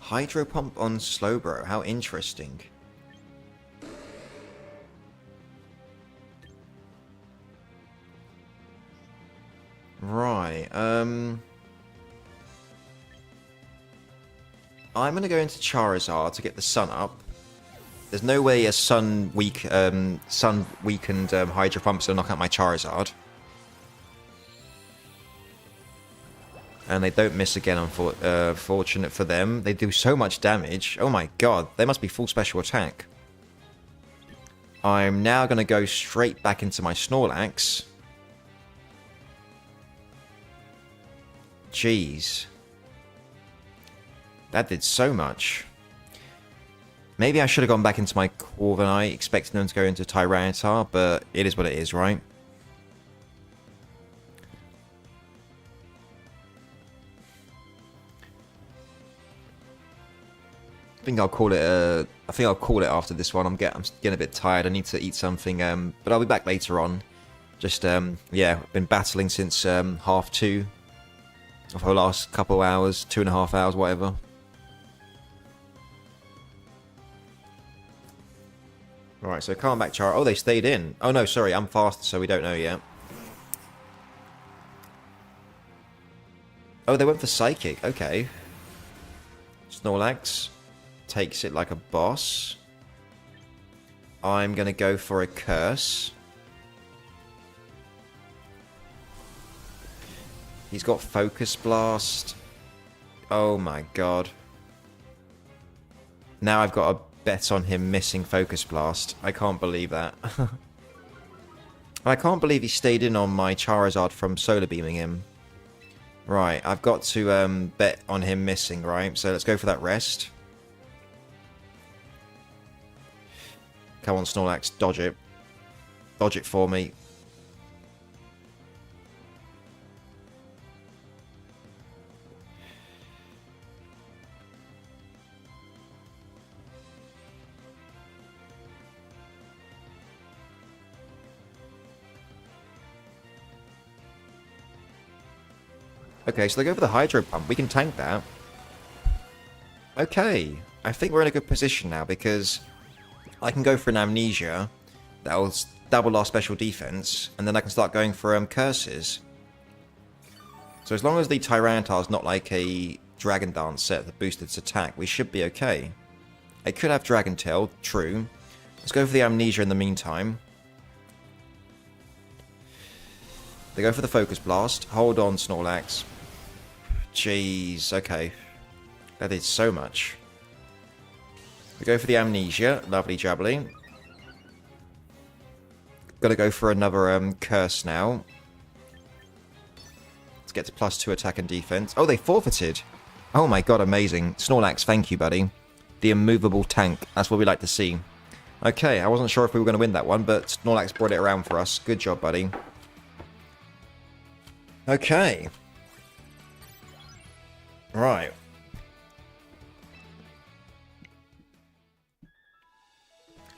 Hydro Pump on Slowbro, how interesting. Right, I'm gonna go into Charizard to get the sun up. There's no way a sun weakened Hydro Pump's gonna knock out my Charizard. And they don't miss again, fortunate for them. They do so much damage. Oh my god, they must be full special attack. I'm now gonna go straight back into my Snorlax. Jeez. That did so much. Maybe I should have gone back into my Corviknight, expecting them to go into Tyranitar, but it is what it is, right? I think I'll call it. I think I'll call it after this one. I'm getting a bit tired. I need to eat something. But I'll be back later on. Just yeah, been battling since 2:30 for the last couple of hours, 2.5 hours, whatever. Alright, so come back, Char. Oh, they stayed in. Oh no, sorry, I'm fast, so we don't know yet. Oh, they went for Psychic. Okay. Snorlax takes it like a boss. I'm gonna go for a Curse. He's got Focus Blast. Oh my god. Now I've got a bet on him missing Focus Blast. I can't believe that. I can't believe he stayed in on my Charizard from Solar Beaming him. Right, I've got to bet on him missing, right? So let's go for that rest. Come on, Snorlax, dodge it. Dodge it for me. Okay, so they go for the Hydro Pump. We can tank that. Okay, I think we're in a good position now because I can go for an Amnesia. That'll double our special defense, and then I can start going for Curses. So as long as the Tyranitar's not like a Dragon Dance set that boosted its attack, we should be okay. It could have Dragon Tail, true. Let's go for the Amnesia in the meantime. They go for the Focus Blast. Hold on, Snorlax. Jeez, okay. That is so much. We go for the Amnesia. Lovely jubbly. Gotta go for another Curse now. Let's get to +2 attack and defense. Oh, they forfeited. Oh my god, amazing. Snorlax, thank you, buddy. The immovable tank. That's what we like to see. Okay, I wasn't sure if we were going to win that one, but Snorlax brought it around for us. Good job, buddy. Okay. Right.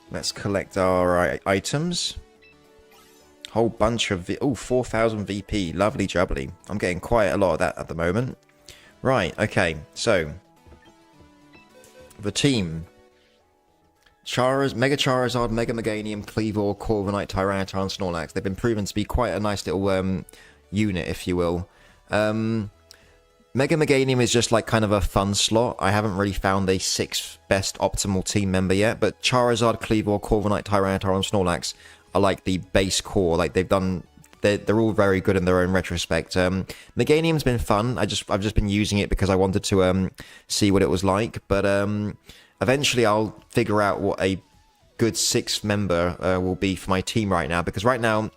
Let's collect our items. Whole bunch of... Oh, 4,000 VP. Lovely jubbly. I'm getting quite a lot of that at the moment. Right, okay. So, the team. Mega Charizard, Mega Meganium, Kleavor, Corviknight, Tyranitar, and Snorlax. They've been proven to be quite a nice little unit, if you will. Mega Meganium is just like kind of a fun slot. I haven't really found a 6th best optimal team member yet, but Charizard, Kleavor, Corviknight, Tyranitar, and Snorlax are like the base core. Like they've done, they're all very good in their own retrospect. Meganium's been fun. I've just been using it because I wanted to see what it was like, but eventually I'll figure out what a good 6th member will be for my team right now, because right now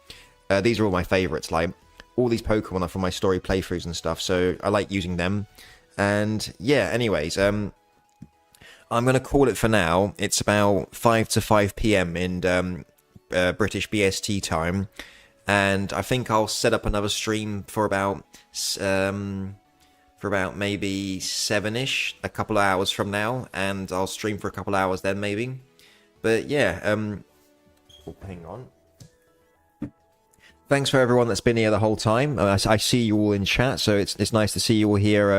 these are all my favorites. Like all these Pokemon are from my story playthroughs and stuff, so I like using them. And yeah, anyways, I'm gonna call it for now. It's about 5 p.m. in British BST time, and I think I'll set up another stream for about maybe 7ish, a couple of hours from now, and I'll stream for a couple of hours then maybe. But yeah, oh, hang on. Thanks for everyone that's been here the whole time. I see you all in chat, so it's nice to see you all here